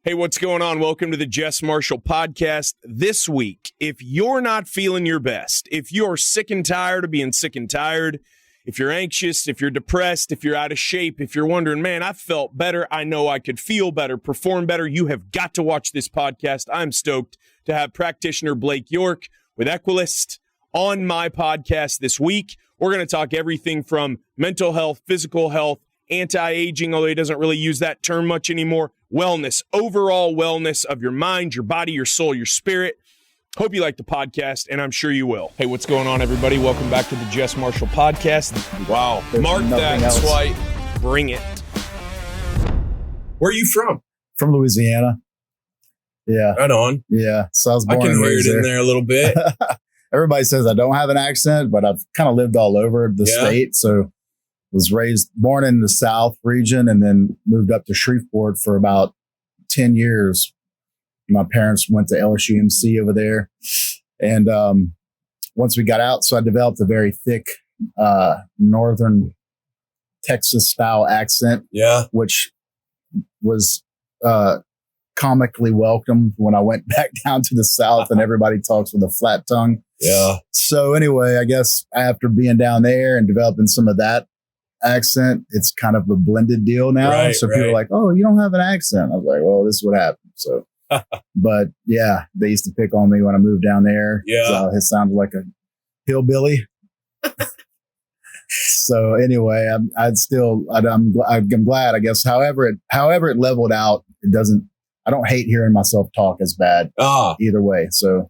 Hey, what's going on? Welcome to the Jess Marshall podcast. This week, if you're not feeling your best, if you're sick and tired of being sick and tired, if you're anxious, if you're depressed, if you're out of shape, if you're wondering, man, I felt better, I know I could feel better, perform better, you have got to watch this podcast. I'm stoked to have practitioner Blake York with Equilyst on my podcast this week. We're going to talk everything from mental health, physical health, anti-aging, although he doesn't really use that term much anymore, wellness, overall wellness of your mind, your body, your soul, your spirit. Hope you like the podcast, and I'm sure you will. Hey, what's going on, everybody? Welcome back to the Jess Marshall podcast. Wow. Mark that swipe. Bring it. Where are you from? From Louisiana. Yeah. Right on. Yeah. So I was born I can hear it in there a little bit. Everybody says I don't have an accent, but I've kind of lived all over the state. So was born in the South region and then moved up to Shreveport for about 10 years. My parents went to LSUMC over there. And once we got out, so I developed a very thick northern Texas style accent, which was comically welcomed when I went back down to the South and everybody talks with a flat tongue. Yeah. So anyway, I guess after being down there and developing some of that accent, it's kind of a blended deal now. Right, so people are like, oh, you don't have an accent. I was like, well, this is what happened. So, but yeah, they used to pick on me when I moved down there. Yeah. It sounded like a hillbilly. So anyway, I'm glad, I guess, however it leveled out, I don't hate hearing myself talk as bad either way. So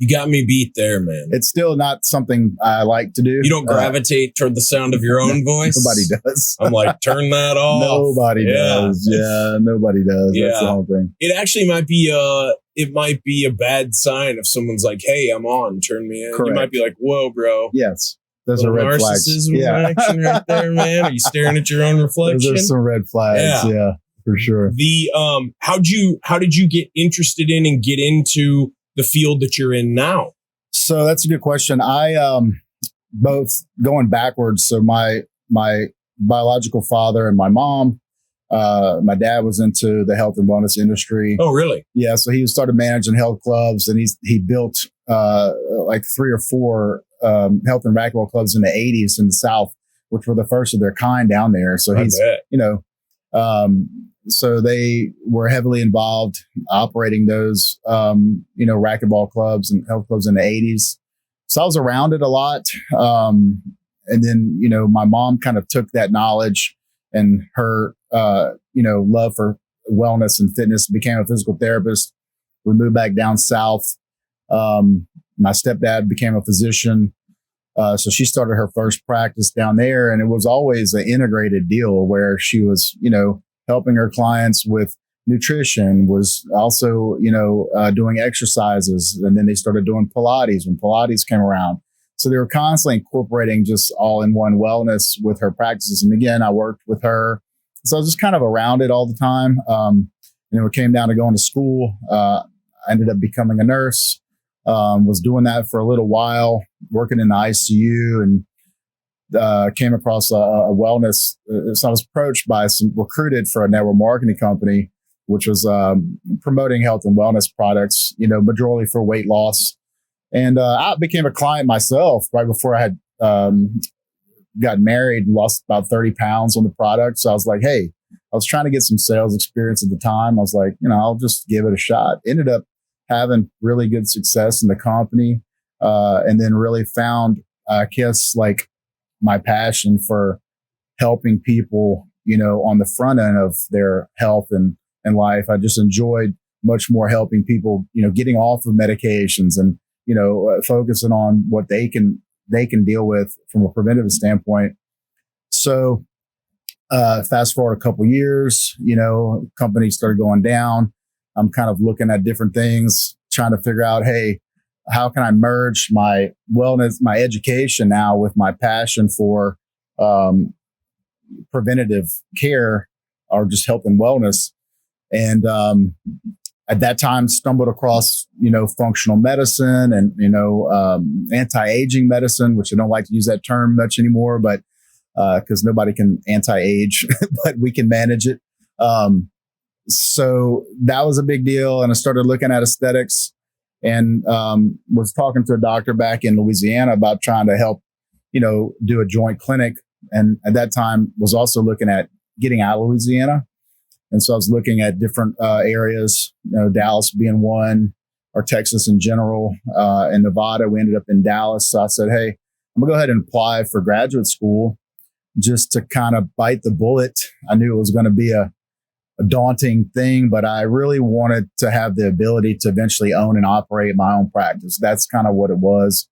you got me beat there, man. It's still not something I like to do. You don't gravitate toward the sound of your own voice? Nobody does. I'm like, turn that off. Nobody does. Yeah, nobody does. Yeah. That's the whole thing. It actually might be a bad sign if someone's like, hey, I'm on, turn me in. Correct. You might be like, whoa, bro. Yes. Those are red flags. Narcissism action right there, man. Are you staring at your own reflection? Those are some red flags. Yeah, for sure. The how did you get interested in and get into the field that you're in now? So that's a good question. I both going backwards. So my biological father and my mom, my dad was into the health and wellness industry. Oh, really? Yeah. So he started managing health clubs, and he built like 3 or 4 health and racquetball clubs in the 80s in the South, which were the first of their kind down there. So so they were heavily involved operating those, racquetball clubs and health clubs in the 80s. So I was around it a lot. And then, my mom kind of took that knowledge and her, love for wellness and fitness, became a physical therapist. We moved back down south. My stepdad became a physician. So she started her first practice down there, and it was always an integrated deal where she was, helping her clients with nutrition, was also, doing exercises. And then they started doing Pilates when Pilates came around. So they were constantly incorporating just all-in-one wellness with her practices. And again, I worked with her. So I was just kind of around it all the time. It came down to going to school. I ended up becoming a nurse, was doing that for a little while, working in the ICU, and came across a wellness. So I was recruited for a network marketing company, which was promoting health and wellness products, majority for weight loss. And I became a client myself right before I had got married and lost about 30 pounds on the product. So I was like, hey, I was trying to get some sales experience at the time. I was like, I'll just give it a shot. Ended up having really good success in the company, and then really found, I guess, like my passion for helping people, on the front end of their health and life. I just enjoyed much more helping people, getting off of medications and, focusing on what they can deal with from a preventative standpoint. So, fast forward a couple years, company started going down. I'm kind of looking at different things, trying to figure out, hey, how can I merge my wellness, my education now with my passion for preventative care or just health and wellness? And at that time, stumbled across, functional medicine and, anti-aging medicine, which I don't like to use that term much anymore, but because nobody can anti-age, but we can manage it. So that was a big deal. And I started looking at aesthetics and was talking to a doctor back in Louisiana about trying to help, do a joint clinic. And at that time was also looking at getting out of Louisiana. And so I was looking at different areas, Dallas being one, or Texas in general, and Nevada. We ended up in Dallas. So I said, hey, I'm gonna go ahead and apply for graduate school just to kind of bite the bullet. I knew it was going to be a daunting thing, but I really wanted to have the ability to eventually own and operate my own practice. That's kind of what it was.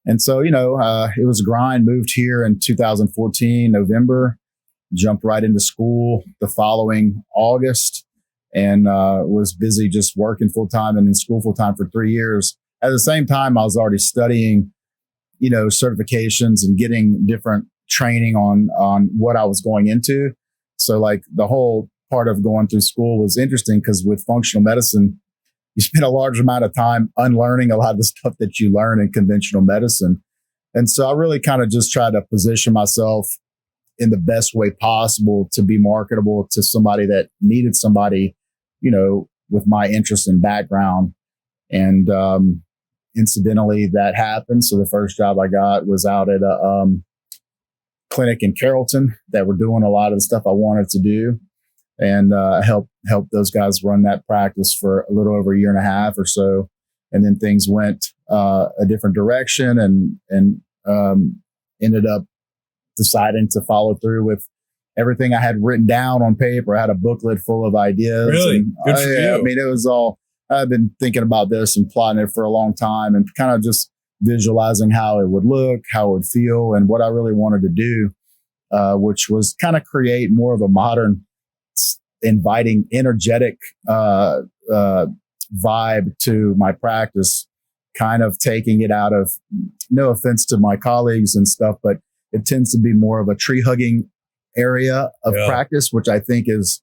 And so, it was a grind. Moved here in 2014, November, jumped right into school the following August, and was busy just working full time and in school full time for 3 years. At the same time, I was already studying, certifications and getting different training on what I was going into. So like the whole part of going through school was interesting because with functional medicine, you spend a large amount of time unlearning a lot of the stuff that you learn in conventional medicine. And so I really kind of just tried to position myself in the best way possible to be marketable to somebody that needed somebody, with my interest and background. And incidentally, that happened. So the first job I got was out at a clinic in Carrollton that were doing a lot of the stuff I wanted to do. And help those guys run that practice for a little over a year and a half or so. And then things went a different direction and ended up deciding to follow through with everything I had written down on paper. I had a booklet full of ideas. Really? And, Good for you. I mean, it was all, I've been thinking about this and plotting it for a long time and kind of just visualizing how it would look, how it would feel, and what I really wanted to do, which was kind of create more of a modern, inviting, energetic vibe to my practice, kind of taking it out of, no offense to my colleagues and stuff, but it tends to be more of a tree hugging area of practice, which I think is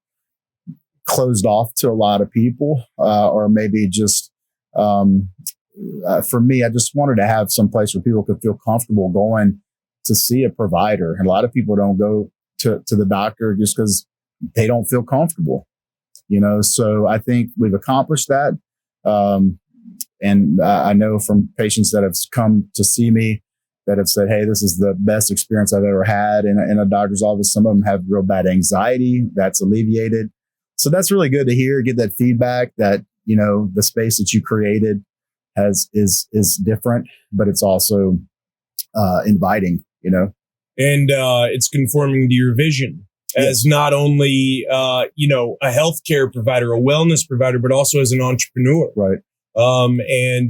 closed off to a lot of people, or maybe just for me, I just wanted to have some place where people could feel comfortable going to see a provider. And a lot of people don't go to the doctor just because they don't feel comfortable, so I think we've accomplished that. And I know from patients that have come to see me that have said, hey, this is the best experience I've ever had in a doctor's office. Some of them have real bad anxiety that's alleviated. So that's really good to hear, get that feedback that, the space that you created is different, but it's also inviting, And it's conforming to your vision. As not only, a healthcare provider, a wellness provider, but also as an entrepreneur. Right. And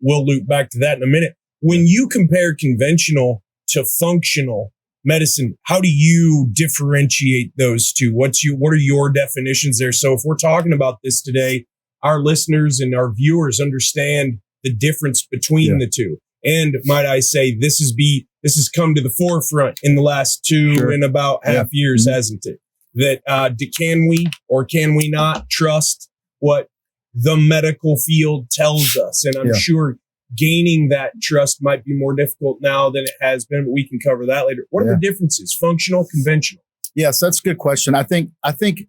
we'll loop back to that in a minute. When you compare conventional to functional medicine, how do you differentiate those two? What are your definitions there? So if we're talking about this today, our listeners and our viewers understand the difference between the two. And might I say, this has come to the forefront in the last two and about half years, hasn't it? That can we or can we not trust what the medical field tells us? And I'm sure gaining that trust might be more difficult now than it has been, but we can cover that later. What are the differences, functional, conventional? Yes, that's a good question. I think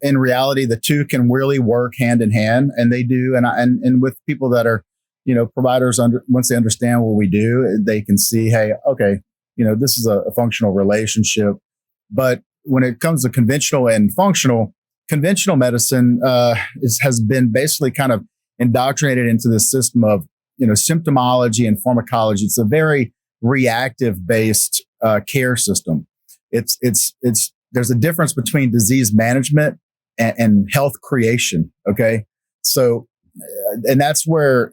in reality, the two can really work hand in hand, and they do. And with people that are, providers, once they understand what we do, they can see, hey, okay, this is a functional relationship. But when it comes to conventional and functional, conventional medicine has been basically kind of indoctrinated into the system of, symptomology and pharmacology. It's a very reactive based care system. There's a difference between disease management and health creation. Okay. So, and that's where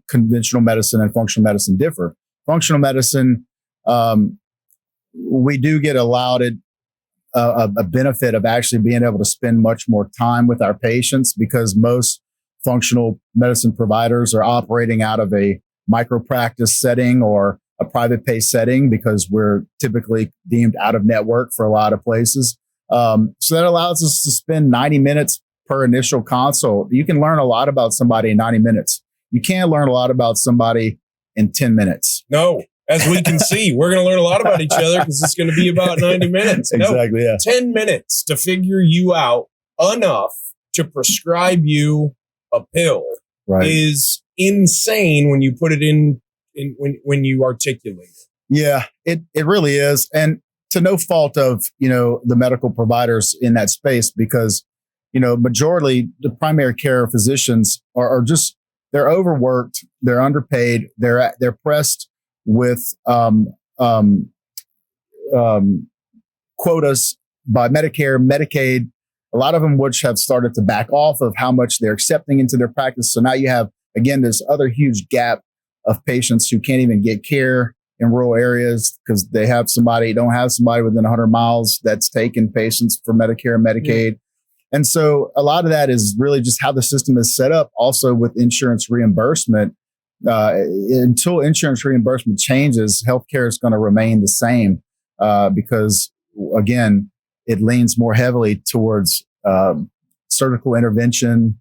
conventional medicine and functional medicine differ. Functional medicine, we do get allowed a benefit of actually being able to spend much more time with our patients because most functional medicine providers are operating out of a micro practice setting or a private pay setting because we're typically deemed out of network for a lot of places. So that allows us to spend 90 minutes per initial consult. You can learn a lot about somebody in 90 minutes. You can't learn a lot about somebody in 10 minutes. No, as we can see, we're going to learn a lot about each other because it's going to be about 90 minutes. Exactly, 10 minutes to figure you out enough to prescribe you a pill Right. is insane when you put it in when you articulate it. Yeah, it really is. And to no fault of, the medical providers in that space, because, majority the primary care physicians are just, they're overworked, they're underpaid, they're pressed with quotas by Medicare, Medicaid, a lot of them which have started to back off of how much they're accepting into their practice. So now you have, again, this other huge gap of patients who can't even get care in rural areas because they don't have somebody within 100 miles that's taking patients for Medicare and Medicaid. And so a lot of that is really just how the system is set up. Also with insurance reimbursement, until insurance reimbursement changes, healthcare is going to remain the same because, again, it leans more heavily towards surgical intervention,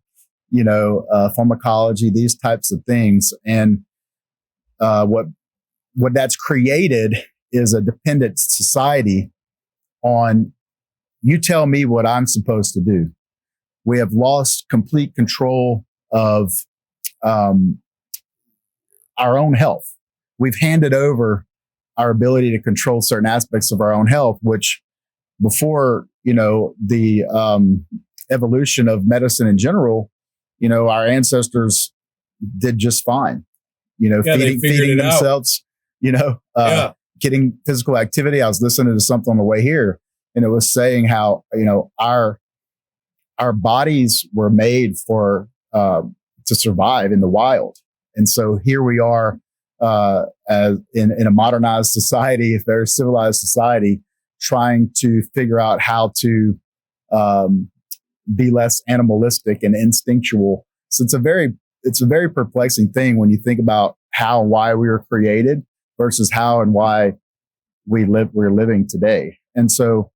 pharmacology, these types of things. And what that's created is a dependent society on you tell me what I'm supposed to do. We have lost complete control of our own health. We've handed over our ability to control certain aspects of our own health, which before, the evolution of medicine in general, our ancestors did just fine, feeding themselves, getting physical activity. I was listening to something on the way here, and it was saying how, our bodies were made to survive in the wild. And so here we are as in a modernized society, a very civilized society, trying to figure out how to be less animalistic and instinctual. So it's a very perplexing thing when you think about how and why we were created versus how and why we're living today. And so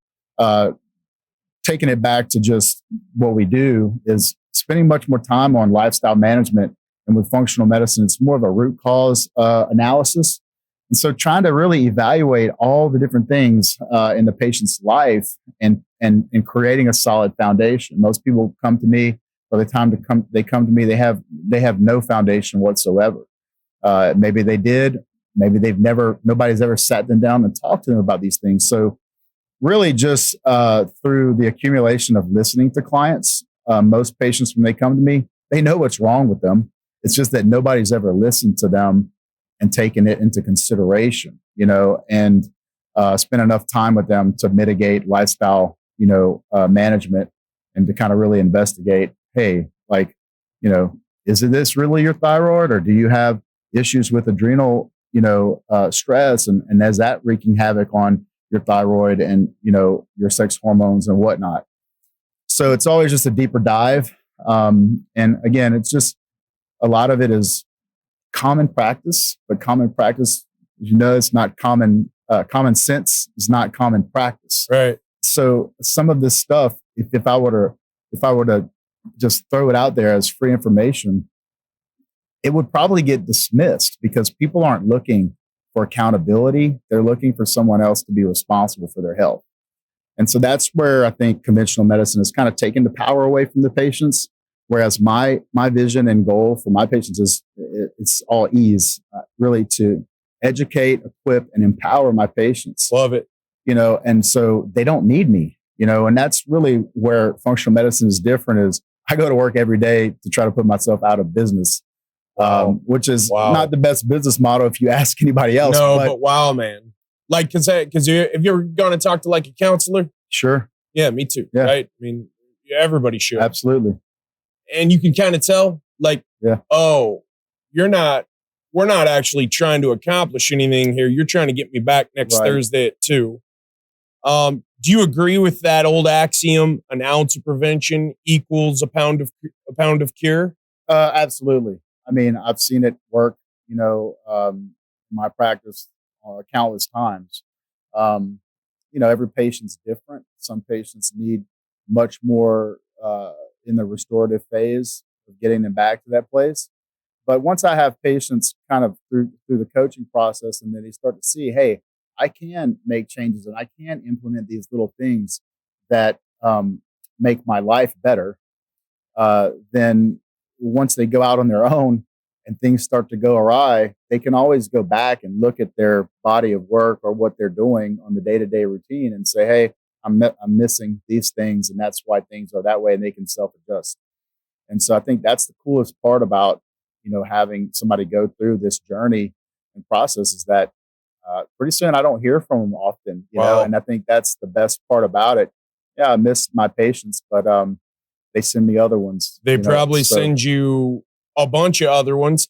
taking it back to just what we do is spending much more time on lifestyle management. And with functional medicine, it's more of a root cause analysis. And so trying to really evaluate all the different things in the patient's life and creating a solid foundation. Most people come to me, by the time they come to me, they have no foundation whatsoever. Maybe they did, maybe nobody's ever sat them down and talked to them about these things. So really just through the accumulation of listening to clients, most patients, when they come to me, they know what's wrong with them. It's just that nobody's ever listened to them and taken it into consideration, and spend enough time with them to mitigate lifestyle, management and to kind of really investigate, hey, is this really your thyroid, or do you have issues with adrenal, stress, and is that wreaking havoc on your thyroid and, your sex hormones and whatnot? So it's always just a deeper dive. And again, it's just, a lot of it is common practice, but common practice, it's not common. Common sense is not common practice. Right. So some of this stuff, if I were to just throw it out there as free information, it would probably get dismissed because people aren't looking for accountability. They're looking for someone else to be responsible for their health. And so that's where I think conventional medicine has kind of taken the power away from the patients. Whereas my vision and goal for my patients is it's all ease, really to educate, equip, and empower my patients. Love it. And so they don't need me, and that's really where functional medicine is different. Is I go to work every day to try to put myself out of business, which is not the best business model if you ask anybody else. No, but wow, man. Like, because if you're going to talk to like a counselor. Sure. Yeah, me too. Yeah. Right. I mean, everybody should. Absolutely. And you can kind of tell, oh, we're not actually trying to accomplish anything here. You're trying to get me back next Thursday at 2. Do you agree with that old axiom, an ounce of prevention equals a pound of cure? Absolutely. I mean, I've seen it work, in my practice countless times. Every patient's different. Some patients need much more in the restorative phase of getting them back to that place. But once I have patients kind of through the coaching process, and then they start to see, hey, I can make changes and I can implement these little things that make my life better. then once they go out on their own and things start to go awry, they can always go back and look at their body of work or what they're doing on the day-to-day routine and say, hey, I'm missing these things, and that's why things are that way, and they can self-adjust. And so I think that's the coolest part about, having somebody go through this journey and process is that pretty soon I don't hear from them often, Wow. and I think that's the best part about it. Yeah, I miss my patients, but they send me other ones. They probably send you a bunch of other ones.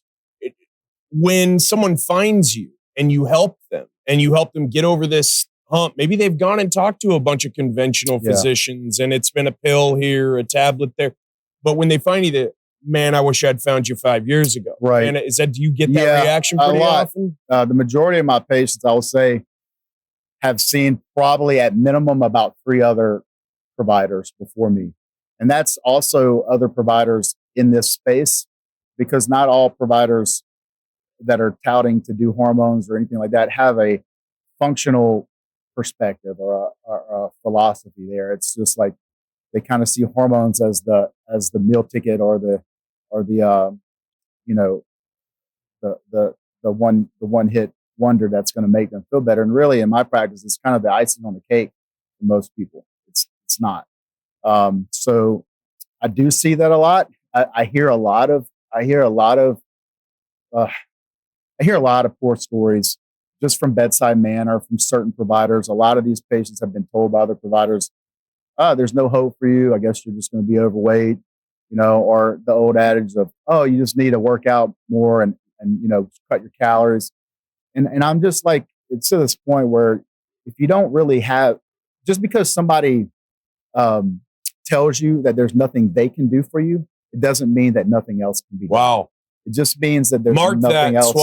When someone finds you and you help them get over this hump, maybe they've gone and talked to a bunch of conventional physicians and it's been a pill here, a tablet there. But when they find you, man, I wish I'd found you 5 years ago. Right. And do you get that reaction pretty often? The majority of my patients, I will say, have seen probably at minimum about 3 other providers before me. And that's also other providers in this space, because not all providers that are touting to do hormones or anything like that have a functional perspective or a philosophy there. It's just like they kind of see hormones as the meal ticket or the one hit wonder that's going to make them feel better. And really, in my practice, it's kind of the icing on the cake for most people. It's not. So I do see that a lot. I hear a lot of poor stories just from bedside manner from certain providers. A lot of these patients have been told by other providers, there's no hope for you. I guess you're just going to be overweight, or the old adage of, oh, you just need to work out more and cut your calories. And I'm just like, it's to this point where if you don't really have, just because somebody tells you that there's nothing they can do for you, it doesn't mean that nothing else can be done. Wow. It just means that there's nothing else.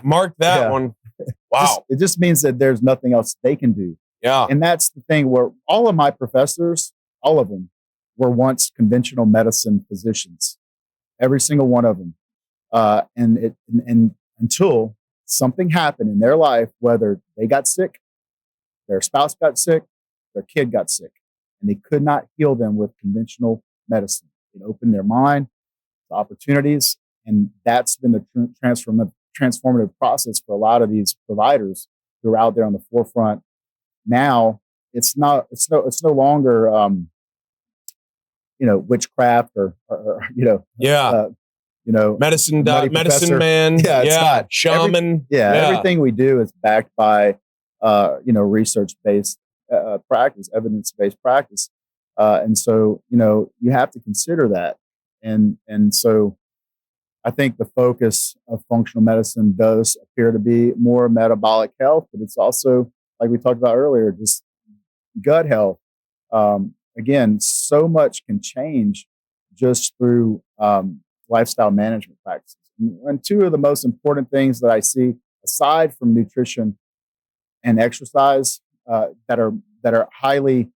Mark that one. Wow. It just means that there's nothing else they can do. Yeah. And that's the thing where all of my professors, all of them, were once conventional medicine physicians. Every single one of them. And until something happened in their life, whether they got sick, their spouse got sick, their kid got sick, and they could not heal them with conventional medicine. It opened their mind to opportunities, and that's been the transformative process for a lot of these providers who are out there on the forefront. Now it's no longer witchcraft or medicine man, it's not. Shaman. Everything we do is backed by research based practice, evidence based practice, and so you have to consider that, and so I think the focus of functional medicine does appear to be more metabolic health, but it's also, like we talked about earlier, just gut health. Again, so much can change just through lifestyle management practices. And 2 of the most important things that I see, aside from nutrition and exercise, that are highly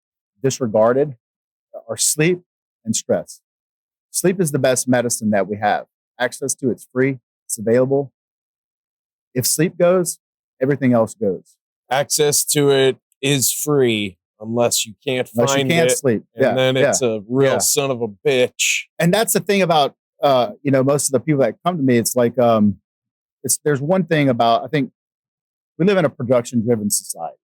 disregarded, are sleep and stress. Sleep is the best medicine that we have. Access to it's free, it's available. If sleep goes, everything else goes. Access to it is free unless you can't find it. Sleep. And then it's a real son of a bitch. And that's the thing about most of the people that come to me. It's like there's one thing about, I think we live in a production driven society.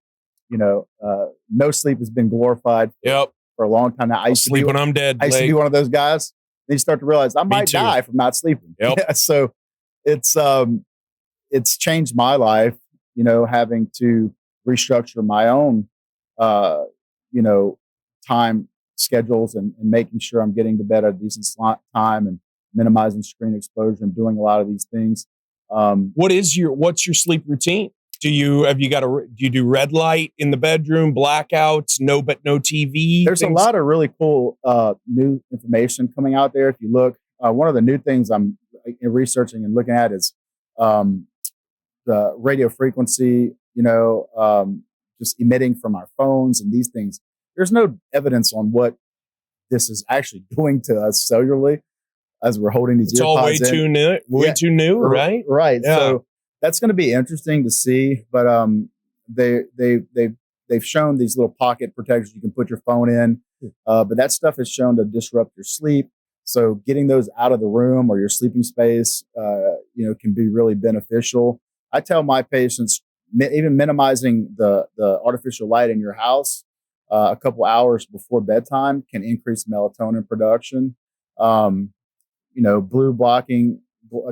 No sleep has been glorified for a long time now. I used to sleep when I'm dead. I used to be one of those guys. Then you start to realize I might die from not sleeping. Yep. So it's changed my life, having to restructure my own, time schedules and making sure I'm getting to bed at a decent time and minimizing screen exposure and doing a lot of these things. What's your sleep routine? Do you do red light in the bedroom, blackouts, no TV? There's a lot of really cool new information coming out there. If you look, one of the new things I'm researching and looking at is the radio frequency, just emitting from our phones and these things. There's no evidence on what this is actually doing to us cellularly as we're holding these earpods. It's all way too new, right? Right. Yeah. So that's going to be interesting to see, but they've shown these little pocket protectors you can put your phone in, but that stuff is shown to disrupt your sleep. So getting those out of the room or your sleeping space, can be really beneficial. I tell my patients, even minimizing the artificial light in your house a couple hours before bedtime can increase melatonin production. Blue blocking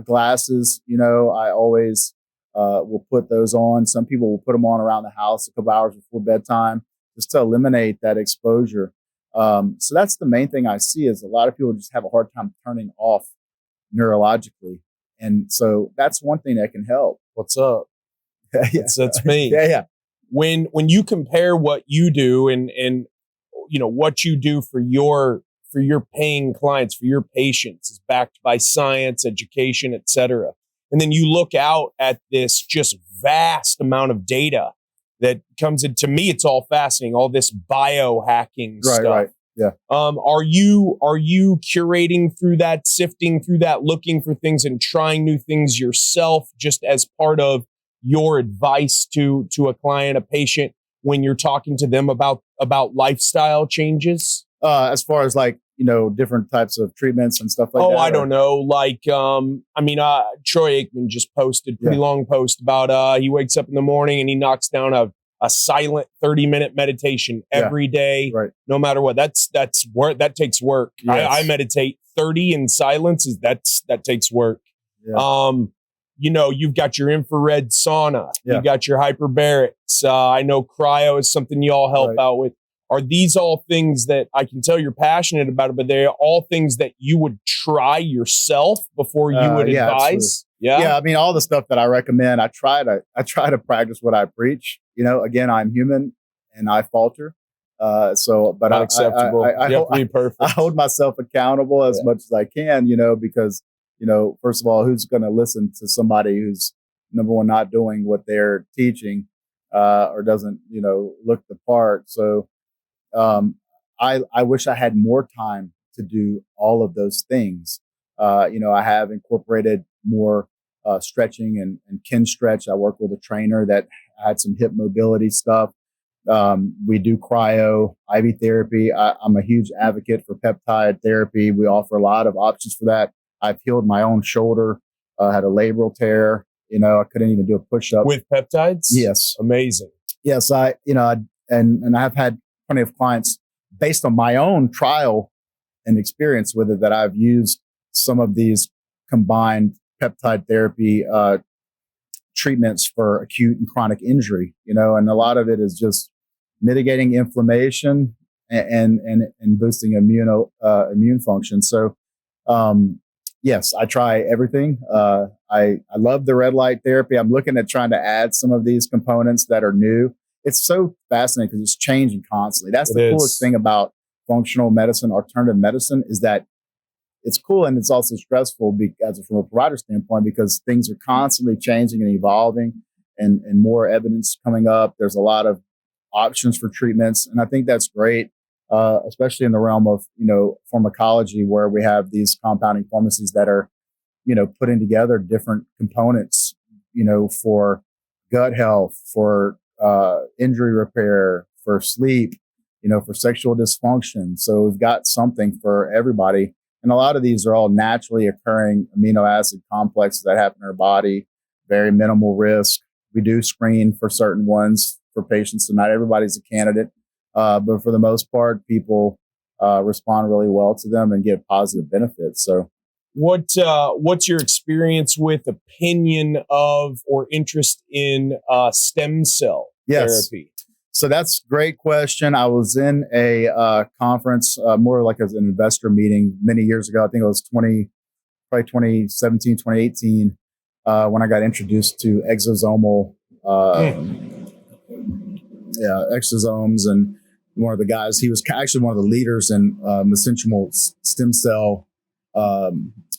glasses, I always will put those on. Some people will put them on around the house a couple hours before bedtime just to eliminate that exposure. So that's the main thing I see is a lot of people just have a hard time turning off neurologically. And so that's one thing that can help. What's up? Yeah. That's me. Yeah. When you compare what you do and what you do for your paying clients, for your patients is backed by science, education, et cetera. And then you look out at this just vast amount of data that comes in. To me, it's all fascinating, all this biohacking stuff. Right. Yeah. Are you curating through that, sifting through that, looking for things and trying new things yourself just as part of your advice to a client, a patient, when you're talking to them about lifestyle changes? As far as different types of treatments and stuff like that? Oh, I don't know. Troy Aikman just posted a pretty long post about he wakes up in the morning and he knocks down a silent 30-minute meditation every day, no matter what. That's work. That takes work. Yes. I meditate 30 in silence. That takes work. Yeah. You've got your infrared sauna. Yeah. You've got your hyperbarics. I know cryo is something you all help out with. Are these all things that I can tell you're passionate about it, but they're all things that you would try yourself before you would advise? Absolutely. Yeah. I mean, all the stuff that I recommend, I try to practice what I preach. Again, I'm human and I falter. But not acceptable. I hold myself accountable as much as I can, because, first of all, who's going to listen to somebody who's, number one, not doing what they're teaching, or doesn't, look the part. So, I wish I had more time to do all of those things. I have incorporated more stretching and kin stretch. I work with a trainer that had some hip mobility stuff. We do cryo, IV therapy. I'm a huge advocate for peptide therapy. We offer a lot of options for that. I've healed my own shoulder, had a labral tear. I couldn't even do a push-up. With peptides? Yes. Amazing. Yes. And I've had plenty of clients based on my own trial and experience with it that I've used some of these combined peptide therapy treatments for acute and chronic injury, and a lot of it is just mitigating inflammation and boosting immune function. So, yes, I try everything. I love the red light therapy. I'm looking at trying to add some of these components that are new. It's so fascinating because it's changing constantly. That's the coolest thing about functional medicine, alternative medicine, is that it's cool and it's also stressful from a provider standpoint because things are constantly changing and evolving and more evidence coming up. There's a lot of options for treatments. And I think that's great, especially in the realm of, pharmacology, where we have these compounding pharmacies that are, putting together different components, for gut health, for injury repair, for sleep, for sexual dysfunction. So we've got something for everybody. And a lot of these are all naturally occurring amino acid complexes that happen in our body, very minimal risk. We do screen for certain ones for patients. So not everybody's a candidate. But for the most part, people respond really well to them and get positive benefits. So what's your experience with, opinion of, or interest in stem cell therapy? So that's a great question. I was in a conference, more like as an investor meeting many years ago. I think it was 2017, 2018, when I got introduced to exosomal, exosomes. And one of the guys, he was actually one of the leaders in mesenchymal stem cell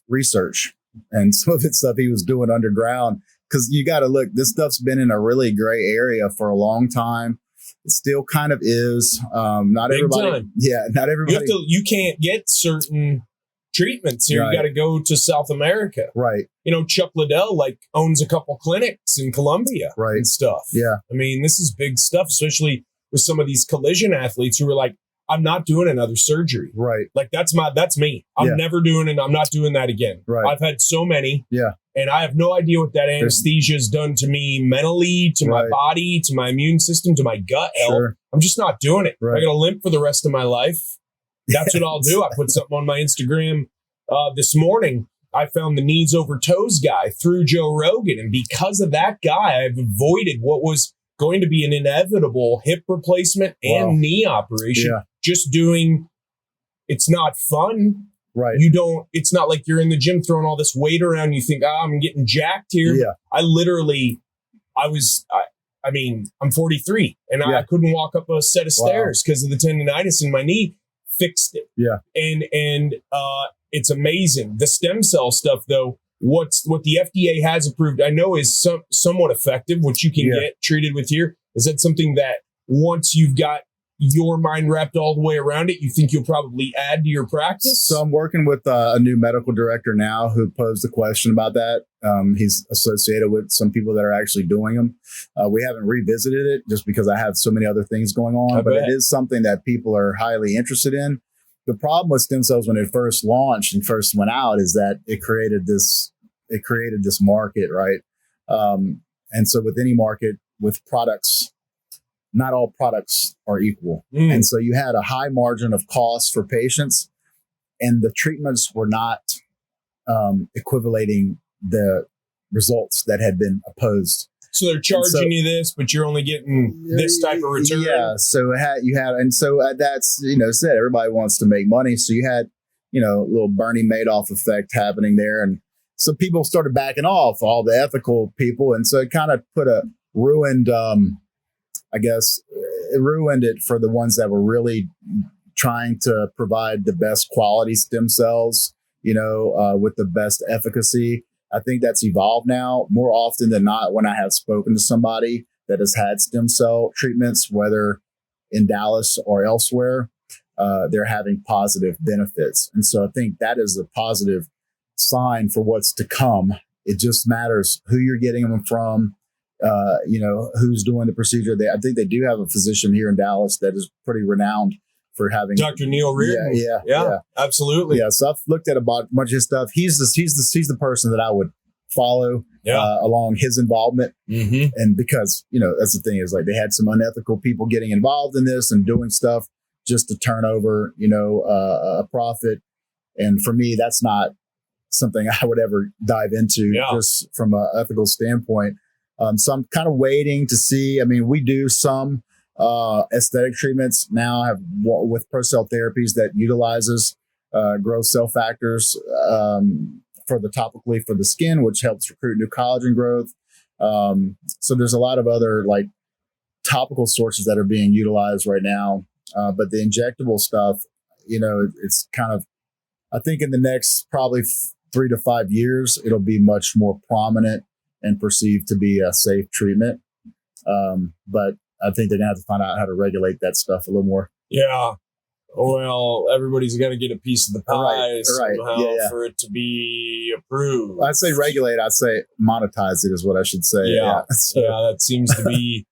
research. And some of the stuff he was doing underground, because you got to look, this stuff's been in a really gray area for a long time. It still kind of is. Not everybody. Time. Yeah, not everybody. You can't get certain treatments here. Right. You got to go to South America. Right. Chuck Liddell owns a couple clinics in Colombia and stuff. Yeah. I mean, this is big stuff, especially with some of these collision athletes who are like, I'm not doing another surgery. Right. Like that's me. I'm never doing it. I'm not doing that again. Right. I've had so many. Yeah. And I have no idea what that anesthesia has done to me mentally, to my body, to my immune system, to my gut health. Sure. I'm just not doing it. Right. I got to limp for the rest of my life. That's what I'll do. I put something on my Instagram this morning. I found the knees over toes guy through Joe Rogan. And because of that guy, I've avoided what was going to be an inevitable hip replacement and knee operation. Yeah. Just doing, it's not fun. Right. It's not like you're in the gym throwing all this weight around. You think, I'm getting jacked here. Yeah. I'm 43 and I couldn't walk up a set of stairs because of the tendonitis in my knee. Fixed it. Yeah. And it's amazing. The stem cell stuff though, what the FDA has approved, I know is somewhat effective, which you can get treated with here. Is that something that once you've got your mind wrapped all the way around it, you think you'll probably add to your practice? So I'm working with a new medical director now who posed a question about that. He's associated with some people that are actually doing them. We haven't revisited it just because I have so many other things going on, but it is something that people are highly interested in. The problem with stem cells when it first launched and first went out is that it created this market, right? And so with any market with products, not all products are equal. And so you had a high margin of cost for patients and the treatments were not equivalating the results that had been opposed. So they're charging you this, but you're only getting this type of return. Yeah. So that's, said everybody wants to make money. So you had, a little Bernie Madoff effect happening there. And so people started backing off, all the ethical people. And so it kind of ruined, it ruined it for the ones that were really trying to provide the best quality stem cells, with the best efficacy. I think that's evolved now more often than not. When I have spoken to somebody that has had stem cell treatments, whether in Dallas or elsewhere, they're having positive benefits. And so I think that is a positive sign for what's to come. It just matters who you're getting them from, who's doing the procedure. I think they do have a physician here in Dallas that is pretty renowned for having Dr. Neil Reardon. Yeah, absolutely. Yeah. So I've looked at a bunch of his stuff. He's the person that I would follow along his involvement. Mm-hmm. And because, that's the thing is like they had some unethical people getting involved in this and doing stuff just to turn over, a profit. And for me, that's not something I would ever dive into just from an ethical standpoint. So I'm kind of waiting to see. I mean, we do some aesthetic treatments now have with pro-cell therapies that utilizes growth cell factors topically for the skin, which helps recruit new collagen growth. So there's a lot of other like topical sources that are being utilized right now. But the injectable stuff, it's kind of, I think in the next probably 3 to 5 years, it'll be much more prominent and perceived to be a safe treatment. But I think they're going to have to find out how to regulate that stuff a little more. Yeah. Well, everybody's got to get a piece of the pie somehow for it to be approved. I'd say regulate. I'd say monetize it is what I should say. Yeah. That seems to be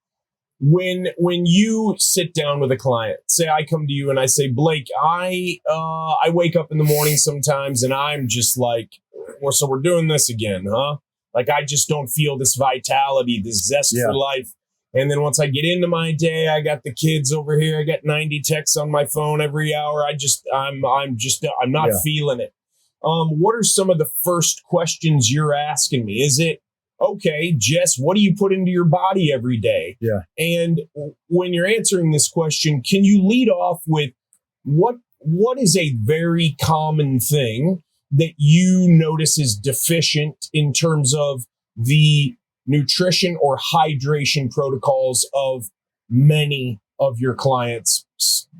when you sit down with a client, say I come to you and I say, Blake, I wake up in the morning sometimes and I'm just like, so we're doing this again, huh? Like I just don't feel this vitality, this zest for life. And then once I get into my day, I got the kids over here. I got 90 texts on my phone every hour. I'm not feeling it. What are some of the first questions you're asking me? Is it, okay, Jess, what do you put into your body every day? Yeah. And when you're answering this question, can you lead off with what is a very common thing that you notice is deficient in terms of the nutrition or hydration protocols of many of your clients,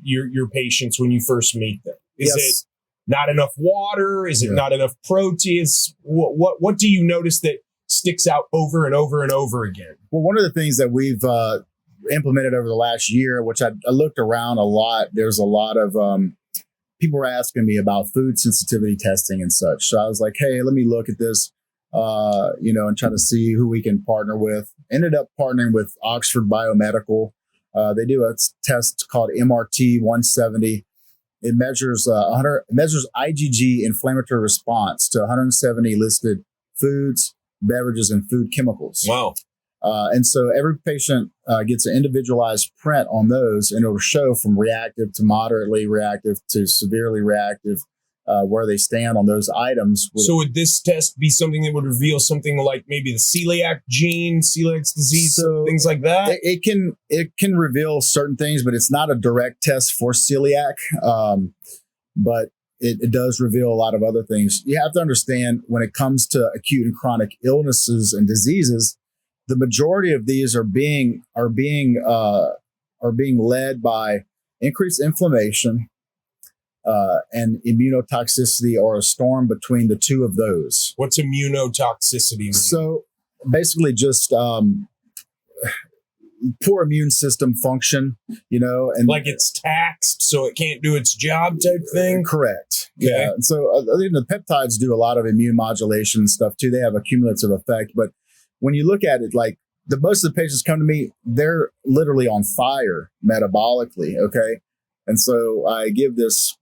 your patients when you first meet them? Is it not enough water? Is it not enough protein? What do you notice that sticks out over and over and over again? Well, one of the things that we've implemented over the last year, which I looked around a lot, there's a lot of people were asking me about food sensitivity testing and such. So I was like, hey, let me look at this. And try to see who we can partner with. Ended up partnering with Oxford Biomedical, They do a test called MRT 170. It measures IgG inflammatory response to 170 listed foods, beverages, and food chemicals. Wow. And so every patient gets an individualized print on those, and it'll show from reactive to moderately reactive to severely reactive where they stand on those items. So would this test be something that would reveal something like maybe the celiac gene, celiac disease, things like that? It can reveal certain things, but it's not a direct test for celiac. But it does reveal a lot of other things. You have to understand when it comes to acute and chronic illnesses and diseases, the majority of these are being led by increased inflammation and immunotoxicity, or a storm between the two of those. What's immunotoxicity mean? So basically just poor immune system function, and like it's taxed so it can't do its job type thing? Correct. Okay. Yeah. And so the peptides do a lot of immune modulation and stuff too. They have a cumulative effect, but when you look at it, like most of the patients come to me, they're literally on fire metabolically. Okay. And so I give this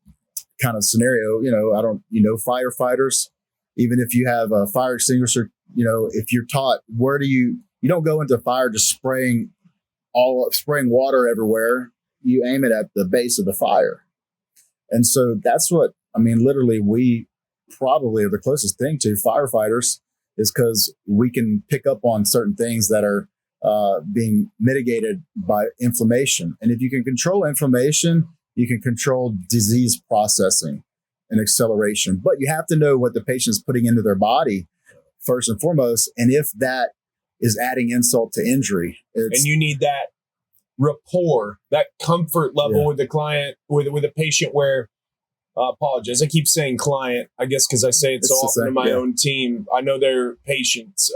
kind of scenario, firefighters, even if you have a fire extinguisher, if you're taught, you don't go into fire just spraying water everywhere. You aim it at the base of the fire. And so that's what, literally we probably are the closest thing to firefighters, is because we can pick up on certain things that are being mitigated by inflammation. And if you can control inflammation, you can control disease processing and acceleration. But you have to know what the patient's putting into their body first and foremost. And if that is adding insult to injury. And you need that rapport, that comfort level with the client, with a patient where, apologize, I keep saying client, I guess because I say it so often to my own team. I know they're patients.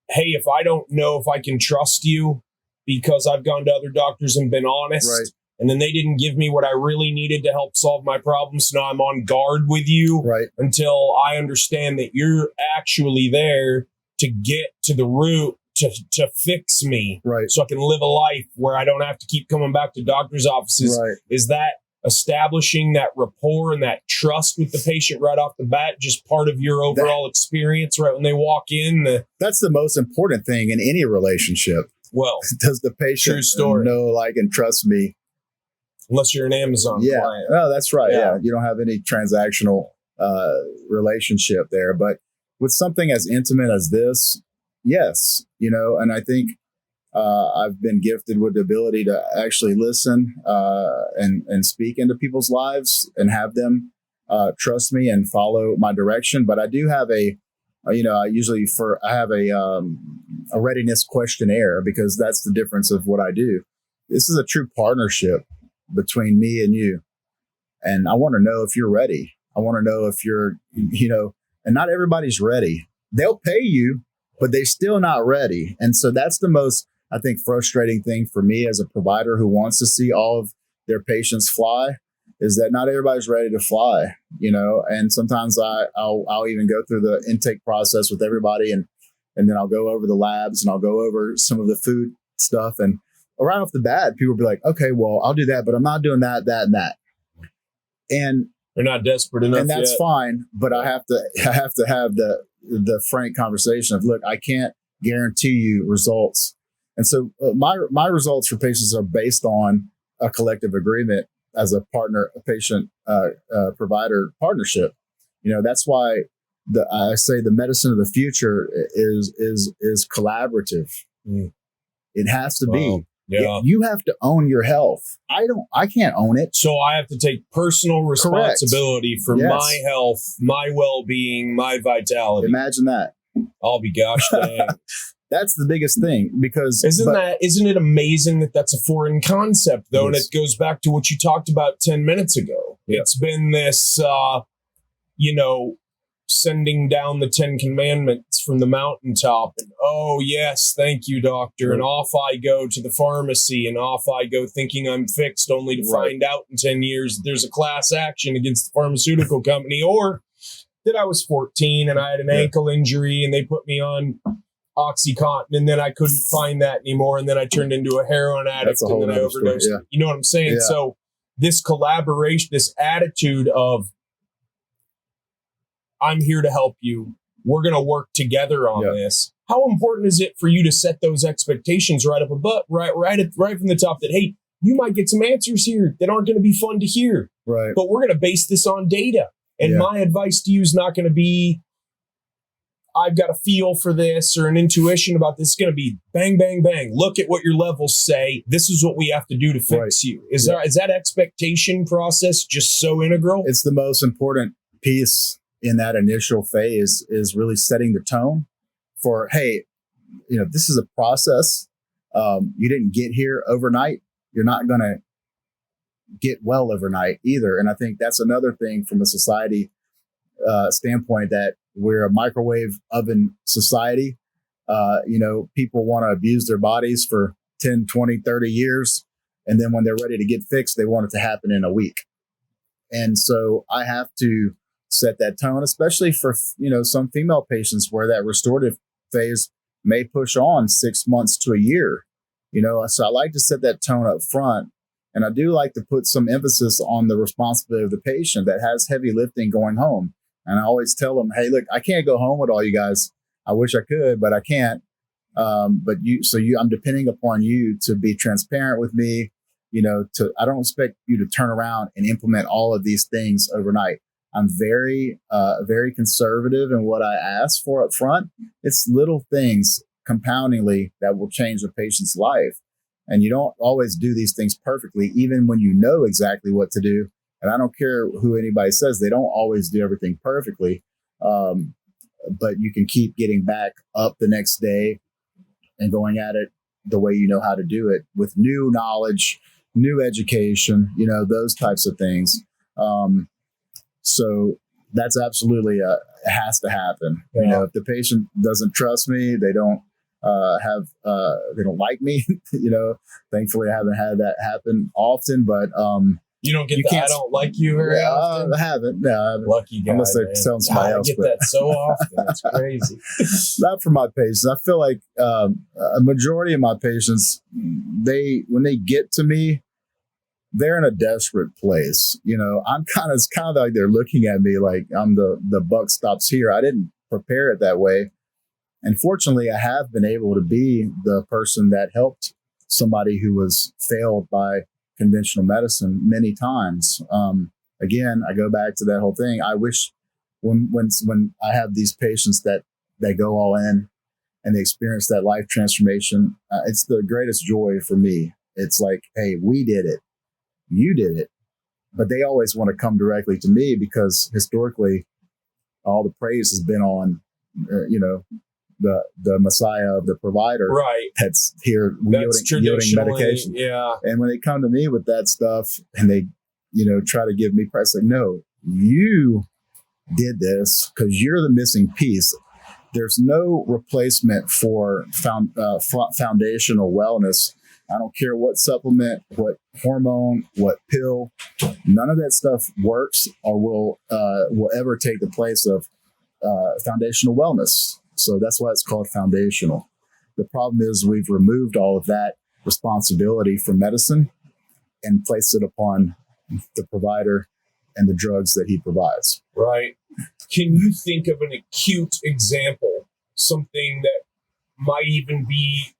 Hey, if I don't know if I can trust you because I've gone to other doctors and been honest, right, and then they didn't give me what I really needed to help solve my problem, so now I'm on guard with you until I understand that you're actually there to get to the root, to fix me, so I can live a life where I don't have to keep coming back to doctor's offices. Right. Is that establishing that rapport and that trust with the patient right off the bat just part of your overall experience right when they walk in? That's the most important thing in any relationship. Well, does the patient know, like, and trust me? Unless you're an Amazon client. No, that's right. Yeah. You don't have any transactional relationship there. But with something as intimate as this, yes, and I think I've been gifted with the ability to actually listen and speak into people's lives and have them trust me and follow my direction. But I do have I have a readiness questionnaire, because that's the difference of what I do. This is a true partnership between me and you. And I want to know if you're ready. I want to know if you're, and not everybody's ready. They'll pay you, but they're still not ready. And so that's the most, I think, frustrating thing for me as a provider who wants to see all of their patients fly, is that not everybody's ready to fly, and sometimes I'll even go through the intake process with everybody, and then I'll go over the labs and I'll go over some of the food stuff. And right off the bat, people will be like, okay, well, I'll do that, but I'm not doing that, and that. And they're not desperate enough. And that's fine. But I have to have the frank conversation of, look, I can't guarantee you results. And so my results for patients are based on a collective agreement as a partner, a patient provider partnership. That's why I say the medicine of the future is collaborative. Mm. It has to be. Yeah. You have to own your health. I can't own it. So I have to take personal responsibility for my health, my well-being, my vitality. Imagine that. I'll be gosh dang. That's the biggest thing, because isn't it amazing that that's a foreign concept though? Yes. And it goes back to what you talked about 10 minutes ago. Yeah. It's been this, sending down the 10 commandments from the mountaintop, and oh yes, thank you, doctor. And off I go to the pharmacy, and off I go thinking I'm fixed, only to find out in 10 years there's a class action against the pharmaceutical company, or that I was 14 and I had an ankle injury and they put me on OxyContin, and then I couldn't find that anymore, and then I turned into a heroin addict, and then I overdosed. Story, yeah. You know what I'm saying? Yeah. So this collaboration, this attitude of, I'm here to help you. We're going to work together on this. How important is it for you to set those expectations right up above, right from the top, that, hey, you might get some answers here that aren't going to be fun to hear, right? But we're going to base this on data. And my advice to you is not going to be, I've got a feel for this or an intuition about this. It's going to be bang, bang, bang. Look at what your levels say. This is what we have to do to fix you. Is that expectation process just so integral? It's the most important piece in that initial phase, is really setting the tone for, hey, this is a process. You didn't get here overnight. You're not going to get well overnight either. And I think that's another thing from a society standpoint, that we're a microwave oven society. People want to abuse their bodies for 10, 20, 30 years. And then when they're ready to get fixed, they want it to happen in a week. And so I have to set that tone, especially for, some female patients where that restorative phase may push on 6 months to a year. So I like to set that tone up front. And I do like to put some emphasis on the responsibility of the patient that has heavy lifting going home. And I always tell them, hey, look, I can't go home with all you guys. I wish I could, but I can't. I'm depending upon you to be transparent with me. I don't expect you to turn around and implement all of these things overnight. I'm very, very conservative in what I ask for up front. It's little things compoundingly that will change the patient's life. And you don't always do these things perfectly, even when you know exactly what to do. And I don't care who anybody says, they don't always do everything perfectly. But you can keep getting back up the next day and going at it the way you know how to do it, with new knowledge, new education, those types of things. So that's absolutely it has to happen. Yeah. If the patient doesn't trust me, they don't they don't like me. Thankfully I haven't had that happen often, but you don't get I don't like you very often. I haven't. No, lucky guy. Unless they're telling somebody else. I get that so often. It's crazy. Not for my patients. I feel like a majority of my patients, when they get to me, they're in a desperate place. It's kind of like they're looking at me like I'm the buck stops here. I didn't prepare it that way. And fortunately, I have been able to be the person that helped somebody who was failed by conventional medicine many times. Again, I go back to that whole thing. I wish when I have these patients that go all in and they experience that life transformation, it's the greatest joy for me. It's like, hey, we did it. You did it. But they always want to come directly to me because historically, all the praise has been on, the messiah of the provider, right? That's here yielding medication. Yeah. And when they come to me with that stuff and they, try to give me price, like, no, you did this because you're the missing piece. There's no replacement for foundational wellness. I don't care what supplement, what hormone, what pill, none of that stuff works or will ever take the place of foundational wellness. So that's why it's called foundational. The problem is we've removed all of that responsibility from medicine and placed it upon the provider and the drugs that he provides. Right. Can you think of an acute example, something that might even be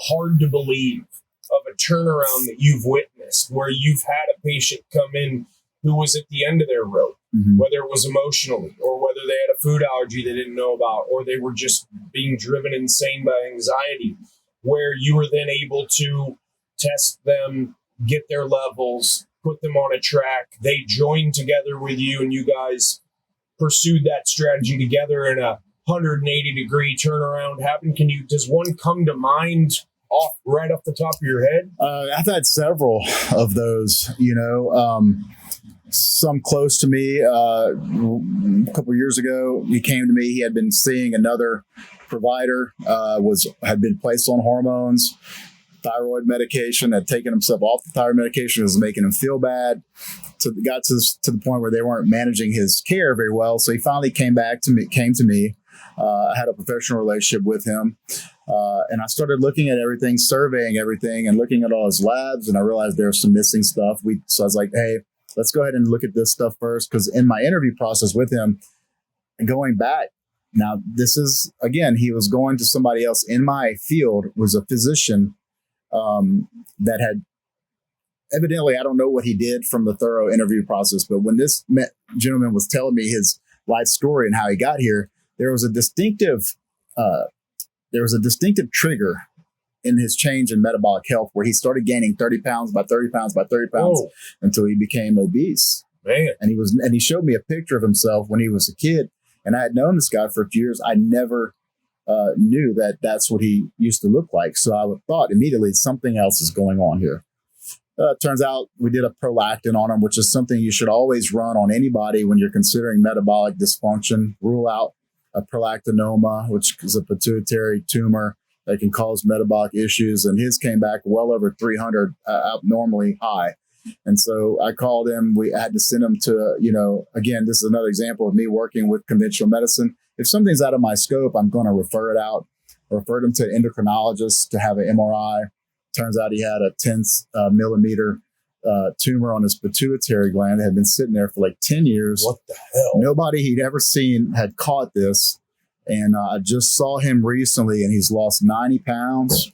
hard to believe, of a turnaround that you've witnessed, where you've had a patient come in who was at the end of their rope, whether it was emotionally or whether they had a food allergy they didn't know about, or they were just being driven insane by anxiety, where you were then able to test them, get their levels, put them on a track. They joined together with you and you guys pursued that strategy together, and a 180-degree turnaround happened. Does one come to mind right off the top of your head? I've had several of those, some close to me. A couple of years ago, he came to me. He had been seeing another provider, had been placed on hormones, thyroid medication, had taken himself off the thyroid medication, was making him feel bad. So it got to the point where they weren't managing his care very well. So he finally came to me. I had a professional relationship with him. And I started looking at everything, surveying everything, and looking at all his labs. And I realized there was some missing stuff. So I was like, hey, let's go ahead and look at this stuff first. Because in my interview process with him, going back, now this is, again, he was going to somebody else in my field, was a physician that had evidently, I don't know what he did from the thorough interview process, but when this gentleman was telling me his life story and how he got here, there was a distinctive trigger in his change in metabolic health where he started gaining 30 pounds by 30 pounds by 30 pounds until he became obese. Man. And he showed me a picture of himself when he was a kid. And I had known this guy for a few years. I never knew that that's what he used to look like. So I thought immediately something else is going on here. Turns out we did a prolactin on him, which is something you should always run on anybody when you're considering metabolic dysfunction. Rule out a prolactinoma, which is a pituitary tumor that can cause metabolic issues. And his came back well over 300, abnormally high. And so I called him. We had to send him to, again, this is another example of me working with conventional medicine. If something's out of my scope, I'm going to refer it out, refer him to an endocrinologist to have an MRI. Turns out he had a 10 millimeter tumor on his pituitary gland that had been sitting there for like 10 years. What the hell? Nobody he'd ever seen had caught this. And I just saw him recently and he's lost 90 pounds.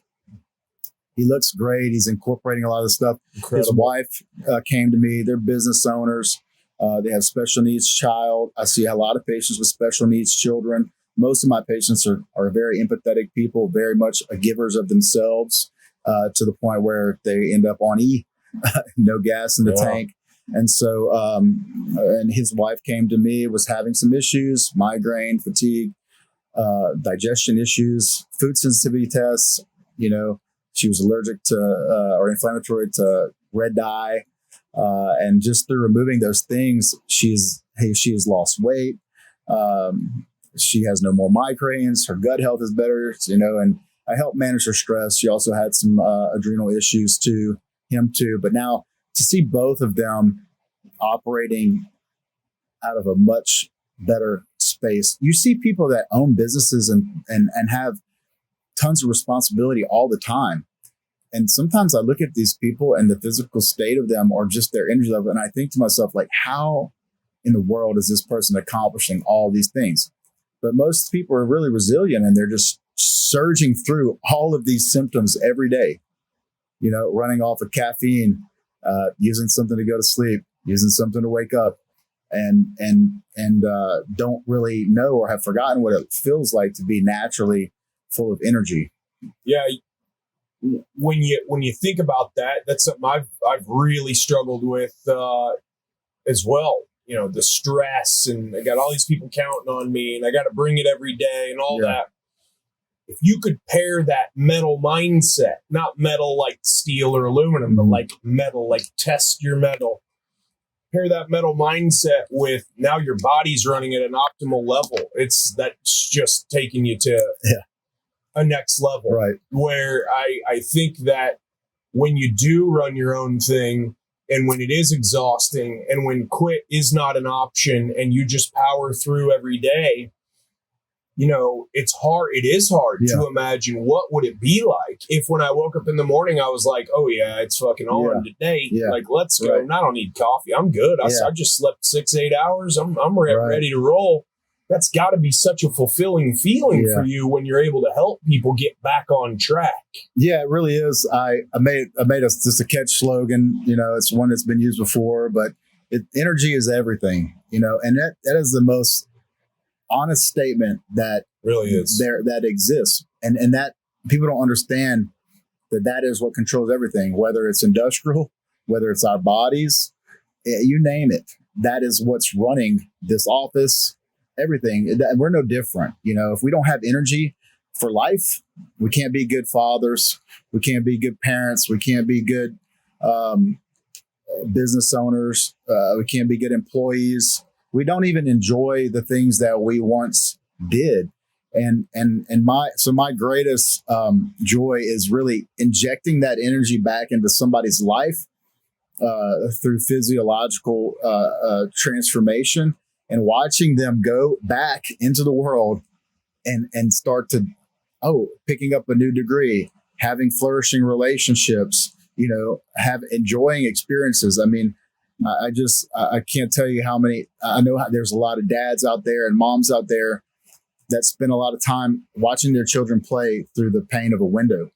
He looks great. He's incorporating a lot of this stuff. Incredible. His wife came to me. They're business owners. They have special needs child. I see a lot of patients with special needs children. Most of my patients are very empathetic people, very much givers of themselves. To the point where they end up on E, no gas in the tank. And so, and his wife came to me, was having some issues, migraine, fatigue, digestion issues, food sensitivity tests. She was allergic to or inflammatory to red dye. And just through removing those things, she has lost weight. She has no more migraines. Her gut health is better, and I helped manage her stress. She also had some adrenal issues too. But now to see both of them operating out of a much better space, you see people that own businesses and have tons of responsibility all the time. And sometimes I look at these people and the physical state of them or just their energy level, and I think to myself, like, how in the world is this person accomplishing all these things? But most people are really resilient and they're just surging through all of these symptoms every day, running off of caffeine, using something to go to sleep, using something to wake up, and don't really know or have forgotten what it feels like to be naturally full of energy. Yeah. When you think about that, that's something I've really struggled with as well. The stress, and I got all these people counting on me and I got to bring it every day and all that. If you could pair that metal mindset, not metal like steel or aluminum, but like metal, like test your metal, pair that metal mindset with now your body's running at an optimal level. That's just taking you to a next level, right? Where I think that when you do run your own thing and when it is exhausting and when quit is not an option and you just power through every day, it's hard. It is hard to imagine what would it be like if when I woke up in the morning, I was like, oh yeah, it's fucking on today. Yeah. Like, let's go. Right. I don't need coffee. I'm good. I just slept 6-8 hours. I'm ready to roll. That's got to be such a fulfilling feeling for you when you're able to help people get back on track. Yeah, it really is. I made just a catch slogan. It's one that's been used before, but energy is everything. And that is the most honest statement that really is that exists, and that people don't understand that is what controls everything, whether it's industrial, whether it's our bodies, you name it. That is what's running this office, everything. We're no different. If we don't have energy for life, we can't be good fathers, we can't be good parents, we can't be good business owners, we can't be good employees. We don't even enjoy the things that we once did. And my greatest joy is really injecting that energy back into somebody's life through physiological transformation and watching them go back into the world and start to, picking up a new degree, having flourishing relationships, enjoying experiences. I mean, I can't tell you how many, I know there's a lot of dads out there and moms out there that spend a lot of time watching their children play through the pane of a window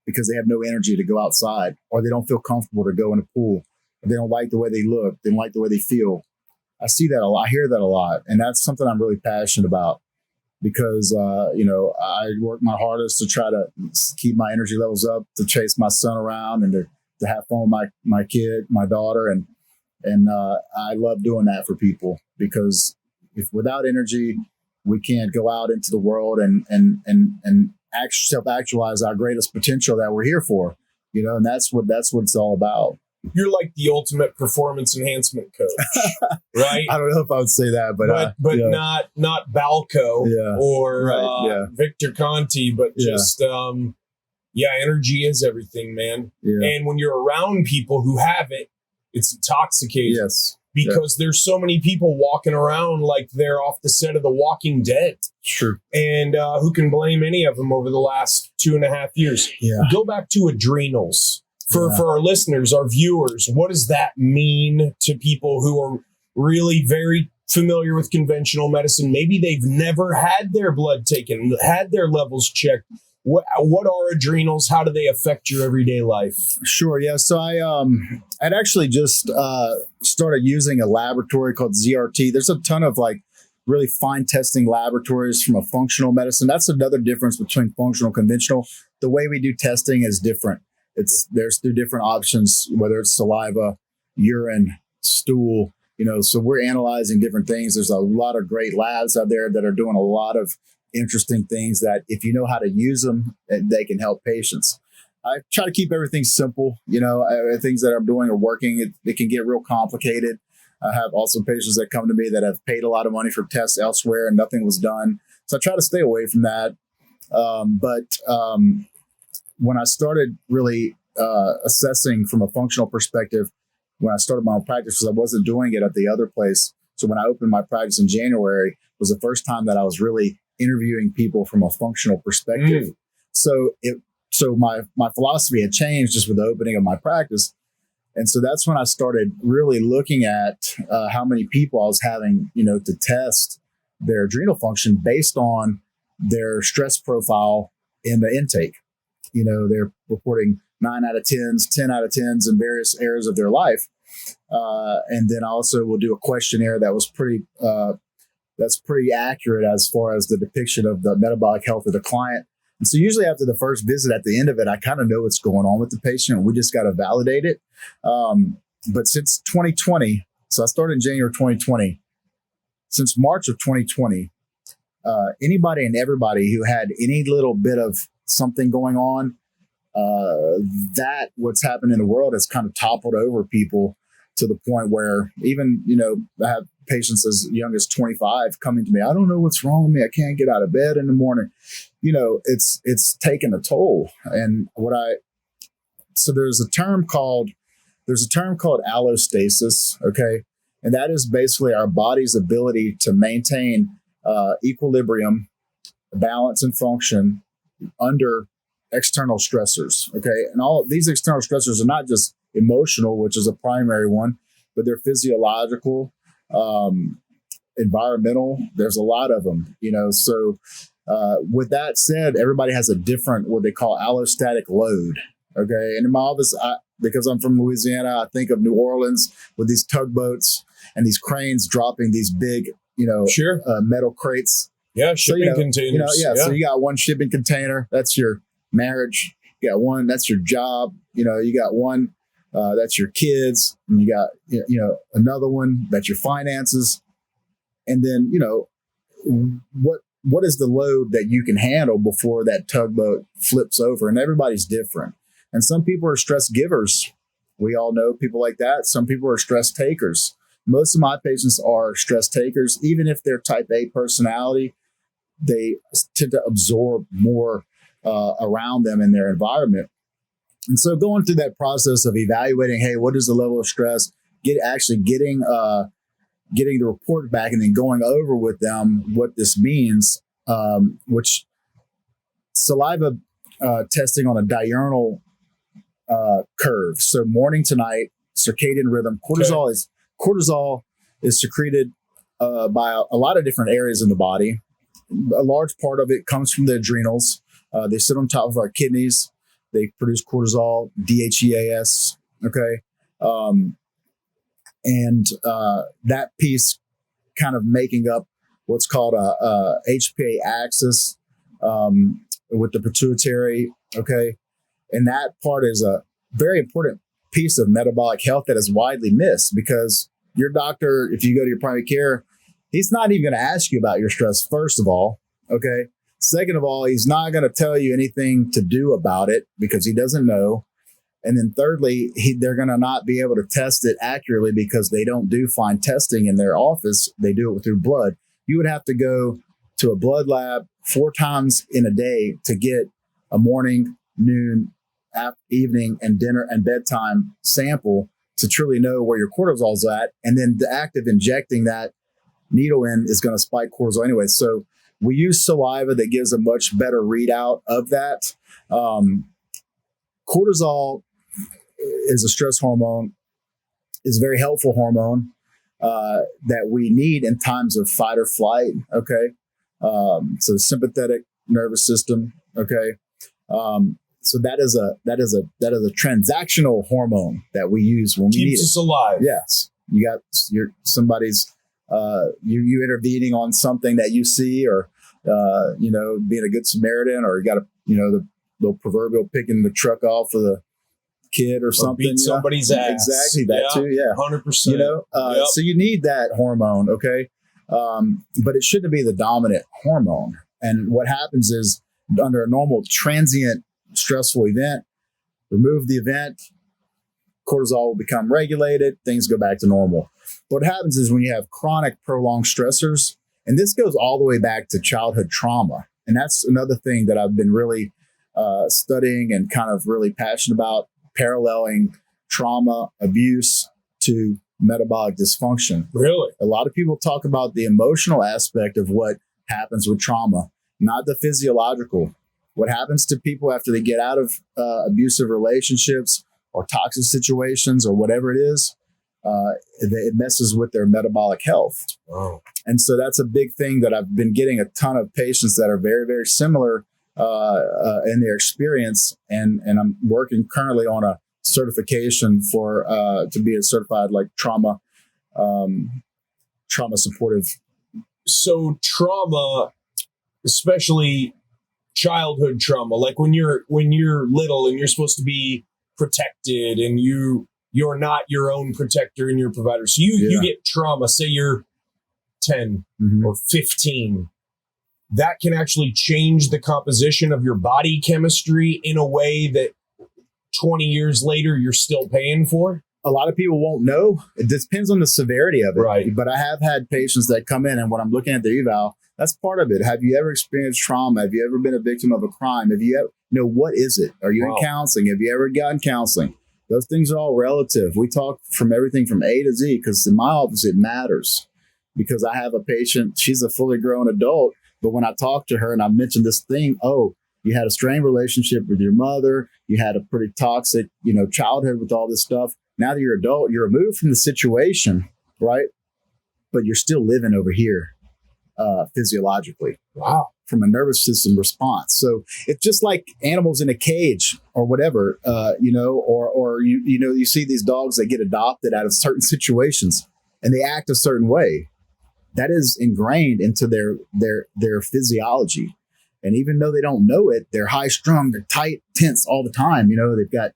because they have no energy to go outside, or they don't feel comfortable to go in a pool, or they don't like the way they look, they don't like the way they feel. I see that a lot, I hear that a lot. And that's something I'm really passionate about because, I work my hardest to try to keep my energy levels up, to chase my son around and to have fun with my kid, my daughter. And I love doing that for people because if without energy, we can't go out into the world and self-actualize our greatest potential that we're here for, and that's what it's all about. You're like the ultimate performance enhancement coach, right? I don't know if I would say that, but yeah. not Balco or Victor Conti, but just energy is everything, man. Yeah. And when you're around people who have it, it's intoxicating. Yes. Because there's so many people walking around like they're off the set of The Walking Dead. Sure. And who can blame any of them over the last 2.5 years? Yeah. Go back to adrenals. For our listeners, our viewers, what does that mean to people who are really very familiar with conventional medicine? Maybe they've never had their blood taken, had their levels checked. What are adrenals? How do they affect your everyday life? Sure. Yeah. So I'd actually just started using a laboratory called ZRT. There's a ton of really fine testing laboratories from a functional medicine. That's another difference between functional and conventional. The way we do testing is different. There's 2 different options, whether it's saliva, urine, stool, so we're analyzing different things. There's a lot of great labs out there that are doing a lot of interesting things that if you know how to use them, they can help patients. I try to keep everything simple. Things that I'm doing are working. It can get real complicated. I have also patients that come to me that have paid a lot of money for tests elsewhere and nothing was done. So I try to stay away from that. When I started really assessing from a functional perspective, when I started my own practice, because I wasn't doing it at the other place. So when I opened my practice in January, was the first time that I was really interviewing people from a functional perspective. So my philosophy had changed just with the opening of my practice. And so that's when I started really looking at how many people I was having, to test their adrenal function based on their stress profile in the intake. They're reporting 9 out of 10s, 10 out of 10s in various areas of their life. And then I also will do a questionnaire that was pretty accurate as far as the depiction of the metabolic health of the client. And so usually after the first visit, at the end of it, I kind of know what's going on with the patient. We just got to validate it. But since 2020, so I started in January 2020, since March of 2020, anybody and everybody who had any little bit of something going on, that what's happened in the world has kind of toppled over people to the point where even, I have patients as young as 25 coming to me. I don't know what's wrong with me. I can't get out of bed in the morning. It's taken a toll. And so there's a term called allostasis. Okay. And that is basically our body's ability to maintain equilibrium, balance, and function under external stressors. Okay. And all of these external stressors are not just emotional, which is a primary one, but they're physiological, environmental. There's a lot of them, so with that said, everybody has a different, what they call allostatic load. Okay. And in my office, because I'm from Louisiana, I think of New Orleans with these tugboats and these cranes dropping these big, metal crates. Yeah. Shipping containers. So you got one shipping container. That's your marriage. You got one, that's your job. You got one, that's your kids. And you got, another one, that's your finances. And then, what is the load that you can handle before that tugboat flips over? And everybody's different. And some people are stress givers. We all know people like that. Some people are stress takers. Most of my patients are stress takers. Even if they're type A personality, they tend to absorb more around them in their environment. And so going through that process of evaluating, hey, what is the level of stress, getting the report back and then going over with them what this means which saliva testing on a diurnal curve. So morning to night, circadian rhythm. Cortisol is secreted by a lot of different areas in the body. A large part of it comes from the adrenals. They sit on top of our kidneys. They produce cortisol, DHEAS. Okay. That piece kind of making up what's called a HPA axis with the pituitary. Okay. And that part is a very important piece of metabolic health that is widely missed, because your doctor, if you go to your primary care, he's not even going to ask you about your stress, first of all. Okay. Second of all, he's not going to tell you anything to do about it because he doesn't know. And then thirdly, they're going to not be able to test it accurately because they don't do fine testing in their office. They do it through blood. You would have to go to a blood lab 4 times in a day to get a morning, noon, evening, and dinner and bedtime sample to truly know where your cortisol's at. And then the act of injecting that needle in is going to spike cortisol anyway. So we use saliva that gives a much better readout of that. Cortisol is a stress hormone, is a very helpful hormone that we need in times of fight or flight. Okay. So sympathetic nervous system. Okay. So that is a transactional hormone that we use when we need it. Keeps us alive. Yes. You got somebody's you intervening on something that you see, or being a good Samaritan, or you got the proverbial picking the truck off of the kid or something. Beat somebody's ass. Exactly, that too. Yeah, 100%. So you need that hormone. Okay, but it shouldn't be the dominant hormone. And what happens is, under a normal transient stressful event, remove the event, cortisol will become regulated, things go back to normal. What happens is when you have chronic prolonged stressors, and this goes all the way back to childhood trauma, and that's another thing that I've been really studying and kind of really passionate about, paralleling trauma, abuse to metabolic dysfunction. Really? A lot of people talk about the emotional aspect of what happens with trauma, not the physiological. What happens to people after they get out of abusive relationships or toxic situations or whatever it is, it messes with their metabolic health. Wow. And so that's a big thing that I've been getting a ton of patients that are very, very similar in their experience. And I'm working currently on a certification for to be a certified like trauma supportive. So trauma, especially childhood trauma, like when you're little and you're supposed to be protected and you're not your own protector and your provider. So you get trauma, say you're 10 or 15. That can actually change the composition of your body chemistry in a way that 20 years later you're still paying for. A lot of people won't know. It depends on the severity of it. Right. But I have had patients that come in, and when I'm looking at their eval, that's part of it. Have you ever experienced trauma? Have you ever been a victim of a crime? Have you ever, what is it? Are you in counseling? Have you ever gotten counseling? Those things are all relative. We talk from everything from A to Z, because in my office, it matters. Because I have a patient, she's a fully grown adult, but when I talk to her and I mention this thing, you had a strained relationship with your mother, you had a pretty toxic, childhood with all this stuff. Now that you're adult, you're removed from the situation, right? But you're still living over here physiologically. Wow. From a nervous system response. So it's just like animals in a cage or whatever, or you see these dogs that get adopted out of certain situations and they act a certain way. That is ingrained into their physiology. And even though they don't know it, they're high strung, they're tight, tense all the time. They've got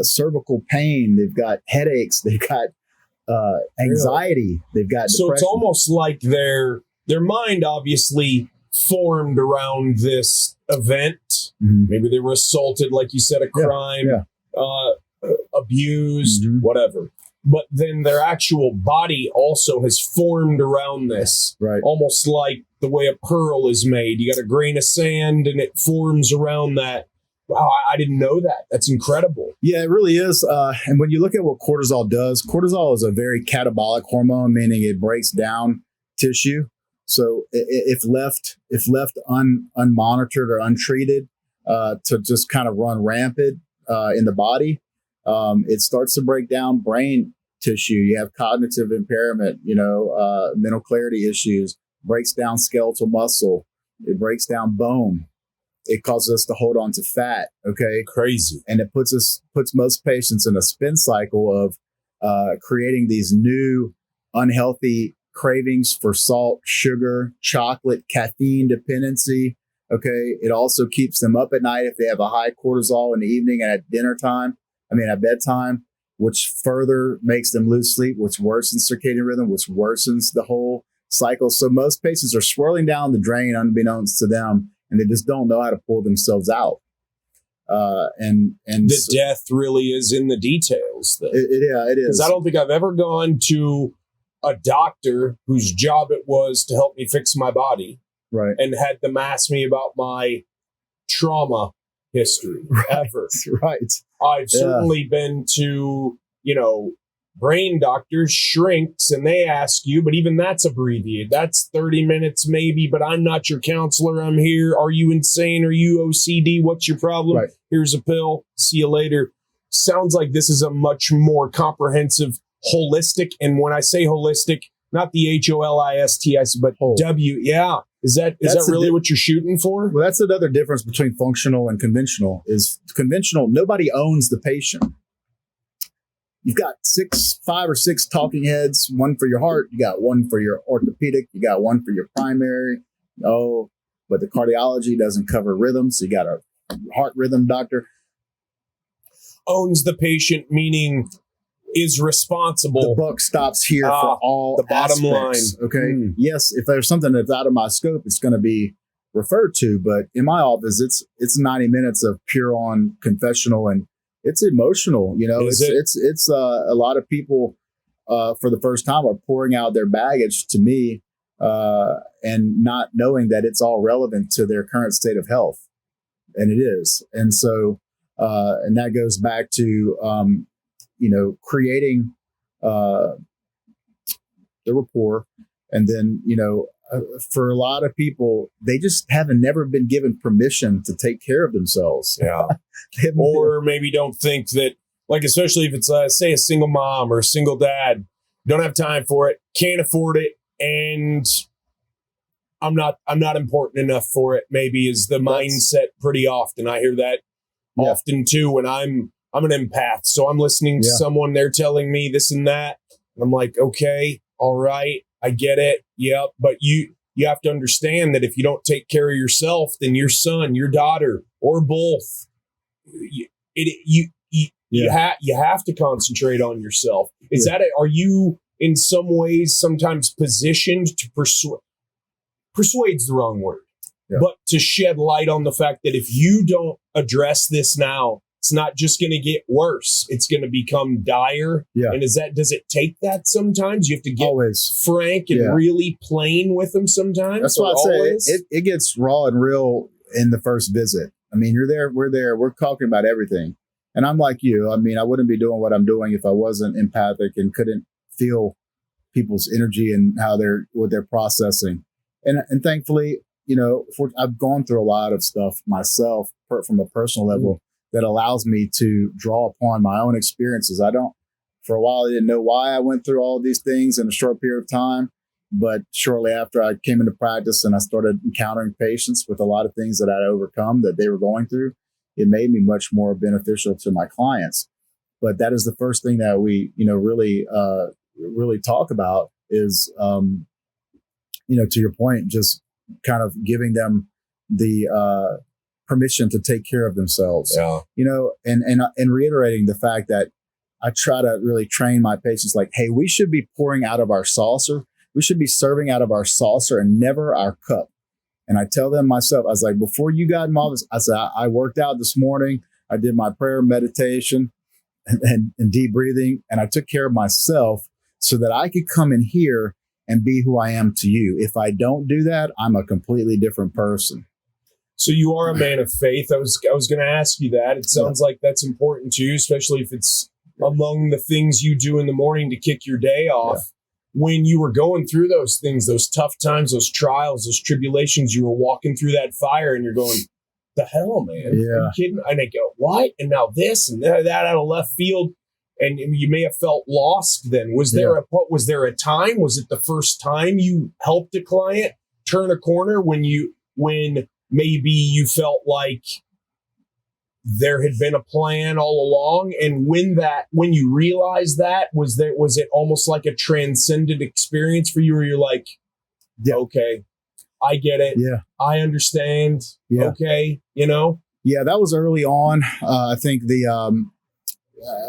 cervical pain, they've got headaches, they've got anxiety, they've got depression. So it's almost like their mind obviously formed around this event. Mm-hmm. Maybe they were assaulted, like you said, a crime, abused, whatever. But then their actual body also has formed around this, right? Almost like the way a pearl is made. You got a grain of sand and it forms around that. Wow, I didn't know that. That's incredible. Yeah, it really is. And when you look at what cortisol does, cortisol is a very catabolic hormone, meaning it breaks down tissue. So if left unmonitored or untreated, to just kind of run rampant in the body, it starts to break down brain tissue. You have cognitive impairment, mental clarity issues, breaks down skeletal muscle, it breaks down bone. It causes us to hold on to fat. Okay. Crazy. And it puts most patients in a spin cycle of creating these new unhealthy cravings for salt, sugar, chocolate, caffeine dependency. Okay. It also keeps them up at night if they have a high cortisol in the evening and at bedtime, which further makes them lose sleep, which worsens circadian rhythm, which worsens the whole cycle. So most patients are swirling down the drain unbeknownst to them, and they just don't know how to pull themselves out. And the death really is in the details. It is. Because I don't think I've ever gone to a doctor whose job it was to help me fix my body, right, and had them ask me about my trauma history ever. Right. I've certainly been to, brain doctors, shrinks, and they ask you, but even that's abbreviated. That's 30 minutes maybe, but I'm not your counselor. I'm here. Are you insane? Are you OCD? What's your problem? Right. Here's a pill. See you later. Sounds like this is a much more comprehensive, holistic. And when I say holistic, not the HOLIST, but whole. W. Yeah. Is that really what you're shooting for? Well, that's another difference between functional and conventional. Is conventional, nobody owns the patient. You've got 5 or 6 talking heads, one for your heart, you got one for your orthopedic, you got one for your primary. Oh, but the cardiology doesn't cover rhythms. So you got a heart rhythm doctor. Owns the patient, meaning is responsible. The buck stops here for all the bottom aspects, line. Okay. Yes, if there's something that's out of my scope, it's going to be referred to. But in my office, it's 90 minutes of pure on confessional, and it's emotional. It's a lot of people for the first time are pouring out their baggage to me, and not knowing that it's all relevant to their current state of health, and it is. And so, and that goes back to creating the rapport. And then, for a lot of people, they just never been given permission to take care of themselves. Yeah. Or maybe don't think that, like, especially if it's, say, a single mom or a single dad, don't have time for it, can't afford it, and I'm not important enough for it, maybe is the mindset pretty often. I hear that often too when I'm an empath, so I'm listening to someone, they're telling me this and that, and I'm like, okay, all right, I get it, yep, but you have to understand that if you don't take care of yourself, then your son, your daughter, or both, you have to concentrate on yourself. Are you in some ways sometimes positioned to persuade's the wrong word, but to shed light on the fact that if you don't address this now, it's not just going to get worse. It's going to become dire. Yeah. And does it take that sometimes? You have to get frank and really plain with them sometimes? That's why I say it gets raw and real in the first visit. I mean, you're there, we're talking about everything. And I'm like you. I mean, I wouldn't be doing what I'm doing if I wasn't empathic and couldn't feel people's energy and what they're processing. And thankfully, I've gone through a lot of stuff myself from a personal level that allows me to draw upon my own experiences. For a while, I didn't know why I went through all of these things in a short period of time. But shortly after I came into practice and I started encountering patients with a lot of things that I'd overcome that they were going through, it made me much more beneficial to my clients. But that is the first thing that we, really talk about is, to your point, just kind of giving them the permission to take care of themselves, and reiterating the fact that I try to really train my patients like, hey, we should be pouring out of our saucer. We should be serving out of our saucer and never our cup. And I tell them myself, I was like, before you got in my office, I said, I worked out this morning. I did my prayer, meditation, and deep breathing. And I took care of myself so that I could come in here and be who I am to you. If I don't do that, I'm a completely different person. So you are a man of faith. I was going to ask you that. It sounds like that's important to you, especially if it's among the things you do in the morning to kick your day off. when you were going through those things, those tough times, those trials, those tribulations, you were walking through that fire and you're going, the hell, man? Yeah. Are you kidding? And I go, what? And now this and that out of left field. And you may have felt lost then. Was there a time? Was it the first time you helped a client turn a corner when maybe you felt like there had been a plan all along? And when you realized that, was it almost like a transcendent experience for you where you're like, okay, I get it. Yeah. I understand. Yeah. Okay. Yeah, that was early on. I think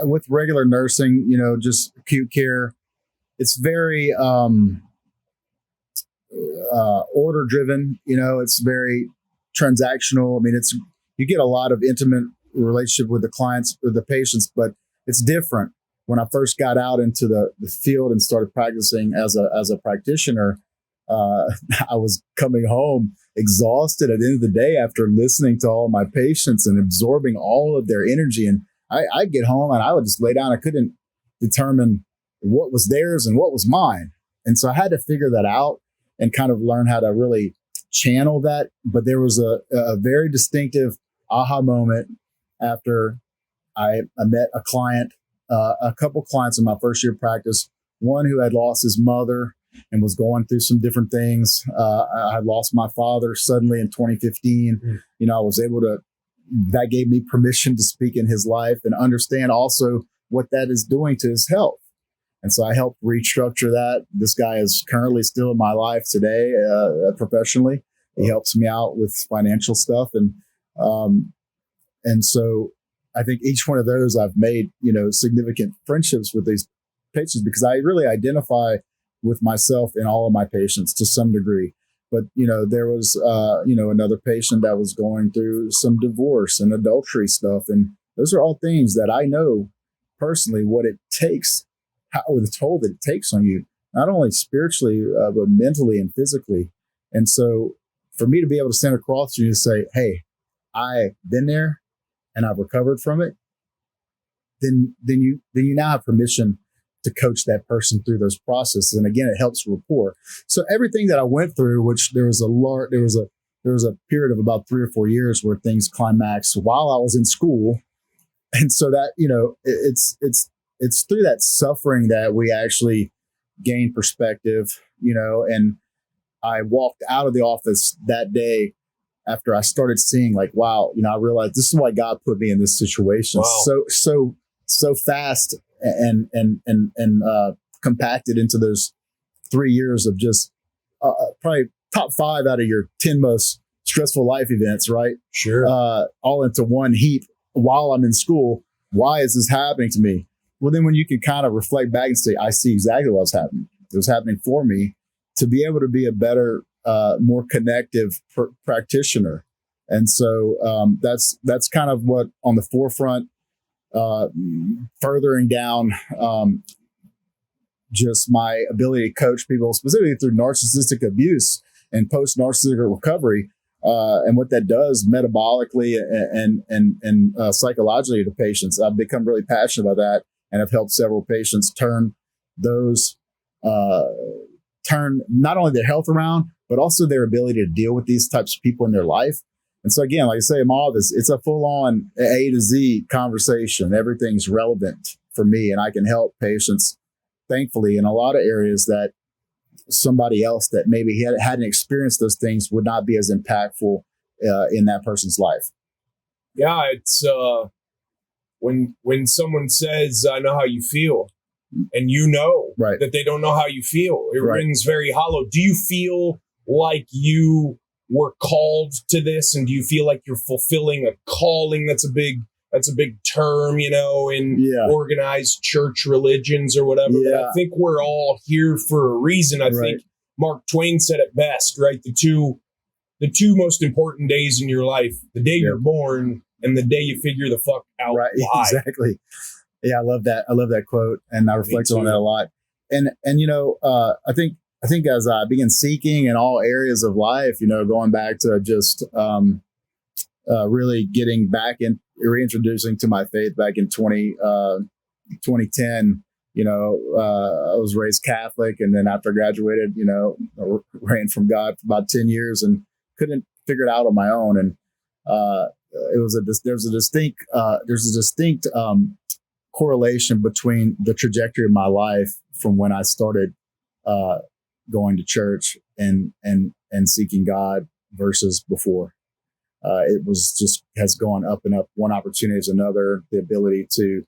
with regular nursing, just acute care, it's very order driven. It's very transactional. I mean, you get a lot of intimate relationship with the clients or the patients, but it's different. When I first got out into the field and started practicing as a practitioner, I was coming home exhausted at the end of the day after listening to all my patients and absorbing all of their energy. And I'd get home and I would just lay down. I couldn't determine what was theirs and what was mine. And so I had to figure that out and kind of learn how to really channel that. But there was a very distinctive aha moment after I met a client, a couple clients in my first year of practice, one who had lost his mother and was going through some different things. I had lost my father suddenly in 2015. I was able to, that gave me permission to speak in his life and understand also what that is doing to his health. And so I helped restructure that. This guy is currently still in my life today, professionally. He helps me out with financial stuff. And so I think each one of those I've made, significant friendships with these patients because I really identify with myself in all of my patients to some degree. But, there was, another patient that was going through some divorce and adultery stuff. And those are all things that I know personally what it takes, the toll that it takes on you, not only spiritually, but mentally and physically. And so for me to be able to stand across you and say, hey, I've been there and I've recovered from it, then you now have permission to coach that person through those processes. And again, it helps rapport. So everything that I went through, which there was a period of about 3 or 4 years where things climaxed while I was in school. And so that, it's through that suffering that we actually gain perspective, and I walked out of the office that day after I started seeing like, wow, I realized this is why God put me in this situation. Wow. So fast and compacted into those 3 years of just probably top 5 out of your 10 most stressful life events, right? Sure. All into one heap while I'm in school. Why is this happening to me? Well, then when you can kind of reflect back and say, I see exactly what was happening. It was happening for me to be able to be a better, more connective practitioner. And so that's kind of what on the forefront, furthering down just my ability to coach people, specifically through narcissistic abuse and post-narcissistic recovery, and what that does metabolically and psychologically to patients. I've become really passionate about that, and I've helped several patients turn not only their health around, but also their ability to deal with these types of people in thetheir life. And so again, like I say, in my office, it's a full-on A to Z conversation. Everything's relevant for me, and I can help patients, thankfully, in a lot of areas that somebody else that maybe hadn't experienced those things would not be as impactful in that person's life. Yeah, it's when someone says, I know how you feel, and right. that they don't know how you feel, it right. rings very hollow. Do you feel like you were called to this, and do you feel like you're fulfilling a calling? That's a big term, in organized church religions or whatever. Yeah. But I think we're all here for a reason. I think Mark Twain said it best, right? The two most important days in your life, the day you're born and the day you figure the fuck out. Right. Why. Exactly. Yeah. I love that quote, and I reflected on that a lot. And I think as I began seeking in all areas of life, going back to just really getting back in, reintroducing to my faith back in 2010, I was raised Catholic, and then after I graduated, I ran from God for about 10 years and couldn't figure it out on my own. And there's a distinct correlation between the trajectory of my life from when I started going to church and seeking God versus before. It was just has gone up and up, one opportunity is another. The ability to,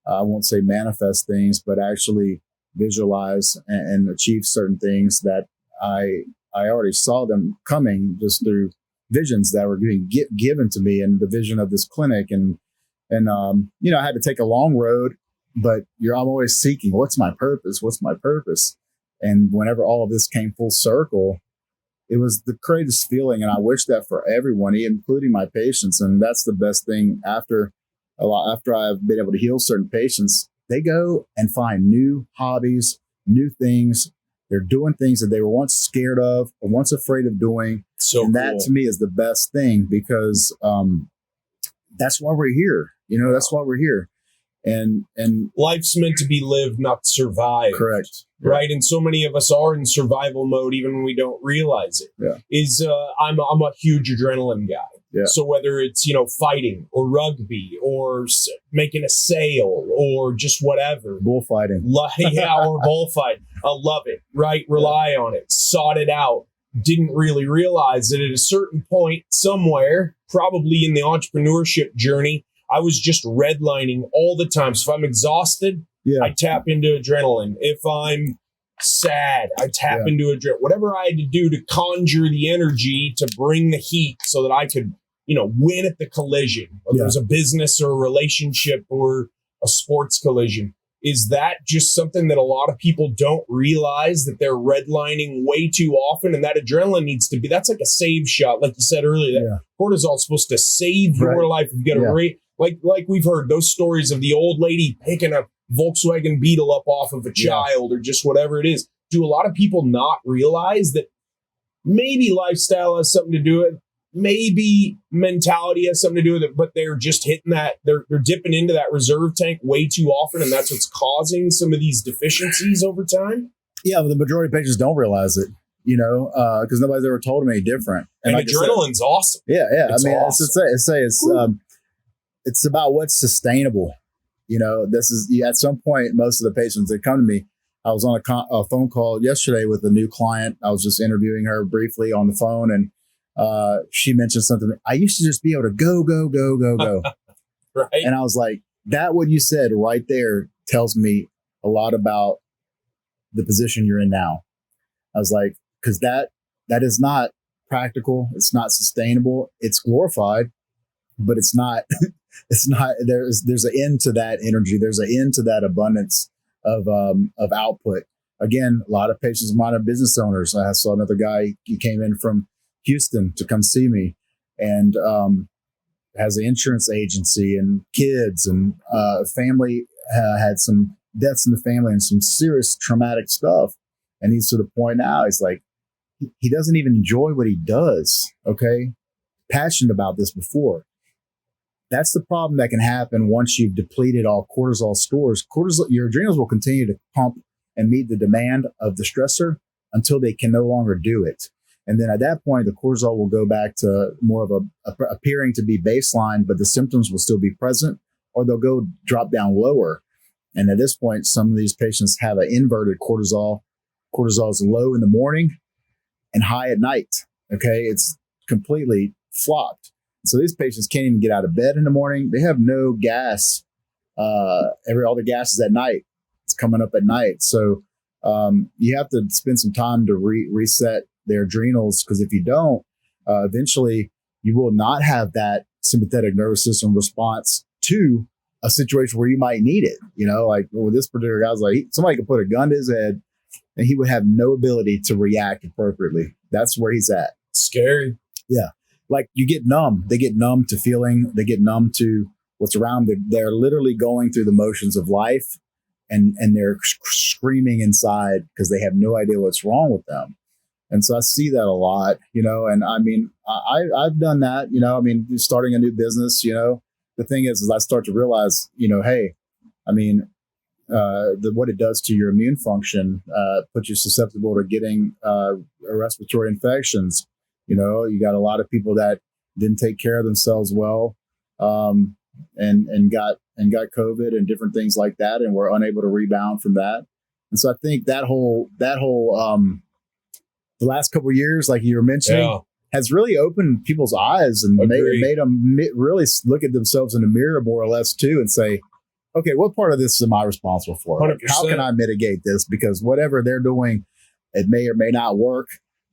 I won't say manifest things, but actually visualize and achieve certain things that I already saw them coming just through visions that were being given to me, and the vision of this clinic. And I had to take a long road, but I'm always seeking, what's my purpose? What's my purpose? And whenever all of this came full circle, it was the greatest feeling. And I wish that for everyone, including my patients. And that's the best thing after I've been able to heal certain patients, they go and find new hobbies, new things. They're doing things that they were once scared of or once afraid of doing. And that to me is the best thing, because that's why we're here. That's why we're here. And life's meant to be lived, not survived. Correct. Right. And so many of us are in survival mode, even when we don't realize it. Yeah. I'm a huge adrenaline guy. Yeah. So whether it's, fighting or rugby or making a sale or just whatever. Bullfighting. Or bullfight. I love it. Right. Rely on it. Sought it out. Didn't really realize that at a certain point somewhere, probably in the entrepreneurship journey, I was just redlining all the time. So if I'm exhausted, I tap into adrenaline. If I'm sad, I tap into adrenaline. Whatever I had to do to conjure the energy to bring the heat so that I could, win at the collision, whether it was a business or a relationship or a sports collision. Is that just something that a lot of people don't realize, that they're redlining way too often? And that adrenaline needs to be, that's like a save shot. Like you said earlier, that cortisol is supposed to save your life. You've got to like we've heard those stories of the old lady picking a Volkswagen Beetle up off of a child or just whatever it is. Do a lot of people not realize that maybe lifestyle has something to do with it? Maybe mentality has something to do with it, but they're just hitting that, they're dipping into that reserve tank way too often, and that's what's causing some of these deficiencies over time? Yeah, but the majority of patients don't realize it, because nobody's ever told them any different. And like adrenaline's awesome. Yeah, it's awesome. It's about what's sustainable. This is, at some point, most of the patients that come to me, I was on a phone call yesterday with a new client. I was just interviewing her briefly on the phone, and she mentioned something. I used to just be able to go. Right. And I was like, that what you said right there tells me a lot about the position you're in now. I was like, because that is not practical. It's not sustainable. It's glorified, but it's not, there's an end to that energy. There's an end to that abundance of output. Again, a lot of patients of mine are business owners. I saw another guy, he came in from Houston to come see me, and has an insurance agency and kids, and family had some deaths in the family and some serious traumatic stuff. And he's to the point now, he's like, he doesn't even enjoy what he does. Okay. Passionate about this before. That's the problem that can happen once you've depleted all cortisol stores. Your adrenals will continue to pump and meet the demand of the stressor until they can no longer do it. And then at that point, the cortisol will go back to more of appearing to be baseline, but the symptoms will still be present, or they'll go drop down lower. And at this point, some of these patients have an inverted cortisol. Cortisol is low in the morning and high at night. Okay. It's completely flopped. So these patients can't even get out of bed in the morning. They have no gas. All the gas is at night. It's coming up at night. So you have to spend some time to reset their adrenals, because if you don't, eventually you will not have that sympathetic nervous system response to a situation where you might need it. Like with this particular guy, I was like, somebody could put a gun to his head and he would have no ability to react appropriately. That's where he's at. Scary. Yeah. Like you get numb. They get numb to feeling. They get numb to what's around them. They're literally going through the motions of life, and they're screaming inside because they have no idea what's wrong with them. And so I see that a lot, and I mean, I've done that, starting a new business, the thing is I start to realize, hey, I mean, what it does to your immune function, puts you susceptible to getting respiratory infections. You got a lot of people that didn't take care of themselves well, and got COVID and different things like that, and were unable to rebound from that. And so I think that whole the last couple of years, like you were mentioning, has really opened people's eyes and made them really look at themselves in the mirror more or less too, and say, okay, what part of this am I responsible for? Like, how can I mitigate this? Because whatever they're doing, it may or may not work,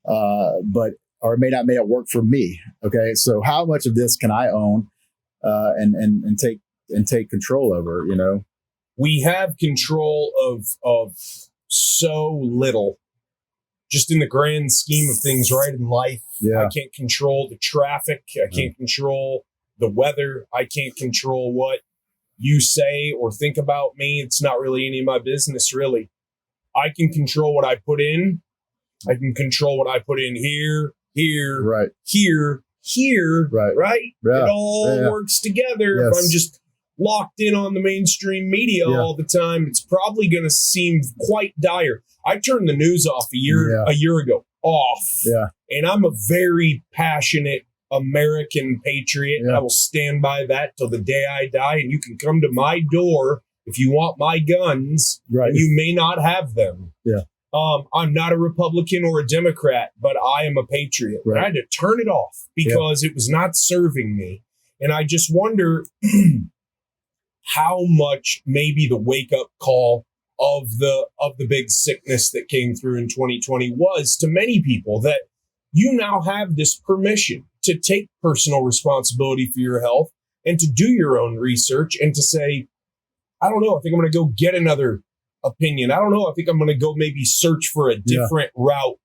or it may not make it work for me. Okay, so how much of this can I own and take control over? We have control of so little, just in the grand scheme of things, right, in life. Yeah. I can't control the traffic. I can't control the weather. I can't control what you say or think about me. It's not really any of my business, really. I can control what I put in. I can control what I put in here, right, here, right? Yeah. It all works together. Yes. If I'm just locked in on the mainstream media all the time, it's probably going to seem quite dire. I turned the news off a year ago. Yeah. And I'm a very passionate American patriot. And I will stand by that till the day I die. And you can come to my door if you want my guns. Right. And you may not have them. Yeah. I'm not a Republican or a Democrat, but I am a patriot. Right. I had to turn it off because it was not serving me. And I just wonder how much maybe the wake up call of the big sickness that came through in 2020 was to many people, that you now have this permission to take personal responsibility for your health and to do your own research and to say, I don't know, I think I'm going to go get another opinion. I don't know, I think I'm going to go maybe search for a different route,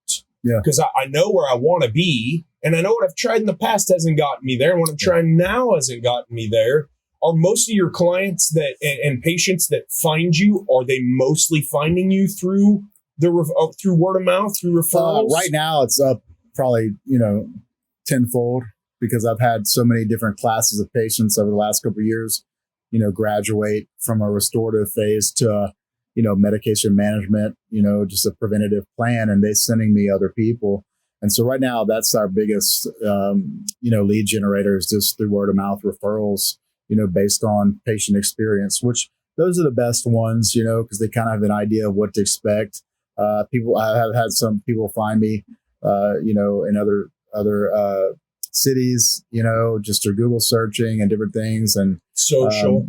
because I know where I want to be, and I know what I've tried in the past hasn't gotten me there, and what I'm trying now hasn't gotten me there. Are most of your clients that and patients that find you, are they mostly finding you through through word of mouth, through referrals? Right now, it's up probably tenfold, because I've had so many different classes of patients over the last couple of years, graduate from a restorative phase to medication management, just a preventative plan, and they sending me other people. And so right now, that's our biggest lead generator, is just through word of mouth referrals, based on patient experience, which those are the best ones, because they kind of have an idea of what to expect. I have had some people find me, in other cities, just through Google searching and different things, and social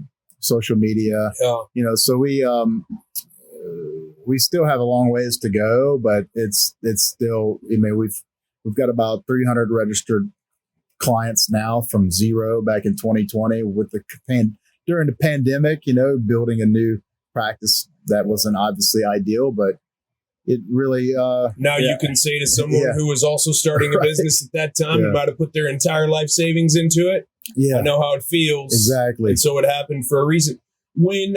media. So we still have a long ways to go, but it's still, we've got about 300 registered clients now from zero back in 2020 with during the pandemic, building a new practice that wasn't obviously ideal, but it really you can say to someone who was also starting a business at that time, who might have put their entire life savings into it. I know how it feels. Exactly. And so it happened for a reason. When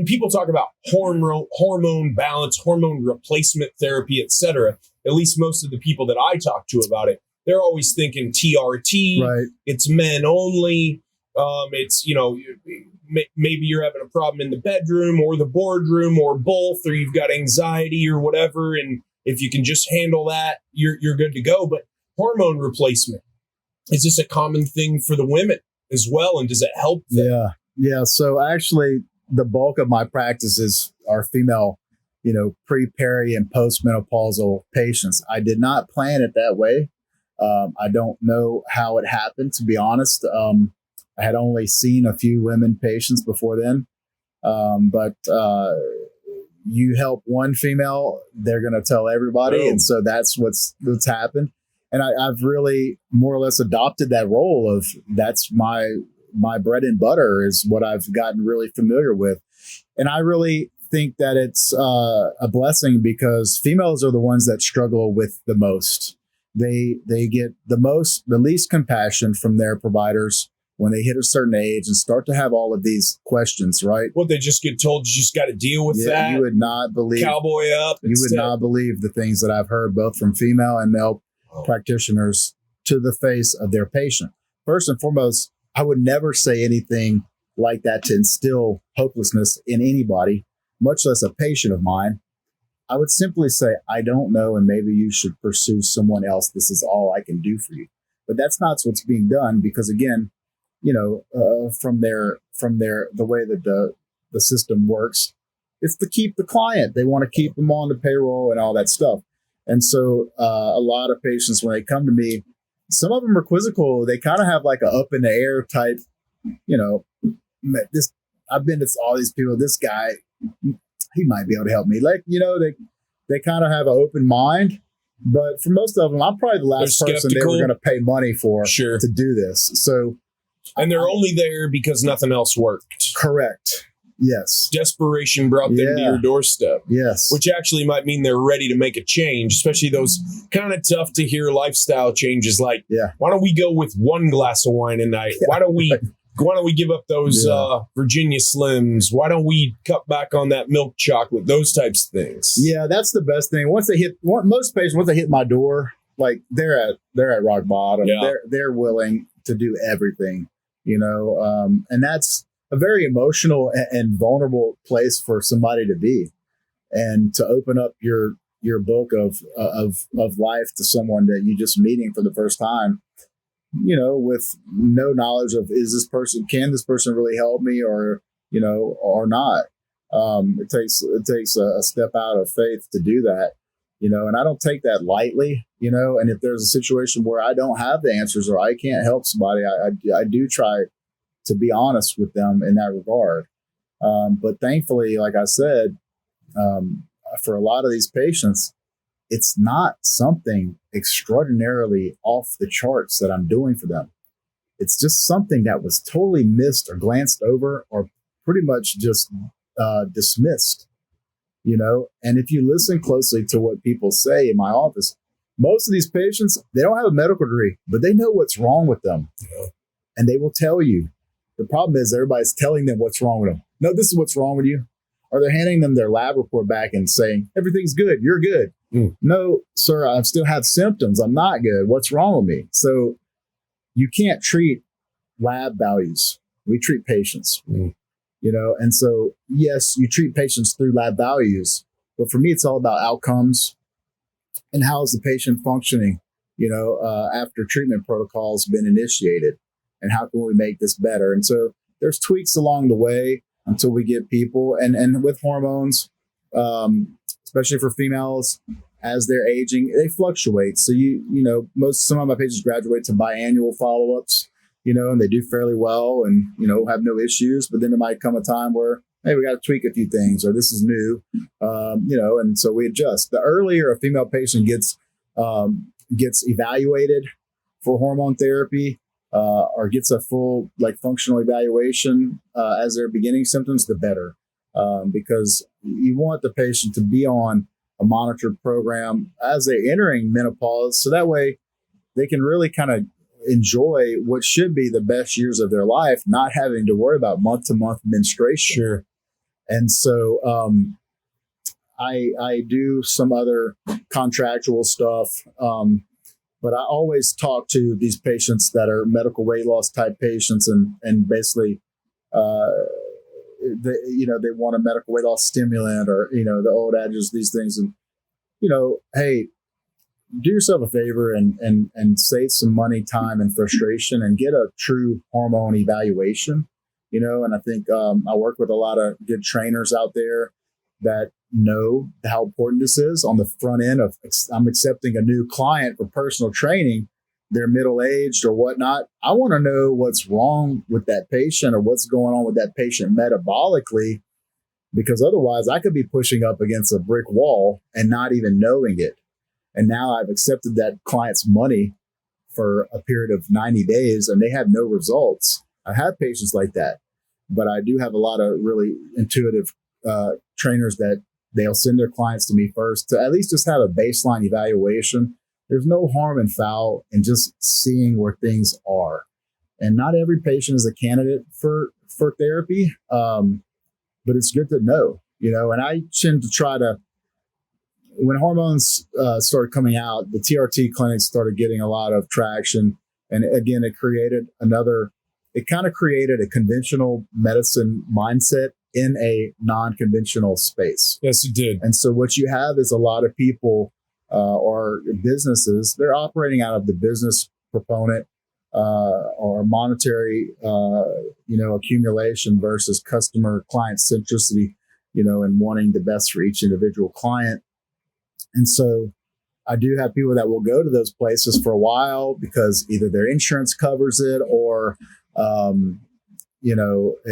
people talk about hormone balance, hormone replacement therapy, etc., at least most of the people that I talk to about it, they're always thinking TRT. Right. It's men only. It's, maybe you're having a problem in the bedroom or the boardroom or both, or you've got anxiety or whatever. And if you can just handle that, you're good to go. But hormone replacement, is this a common thing for the women as well? And does it help them? Yeah. So actually, the bulk of my practices are female, pre-peri and post-menopausal patients. I did not plan it that way. I don't know how it happened, to be honest. I had only seen a few women patients before then. But you help one female, they're going to tell everybody. Boom. And so that's what's happened. And I've really more or less adopted that role of that's my bread and butter, is what I've gotten really familiar with. And I really think that it's a blessing, because females are the ones that struggle with the most. They get the least compassion from their providers when they hit a certain age and start to have all of these questions, right? Well, they just get told you just got to deal with that. You would not believe, cowboy up. You would not believe the things that I've heard, both from female and male practitioners, to the face of their patient. First and foremost, I would never say anything like that to instill hopelessness in anybody. much less a patient of mine, I would simply say, I don't know, and maybe you should pursue someone else. This is all I can do for you. But that's not what's being done because, again, from the way that the system works, it's to keep the client. They want to keep them on the payroll and all that stuff. And so a lot of patients, when they come to me, some of them are quizzical. They kind of have like a up in the air type, I've been to all these people, this guy, he might be able to help me. Like, they kind of have an open mind, but for most of them, I'm probably the last person they were going to pay money for to do this. So, and they're only there because nothing else worked. Correct. Yes. Desperation brought them to your doorstep. Yes. Which actually might mean they're ready to make a change, especially those kind of tough to hear lifestyle changes like, why don't we go with one glass of wine a night? Why don't we give up those Virginia Slims? Why don't we cut back on that milk chocolate? Those types of things. Yeah, that's the best thing. Once they hit my door, like they're at rock bottom. Yeah. They're willing to do everything, and that's a very emotional and vulnerable place for somebody to be, and to open up your book of life to someone that you're just meeting for the first time, with no knowledge of can this person really help me or not. It takes a step out of faith to do that, and I don't take that lightly, and if there's a situation where I don't have the answers or I can't help somebody, I do try to be honest with them in that regard. But thankfully, like I said, for a lot of these patients, it's not something extraordinarily off the charts that I'm doing for them. It's just something that was totally missed or glanced over or pretty much just dismissed, And if you listen closely to what people say in my office, most of these patients, they don't have a medical degree, but they know what's wrong with them. And they will tell you. The problem is everybody's telling them what's wrong with them. No, this is what's wrong with you. Or they're handing them their lab report back and saying, everything's good. You're good. No, sir, I still have symptoms. I'm not good. What's wrong with me? So you can't treat lab values. We treat patients, and so, yes, you treat patients through lab values. But for me, it's all about outcomes and how is the patient functioning, after treatment protocols been initiated. And how can we make this better? And so there's tweaks along the way until we get people. And with hormones, especially for females, as they're aging, they fluctuate. So some of my patients graduate to biannual follow-ups, and they do fairly well and, have no issues. But then there might come a time where, hey, we got to tweak a few things, or this is new, and so we adjust. The earlier a female patient gets evaluated for hormone therapy, or gets a full functional evaluation as they're beginning symptoms, the better, because you want the patient to be on a monitored program as they're entering menopause, so that way they can really kind of enjoy what should be the best years of their life, not having to worry about month-to-month menstruation. Sure. And so I do some other contractual stuff. But I always talk to these patients that are medical weight loss type patients, and basically, they want a medical weight loss stimulant, or the old adage, these things, and hey, do yourself a favor and save some money, time, and frustration, and get a true hormone evaluation. And I think I work with a lot of good trainers out there that know how important this is on the front end of I'm accepting a new client for personal training. They're middle-aged or whatnot. I want to know what's wrong with that patient or what's going on with that patient metabolically, because otherwise I could be pushing up against a brick wall and not even knowing it. And now I've accepted that client's money for a period of 90 days and they have no results. I have patients like that, but I do have a lot of really intuitive trainers that they'll send their clients to me first to at least just have a baseline evaluation. There's no harm and foul in just seeing where things are. And not every patient is a candidate for therapy, but it's good to know, and I tend to try to, when hormones started coming out, the TRT clinics started getting a lot of traction. And again, it kind of created a conventional medicine mindset in a non-conventional space. Yes, it did. And so what you have is a lot of people or businesses, they're operating out of the business proponent or monetary, accumulation versus customer client centricity, and wanting the best for each individual client. And so I do have people that will go to those places for a while because either their insurance covers it or,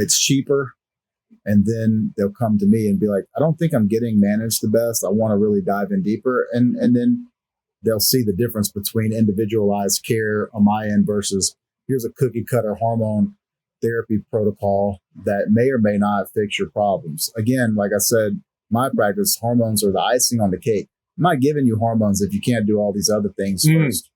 it's cheaper. And then they'll come to me and be like, I don't think I'm getting managed the best. I want to really dive in deeper. And then they'll see the difference between individualized care on my end versus here's a cookie cutter hormone therapy protocol that may or may not fix your problems. Again, like I said, my practice, hormones are the icing on the cake. I'm not giving you hormones if you can't do all these other things first.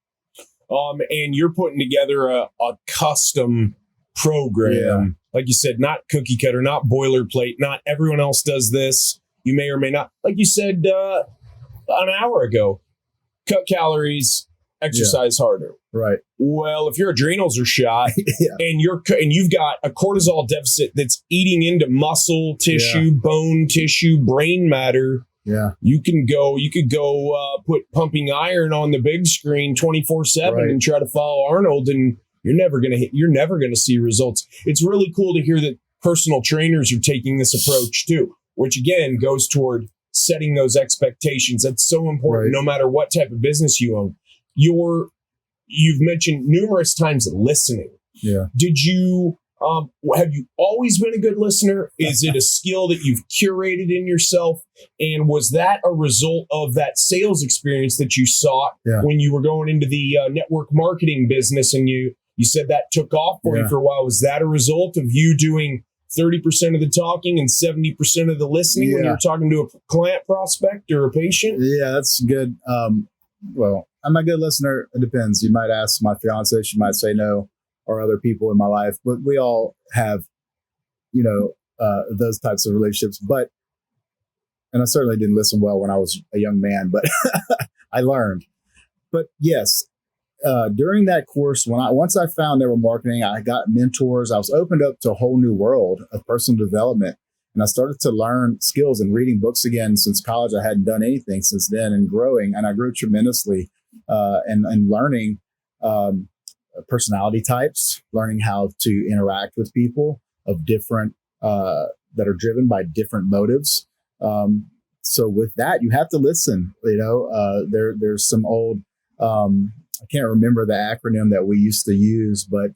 And you're putting together a custom program. Yeah. Like you said, not cookie cutter, not boilerplate, not everyone else does this. You may or may not. Like you said an hour ago, cut calories, exercise harder. Right. Well, if your adrenals are shot and you've got a cortisol deficit that's eating into muscle tissue, bone tissue, brain matter. Yeah. You could go put pumping iron on the big screen 24/7 and try to follow Arnold, and you're never gonna see results. It's really cool to hear that personal trainers are taking this approach too, which again goes toward setting those expectations. That's so important no matter what type of business you own. You've mentioned numerous times listening. Yeah. Did you have you always been a good listener? Is it a skill that you've curated in yourself? And was that a result of that sales experience that you sought when you were going into the network marketing business, and you said that took off for you for a while? Was that a result of you doing 30% of the talking and 70% of the listening when you're talking to a client prospect or a patient? Yeah, that's good. Well, I'm a good listener. It depends. You might ask my fiance, she might say no, or other people in my life, but we all have, those types of relationships. And I certainly didn't listen well when I was a young man, but I learned. But yes, during that course, once I found network marketing, I got mentors. I was opened up to a whole new world of personal development. And I started to learn skills and reading books again. Since college, I hadn't done anything since then, and growing. And I grew tremendously and learning personality types, learning how to interact with people of different, that are driven by different motives. So with that, you have to listen. There's some old, I can't remember the acronym that we used to use, but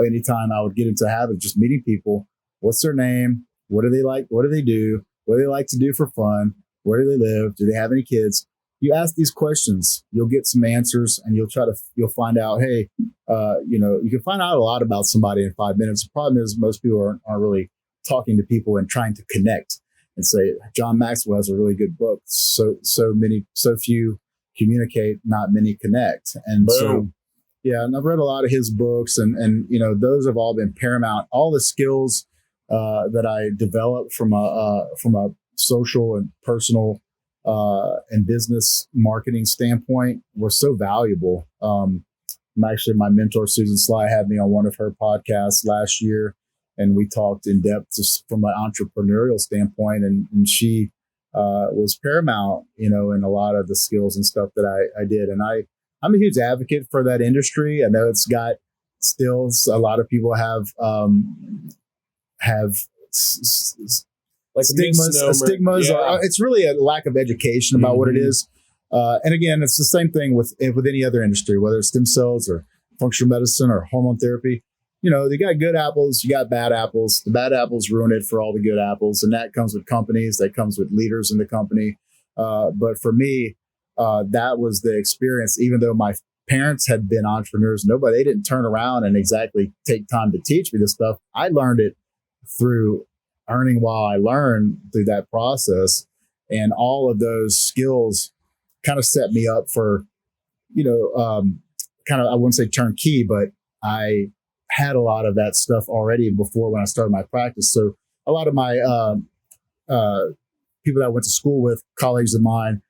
anytime I would get into a habit of just meeting people, what's their name? What do they like? What do they do? What do they like to do for fun? Where do they live? Do they have any kids? You ask these questions, you'll get some answers, and you'll find out, hey, you can find out a lot about somebody in 5 minutes. The problem is most people aren't really talking to people and trying to connect and say, John Maxwell has a really good book. So few communicate, not many connect. And and I've read a lot of his books, and those have all been paramount. All the skills that I developed from a social and personal and business marketing standpoint were so valuable. My mentor, Susan Sly, had me on one of her podcasts last year, and we talked in depth just from an entrepreneurial standpoint. And she was paramount, in a lot of the skills and stuff that I did. And I'm a huge advocate for that industry. I know it's got stills. A lot of people have like stigmas. It's really a lack of education about what it is. And again, it's the same thing with any other industry, whether it's stem cells or functional medicine or hormone therapy. You got good apples, you got bad apples. The bad apples ruin it for all the good apples. And that comes with companies, that comes with leaders in the company. But for me, that was the experience. Even though my parents had been entrepreneurs, they didn't turn around and exactly take time to teach me this stuff. I learned it through earning while I learned through that process. And all of those skills kind of set me up for, I wouldn't say turnkey, but I had a lot of that stuff already before when I started my practice. So a lot of my people that I went to school with, colleagues of mine,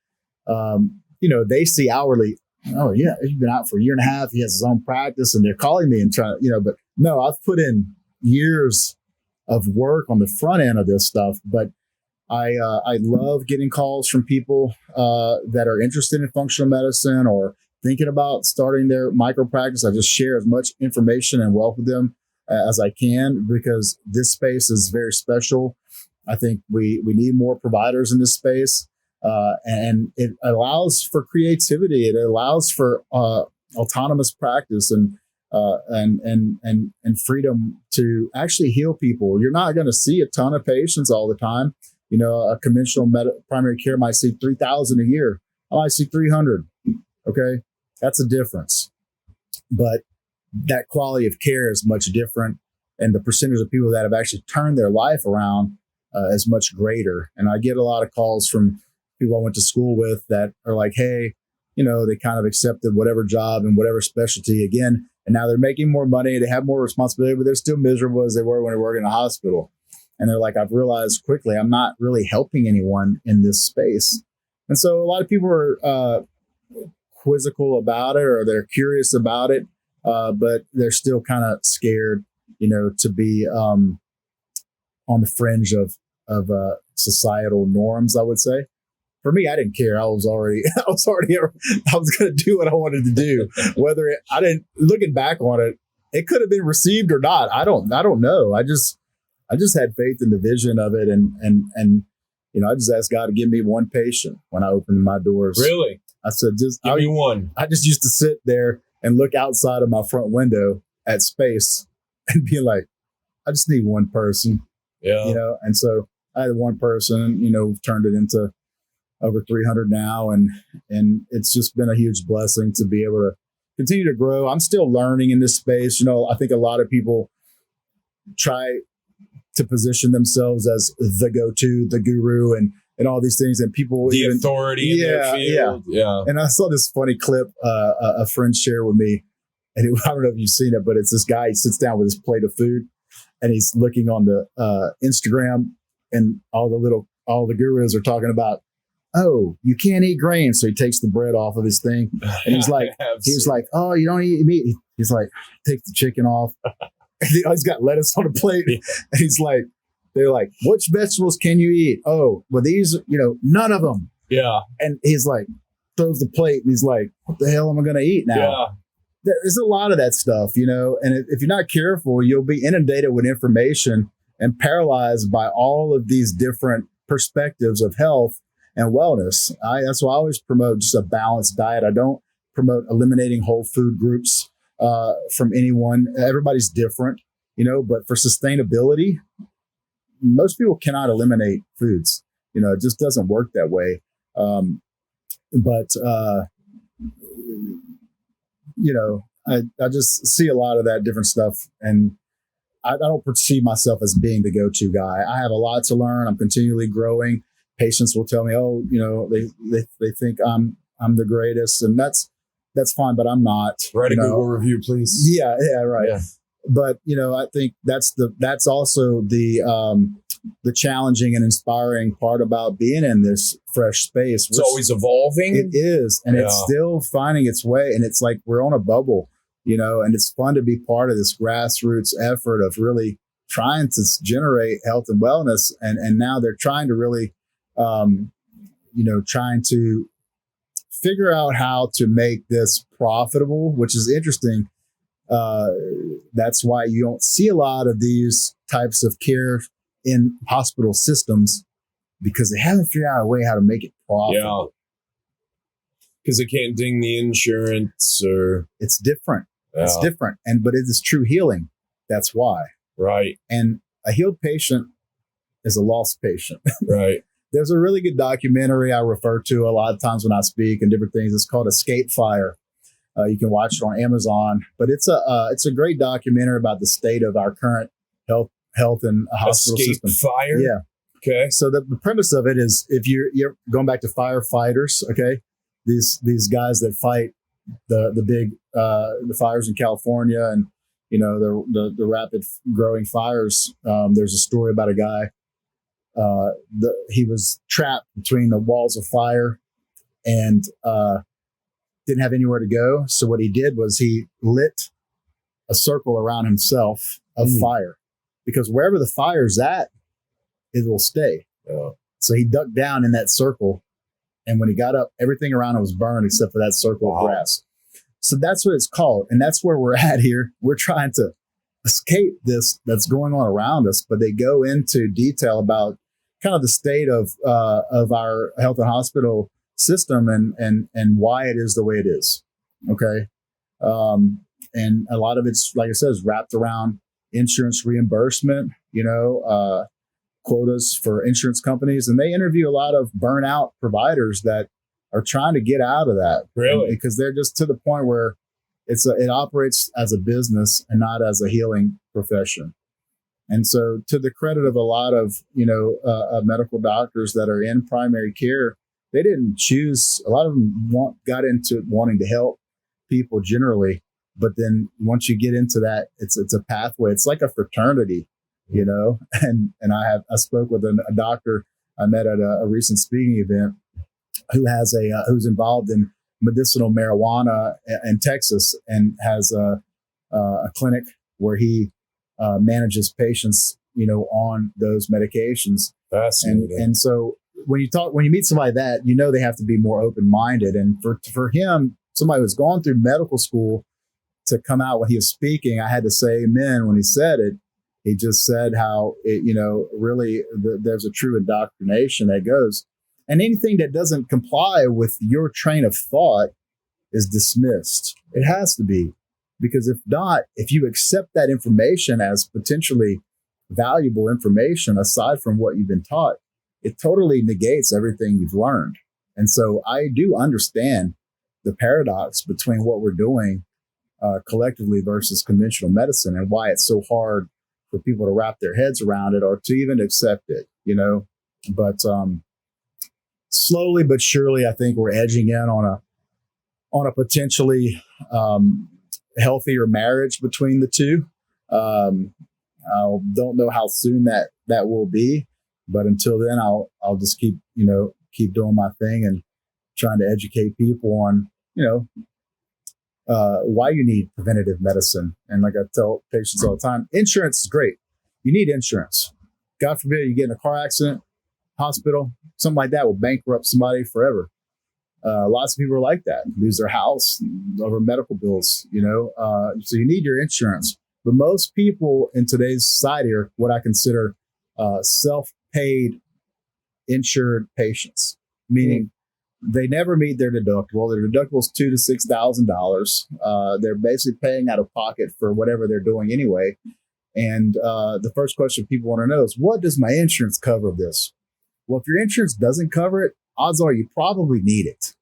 they see hourly, oh yeah, he's been out for a year and a half. He has his own practice, and they're calling me and trying, but no, I've put in years of work on the front end of this stuff. But I love getting calls from people that are interested in functional medicine or thinking about starting their micro practice. I just share as much information and wealth with them as I can, because this space is very special. I think we need more providers in this space, and it allows for creativity. It allows for autonomous practice and freedom to actually heal people. You're not going to see a ton of patients all the time. You know, a conventional primary care might see 3,000 a year. I might see 300. Okay, that's a difference. But that quality of care is much different, and the percentage of people that have actually turned their life around is much greater. And I get a lot of calls from people I went to school with that are like, hey, you know, they kind of accepted whatever job and whatever specialty again, and now they're making more money, they have more responsibility, but they're still miserable as they were when they were in a hospital. And they're like, I've realized quickly I'm not really helping anyone in this space. And so a lot of people are quizzical about it, or they're curious about it, but they're still kind of scared, you know, to be on the fringe of societal norms, I would say. For me, I didn't care. I was going to do what I wanted to do. Whether looking back on it, it could have been received or not. I don't know. I just had faith in the vision of it, and you know, I just asked God to give me one patient when I opened my doors. Really? I said, give me one. I just used to sit there and look outside of my front window at space and be like, I just need one person. Yeah. You know, and so I had one person. You know, we've turned it into over 300 now, and it's just been a huge blessing to be able to continue to grow. I'm still learning in this space. You know, I think a lot of people try to position themselves as the go-to, the guru, and all these things, and people the authority in their field. Yeah. And I saw this funny clip a friend shared with me, and I don't know if you've seen it, but it's this guy. He sits down with his plate of food, and he's looking on the Instagram, and all the gurus are talking about, oh, you can't eat grains. So he takes the bread off of his thing, and he's like, oh, you don't eat meat. He's like, take the chicken off. He's got lettuce on a plate, and he's like, they're like, which vegetables can you eat? Oh, well, these, you know, none of them. Yeah. And he's like, throws the plate, and he's like, what the hell am I going to eat now? Yeah. There's a lot of that stuff, you know, and if you're not careful, you'll be inundated with information and paralyzed by all of these different perspectives of health and wellness. That's why I always promote just a balanced diet. I don't promote eliminating whole food groups from anyone. Everybody's different, you know, but for sustainability, most people cannot eliminate foods. You know, it just doesn't work that way. You know, I just see a lot of that different stuff, and I don't perceive myself as being the go-to guy. I have a lot to learn. I'm continually growing. Patients will tell me, oh, you know, they think I'm the greatest, and that's fine, but I'm not. Write a Google review, please. Yeah, right. Yeah. But, you know, I think that's also the challenging and inspiring part about being in this fresh space. It's always evolving. It is. And it's still finding its way. And it's like we're on a bubble, you know, and it's fun to be part of this grassroots effort of really trying to generate health and wellness. And now they're trying to really, trying to figure out how to make this profitable, which is interesting. That's why you don't see a lot of these types of care in hospital systems, because they haven't figured out a way how to make it profitable. Yeah. Because they can't ding the insurance, or it's different. Yeah. It's different. But it is true healing. That's why. Right. And a healed patient is a lost patient. Right. There's a really good documentary I refer to a lot of times when I speak and different things. It's called Escape Fire. You can watch it on Amazon, but it's a great documentary about the state of our current health and hospital system. Escape Fire? Yeah. Okay. So the premise of it is, if you're going back to firefighters, okay, these guys that fight the big the fires in California, and you know the rapid growing fires. There's a story about a guy. He was trapped between the walls of fire, and didn't have anywhere to go. So what he did was he lit a circle around himself of fire. because wherever the fire's at, it will stay. Yeah. So he ducked down in that circle. And when he got up, everything around him was burned except for that circle of grass. So that's what it's called. And that's where we're at here. We're trying to escape this that's going on around us, but they go into detail about kind of the state of our health and hospital system and why it is the way it is. Okay. And a lot of it's, like I said, is wrapped around insurance reimbursement, quotas for insurance companies. And they interview a lot of burnout providers that are trying to get out of that. Really? Because they're just to the point where it operates as a business and not as a healing profession. And so to the credit of a lot of, medical doctors that are in primary care, they didn't choose, a lot of them got into wanting to help people generally. But then once you get into that, it's a pathway. It's like a fraternity, and I spoke with a doctor I met at a recent speaking event who's involved in medicinal marijuana in Texas and has a clinic where he manages patients, on those medications. Fascinating. And so when you meet somebody that, they have to be more open-minded. And for him, somebody who's gone through medical school to come out when he was speaking, I had to say amen when he said it. He just said how it, really there's a true indoctrination that goes. And anything that doesn't comply with your train of thought is dismissed. It has to be. Because if not, if you accept that information as potentially valuable information aside from what you've been taught, it totally negates everything you've learned. And so I do understand the paradox between what we're doing collectively versus conventional medicine and why it's so hard for people to wrap their heads around it or to even accept it, But slowly but surely, I think we're edging in on a potentially healthier marriage between the two. I don't know how soon that will be, but until then, I'll just keep doing my thing and trying to educate people on why you need preventative medicine. And like I tell patients all the time, insurance is great. You need insurance. God forbid you get in a car accident, hospital, something like that will bankrupt somebody forever. Lots of people are like that, lose their house over medical bills, so you need your insurance. But most people in today's society are what I consider self-paid insured patients, meaning they never meet their deductible. Their deductible is $2,000 to $6,000. They're basically paying out of pocket for whatever they're doing anyway. And the first question people want to know is, what does my insurance cover of this? Well, if your insurance doesn't cover it, odds are you probably need it.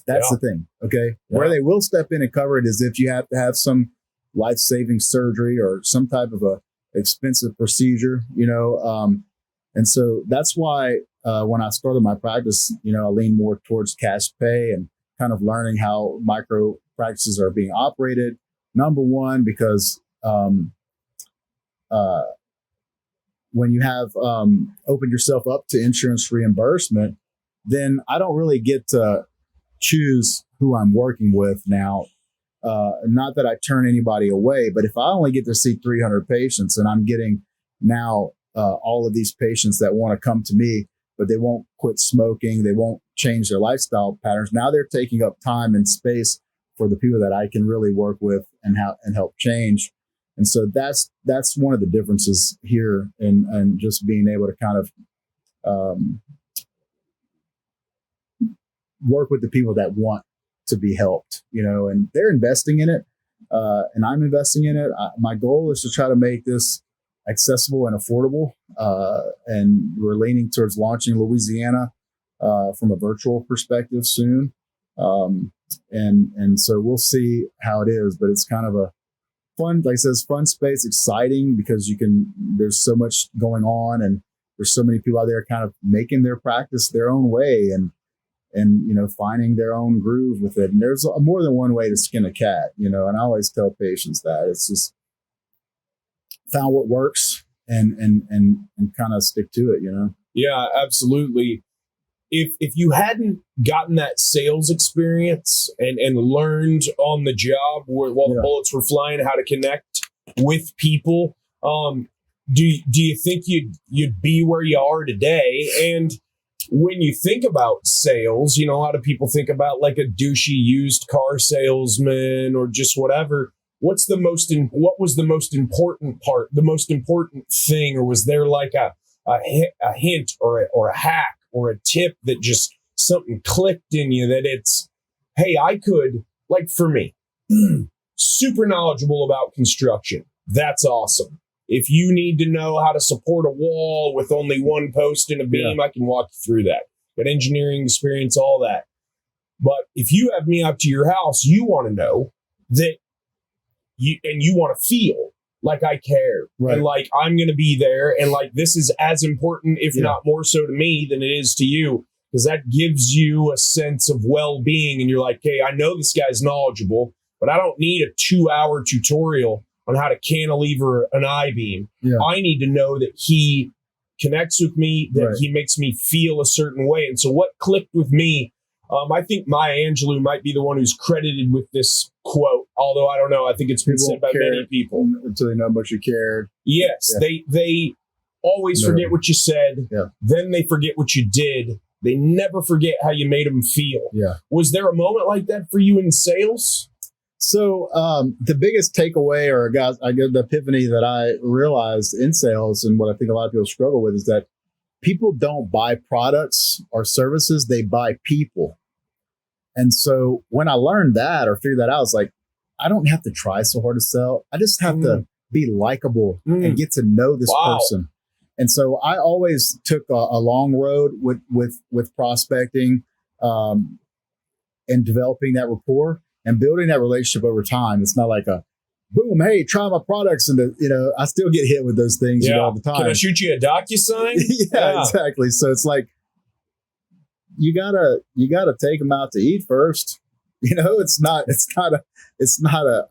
That's the thing. Okay. Yeah. Where they will step in and cover it is if you have to have some life-saving surgery or some type of a expensive procedure, and so that's why when I started my practice, I lean more towards cash pay and kind of learning how micro practices are being operated. Number one, because when you have opened yourself up to insurance reimbursement, then I don't really get to choose who I'm working with now. Not that I turn anybody away, but if I only get to see 300 patients and I'm getting now all of these patients that want to come to me, but they won't quit smoking, they won't change their lifestyle patterns. Now they're taking up time and space for the people that I can really work with and help change. And so that's one of the differences here in just being able to kind of work with the people that want to be helped, and they're investing in it, and I'm investing in it. My goal is to try to make this accessible and affordable, and we're leaning towards launching Louisiana from a virtual perspective soon, and so we'll see how it is, but it's kind of a fun, like I said, fun space, exciting because there's so much going on and there's so many people out there kind of making their practice their own way and finding their own groove with it. And there's more than one way to skin a cat, and I always tell patients that it's just found what works and kind of stick to it, Yeah, absolutely. If you hadn't gotten that sales experience and learned on the job while the bullets were flying how to connect with people, do you think you'd be where you are today? And when you think about sales, a lot of people think about like a douchey used car salesman or just whatever. What was the most important part, the most important thing, or was there like a hint or a hack or a tip that just something clicked in you that it's, hey, I could, like for me, super knowledgeable about construction. That's awesome. If you need to know how to support a wall with only one post and a beam, I can walk you through that. Got engineering experience, all that. But if you have me out to your house, you want to know that you want to feel like I care. Right. And like I'm going to be there. And like this is as important, if not more so to me than it is to you. Because that gives you a sense of well-being. And you're like, hey, I know this guy's knowledgeable, but I don't need a 2-hour tutorial on how to cantilever an I-beam. Yeah. I need to know that he connects with me, that he makes me feel a certain way. And so what clicked with me, I think Maya Angelou might be the one who's credited with this quote, although I don't know. I think it's been said by many people. Until they know how much you cared. Yes, they always forget what you said. Yeah. Then they forget what you did. They never forget how you made them feel. Yeah. Was there a moment like that for you in sales? So the biggest takeaway or the epiphany that I realized in sales, and what I think a lot of people struggle with, is that people don't buy products or services, they buy people. And so when I learned that or figured that out, I was like, I don't have to try so hard to sell. I just have to be likable and get to know this person. And so I always took a long road with prospecting and developing that rapport and building that relationship over time. It's not like a boom, hey, try my products. And, I still get hit with those things all the time. Can I shoot you a DocuSign? yeah, exactly. So it's like, you gotta take them out to eat first. It's not a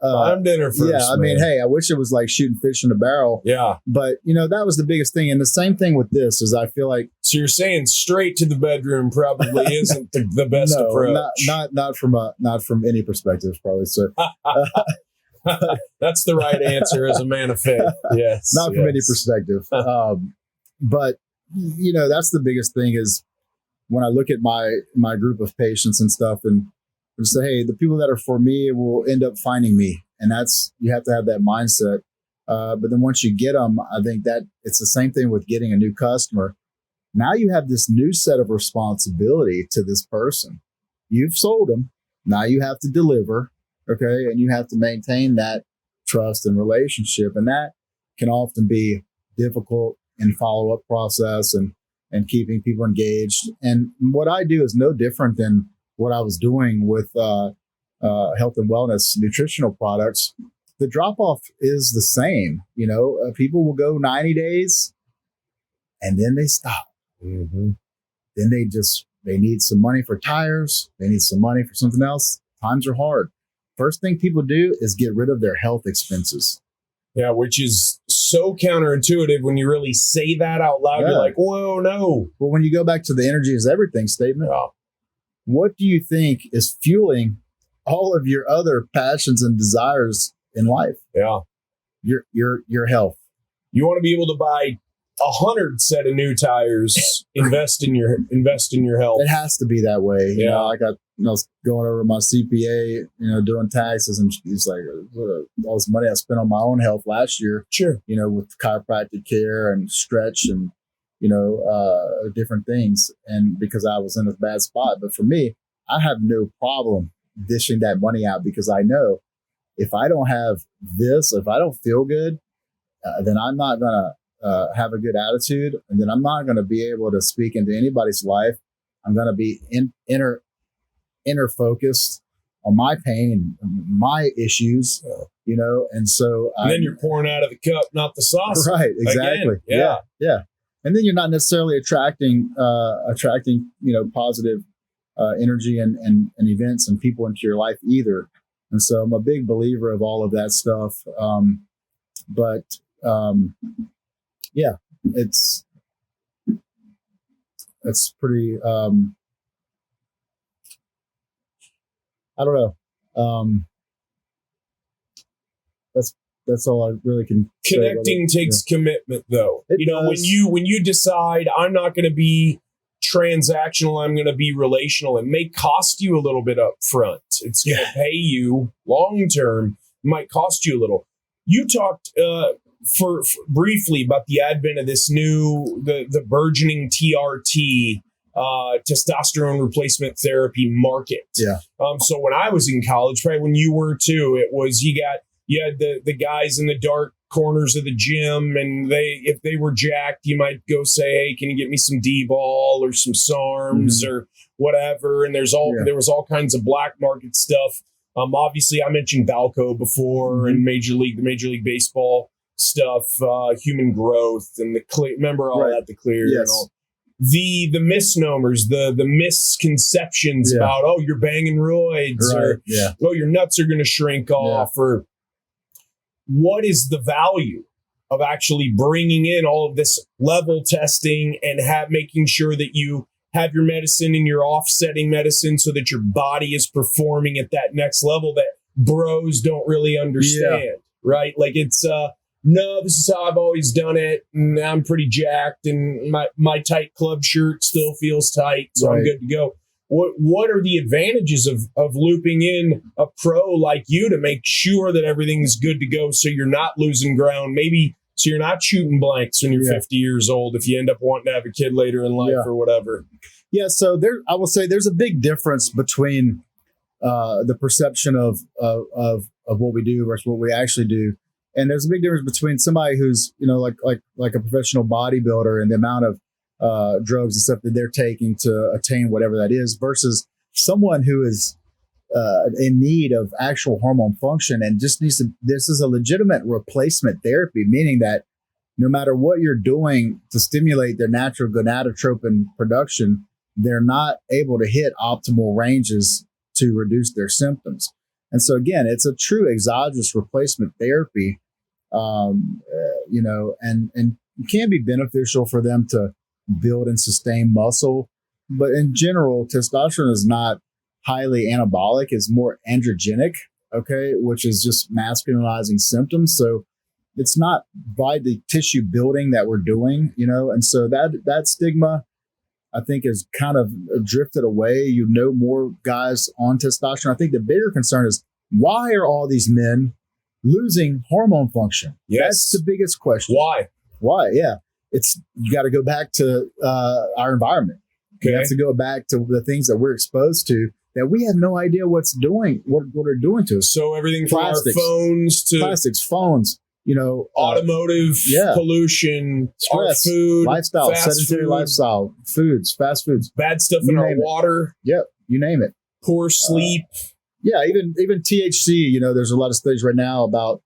I'm dinner first. Yeah, I mean, hey, I wish it was like shooting fish in a barrel. Yeah. But that was the biggest thing. And the same thing with this is I feel like, so you're saying straight to the bedroom probably isn't the best approach. Not from any perspective, probably. So that's the right answer as a man of faith. Yes. Not from any perspective. But that's the biggest thing is when I look at my group of patients and stuff and say, hey, the people that are for me will end up finding me. And you have to have that mindset. But then once you get them, I think that it's the same thing with getting a new customer. Now you have this new set of responsibility to this person. You've sold them. Now you have to deliver. Okay. And you have to maintain that trust and relationship. And that can often be difficult in follow-up process and keeping people engaged. And what I do is no different than what I was doing with health and wellness nutritional products. The drop-off is the same. People will go 90 days and then they stop. Mm-hmm. Then they need some money for tires. They need some money for something else. Times are hard. First thing people do is get rid of their health expenses. Yeah, which is so counterintuitive when you really say that out loud. Yeah. You're like, whoa, no. Well, when you go back to the energy is everything statement, what do you think is fueling all of your other passions and desires in life? Yeah. Your health. You want to be able to buy 100 set of new tires, invest in your health. It has to be that way. I was going over my CPA, doing taxes, and he's like, all this money I spent on my own health last year. Sure. With chiropractic care and stretch and, different things. And because I was in a bad spot. But for me, I have no problem dishing that money out because I know if I don't have this, if I don't feel good, then I'm not going to have a good attitude. And then I'm not going to be able to speak into anybody's life. I'm going to be inner focused on my pain and my issues, and so and then you're pouring out of the cup, not the sauce. Right. Exactly. Yeah. And then you're not necessarily attracting, positive energy and events and people into your life either. And so I'm a big believer of all of that stuff. It's pretty, I don't know. that's all I really can say. Connecting takes commitment, though. It does. When you decide I'm not going to be transactional, I'm going to be relational, it may cost you a little bit up front. It's going to pay you long term. It might cost you a little. You talked for briefly about the advent of this new, the burgeoning TRT, testosterone replacement therapy market. Yeah. So when I was in college, probably when you were too, it was you had the guys in the dark corners of the gym, and if they were jacked, you might go say, "Hey, can you get me some D-ball or some SARMs or whatever?" And there was all kinds of black market stuff. Obviously, I mentioned Balco before, and the Major League Baseball stuff, human growth, and remember all that, the clear, and all. The misnomers, the misconceptions about, oh, you're banging roids, or oh, your nuts are going to shrink off, or what is the value of actually bringing in all of this level testing and making sure that you have your medicine and your offsetting medicine so that your body is performing at that next level that bros don't really understand, right? Like it's, no, this is how I've always done it, and I'm pretty jacked, and my tight club shirt still feels tight, so I'm good to go. What are the advantages of looping in a pro like you to make sure that everything's good to go, so you're not losing ground, maybe so you're not shooting blanks when you're 50 years old if you end up wanting to have a kid later in life or whatever? Yeah, so I will say there's a big difference between the perception of what we do versus what we actually do. And there's a big difference between somebody who's, like a professional bodybuilder and the amount of drugs and stuff that they're taking to attain whatever that is versus someone who is in need of actual hormone function and just needs to, this is a legitimate replacement therapy, meaning that no matter what you're doing to stimulate their natural gonadotropin production, they're not able to hit optimal ranges to reduce their symptoms. And so again, it's a true exogenous replacement therapy, and it can be beneficial for them to build and sustain muscle. But in general, testosterone is not highly anabolic, it's more androgenic, okay, which is just masculinizing symptoms. So it's not by the tissue building that we're doing, and so that stigma, I think, is kind of drifted away. More guys on testosterone. I think the bigger concern is, why are all these men losing hormone function? Yes. That's the biggest question. Why? Yeah. You got to go back to our environment. Okay. You have to go back to the things that we're exposed to that we have no idea what they're doing to us. So everything from plastics, our phones to plastics, phones, automotive pollution, stress, our food, lifestyle, sedentary lifestyle, fast foods, bad stuff in our water. Yep, you name it. Poor sleep. Even THC. There's a lot of studies right now about,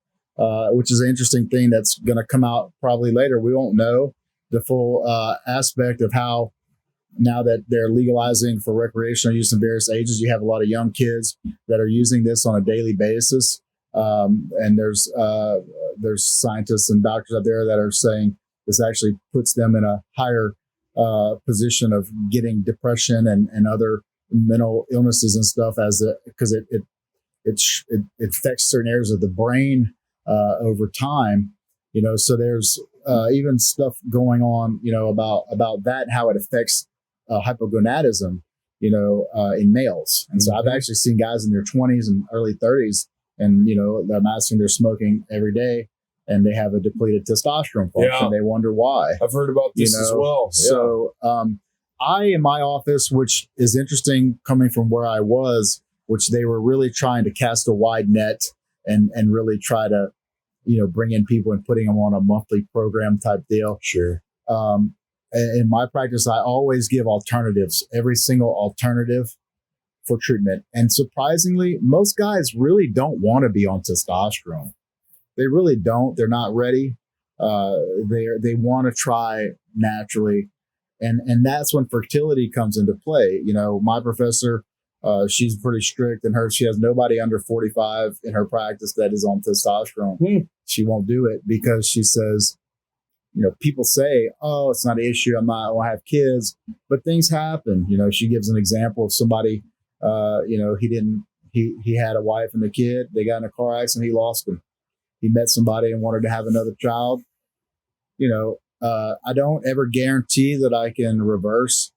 which is an interesting thing that's going to come out probably later. We won't know the full aspect of how, now that they're legalizing for recreational use in various ages, you have a lot of young kids that are using this on a daily basis. And there's scientists and doctors out there that are saying this actually puts them in a higher position of getting depression and other mental illnesses and stuff because it affects certain areas of the brain over time. So there's even stuff going on, about that, how it affects hypogonadism, in males. And so I've actually seen guys in their 20s and early 30s, and I'm asking, they're smoking every day and they have a depleted testosterone function. They wonder why. I've heard about this as well. So in my office, which is interesting coming from where I was, which they were really trying to cast a wide net and really try to, bring in people and putting them on a monthly program type deal. Sure. In my practice, I always give alternatives, every single alternative for treatment. And surprisingly, most guys really don't want to be on testosterone. They really don't. They're not ready. They want to try naturally. And that's when fertility comes into play. My professor, she's pretty strict, and she has nobody under 45 in her practice that is on testosterone. She won't do it because she says, people say, oh, it's not an issue. I won't have kids, but things happen. She gives an example of somebody, he had a wife and a kid. They got in a car accident. He lost them. he met somebody and wanted to have another child. You know, I don't ever guarantee that I can reverse,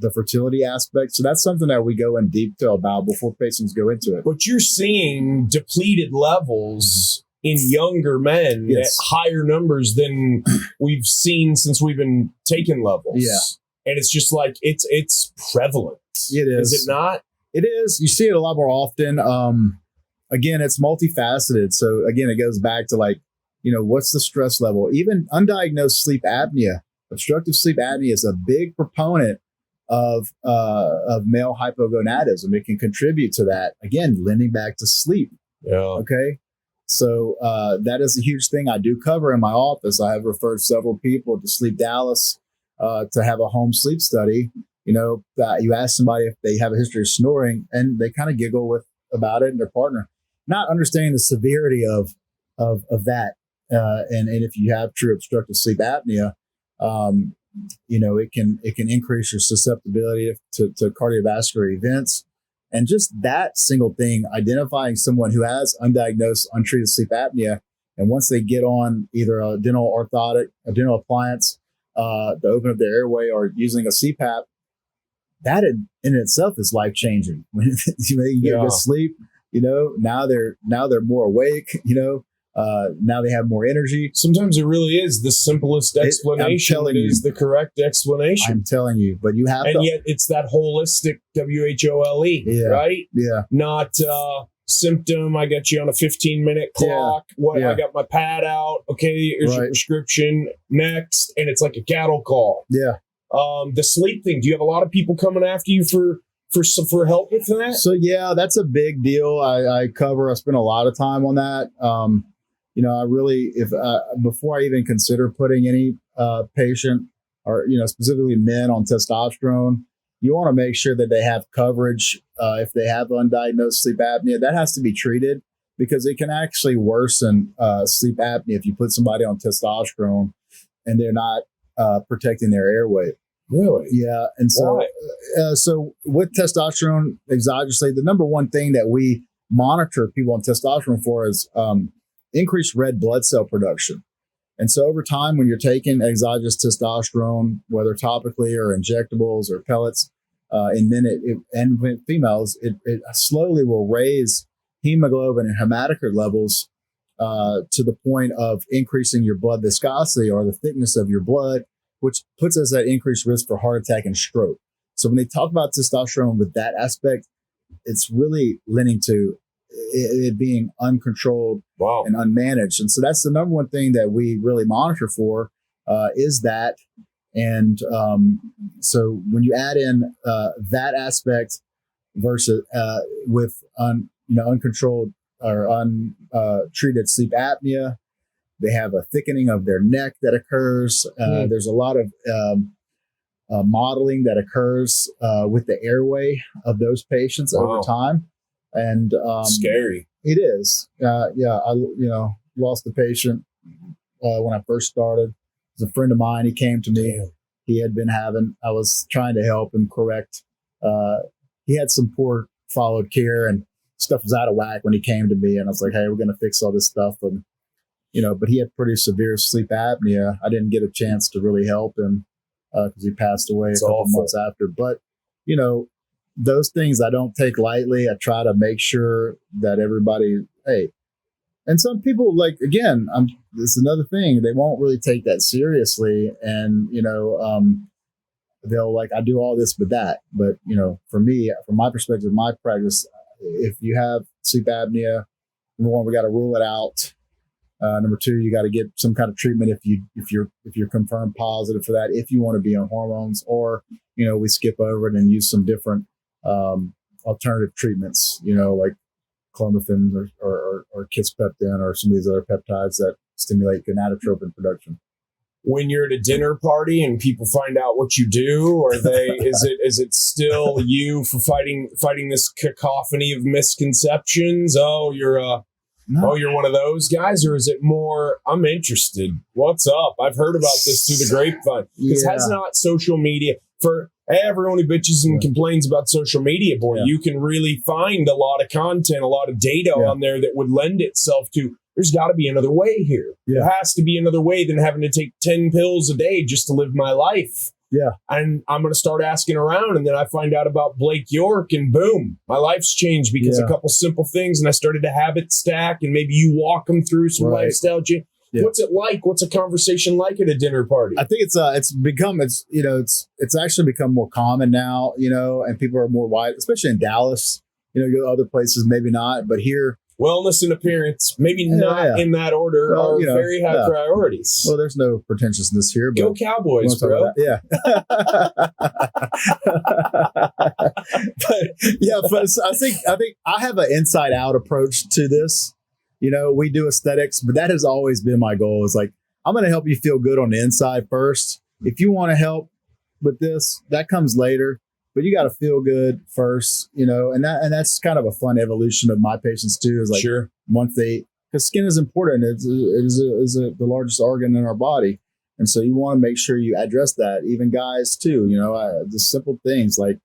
the fertility aspect. So that's something that we go in detail about before patients go into it. But you're seeing depleted levels in younger men at higher numbers than we've seen since we've been taking levels. Yeah. And it's just like, it's prevalent. It is. Is it not? It is. You see it a lot more often. Again, it's multifaceted. So again, it goes back to like, what's the stress level? Even undiagnosed sleep apnea, obstructive sleep apnea is a big proponent of male hypogonadism. It can contribute to that. Again, lending back to sleep. Yeah. Okay. So that is a huge thing I do cover in my office. I have referred several people to Sleep Dallas to have a home sleep study. You ask somebody if they have a history of snoring, and they kind of giggle about it, and their partner, not understanding the severity of that. And if you have true obstructive sleep apnea, it can increase your susceptibility to cardiovascular events. And just that single thing, identifying someone who has undiagnosed, untreated sleep apnea, and once they get on either a dental appliance to open up their airway or using a CPAP, that in itself is life changing. When they can get good sleep, now they're more awake. Now they have more energy. Sometimes it really is the simplest explanation is the correct explanation. I'm telling you, but you have to. And yet it's that holistic WHOLE, right? Yeah. Not symptom. I got you on a 15-minute clock. I got my pad out. Okay, here's your prescription. Next. And it's like a cattle call. Yeah. The sleep thing. Do you have a lot of people coming after you for help with that? So yeah, that's a big deal. I spend a lot of time on that. I really, before I even consider putting any patient or, specifically men on testosterone, you want to make sure that they have coverage. If they have undiagnosed sleep apnea, that has to be treated, because it can actually worsen sleep apnea if you put somebody on testosterone and they're not protecting their airway. Really? Yeah. And so, so with testosterone exogenously, the number one thing that we monitor people on testosterone for is increased red blood cell production. And so over time, when you're taking exogenous testosterone, whether topically or injectables or pellets, in men and females, it slowly will raise hemoglobin and hematocrit levels to the point of increasing your blood viscosity, or the thickness of your blood, which puts us at increased risk for heart attack and stroke. So when they talk about testosterone with that aspect, it's really lending to it being uncontrolled and unmanaged. And so that's the number one thing that we really monitor for is that. And so when you add in that aspect versus with uncontrolled or untreated sleep apnea, they have a thickening of their neck that occurs. There's a lot of modeling that occurs with the airway of those patients over time. And scary. It is. I lost a patient when I first started. It was a friend of mine. He came to me. He had been I was trying to help him correct. He had some poor followed care, and stuff was out of whack when he came to me. And I was like, hey, we're going to fix all this stuff. And but he had pretty severe sleep apnea. I didn't get a chance to really help him because he passed away a couple months after. But, those things I don't take lightly. I try to make sure that everybody, and some people, like, again, this is another thing. They won't really take that seriously. And, they'll like, I do all this but that. But, for me, from my perspective, my practice, if you have sleep apnea, number one, we got to rule it out. Number two, you got to get some kind of treatment if you're confirmed positive for that, if you want to be on hormones, or we skip over it and use some different alternative treatments, like clomiphene or kisspeptin or some of these other peptides that stimulate gonadotropin production. When you're at a dinner party and people find out what you do, or is it still you for fighting this cacophony of misconceptions? Oh, you're one of those guys? Or is it more, I'm interested. What's up? I've heard about this through the grapevine. Because has not social media, everyone who bitches and complains about social media, boy, you can really find a lot of content, a lot of data on there that would lend itself to, there's got to be another way here. There has to be another way than having to take 10 pills a day just to live my life. Yeah. And I'm going to start asking around, and then I find out about Blake York, and boom, my life's changed because a couple simple things, and I started to habit stack, and maybe you walk them through some lifestyle change. Yeah. What's it like? What's a conversation like at a dinner party? I think it's actually become more common now, and people are more wide, especially in Dallas. You go other places, maybe not, but here, wellness and appearance, maybe not in that order, are very high priorities. Well, there's no pretentiousness here. But go Cowboys, bro. Yeah. But I think I have an inside out approach to this. We do aesthetics, but that has always been my goal. Is like, I'm going to help you feel good on the inside first. If you want to help with this, that comes later. But you got to feel good first, and that's kind of a fun evolution of my patients too. Is like once because skin is important. It is the largest organ in our body, and so you want to make sure you address that. Even guys too, the simple things like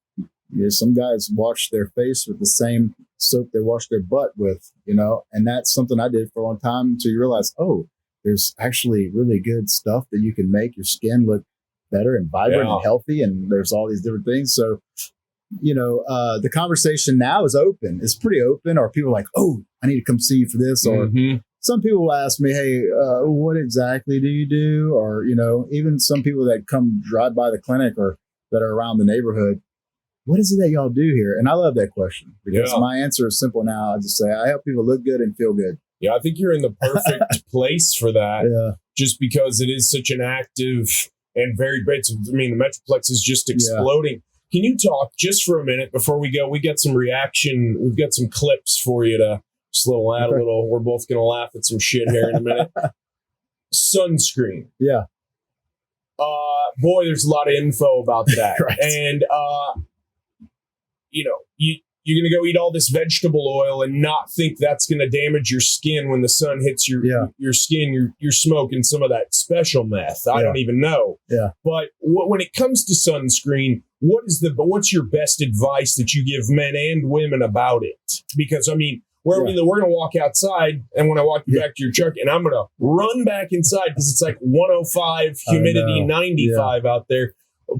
some guys wash their face with the same soap they wash their butt with, and that's something I did for a long time until you realize, oh, there's actually really good stuff that you can make your skin look better and vibrant and healthy, and there's all these different things. So, the conversation now is open. It's pretty open, or people are like, oh, I need to come see you for this. Or some people will ask me, hey, what exactly do you do? Or, even some people that come drive by the clinic or that are around the neighborhood, what is it that y'all do here? And I love that question because my answer is simple now. I just say, I help people look good and feel good. Yeah, I think you're in the perfect place for that just because it is such an active and varied rates. The Metroplex is just exploding. Can you talk just for a minute before we go? We got some reaction. We've got some clips for you to just add a little. We're both going to laugh at some shit here in a minute. Sunscreen. Yeah. Boy, there's a lot of info about that. Right. And, you're going to go eat all this vegetable oil and not think that's going to damage your skin when the sun hits your skin. You're smoking some of that special meth. I don't even know. Yeah. But when it comes to sunscreen, what's your best advice that you give men and women about it? Because we're going to walk outside, and when I walk you back to your truck, and I'm going to run back inside because it's like 105, humidity 95 out there.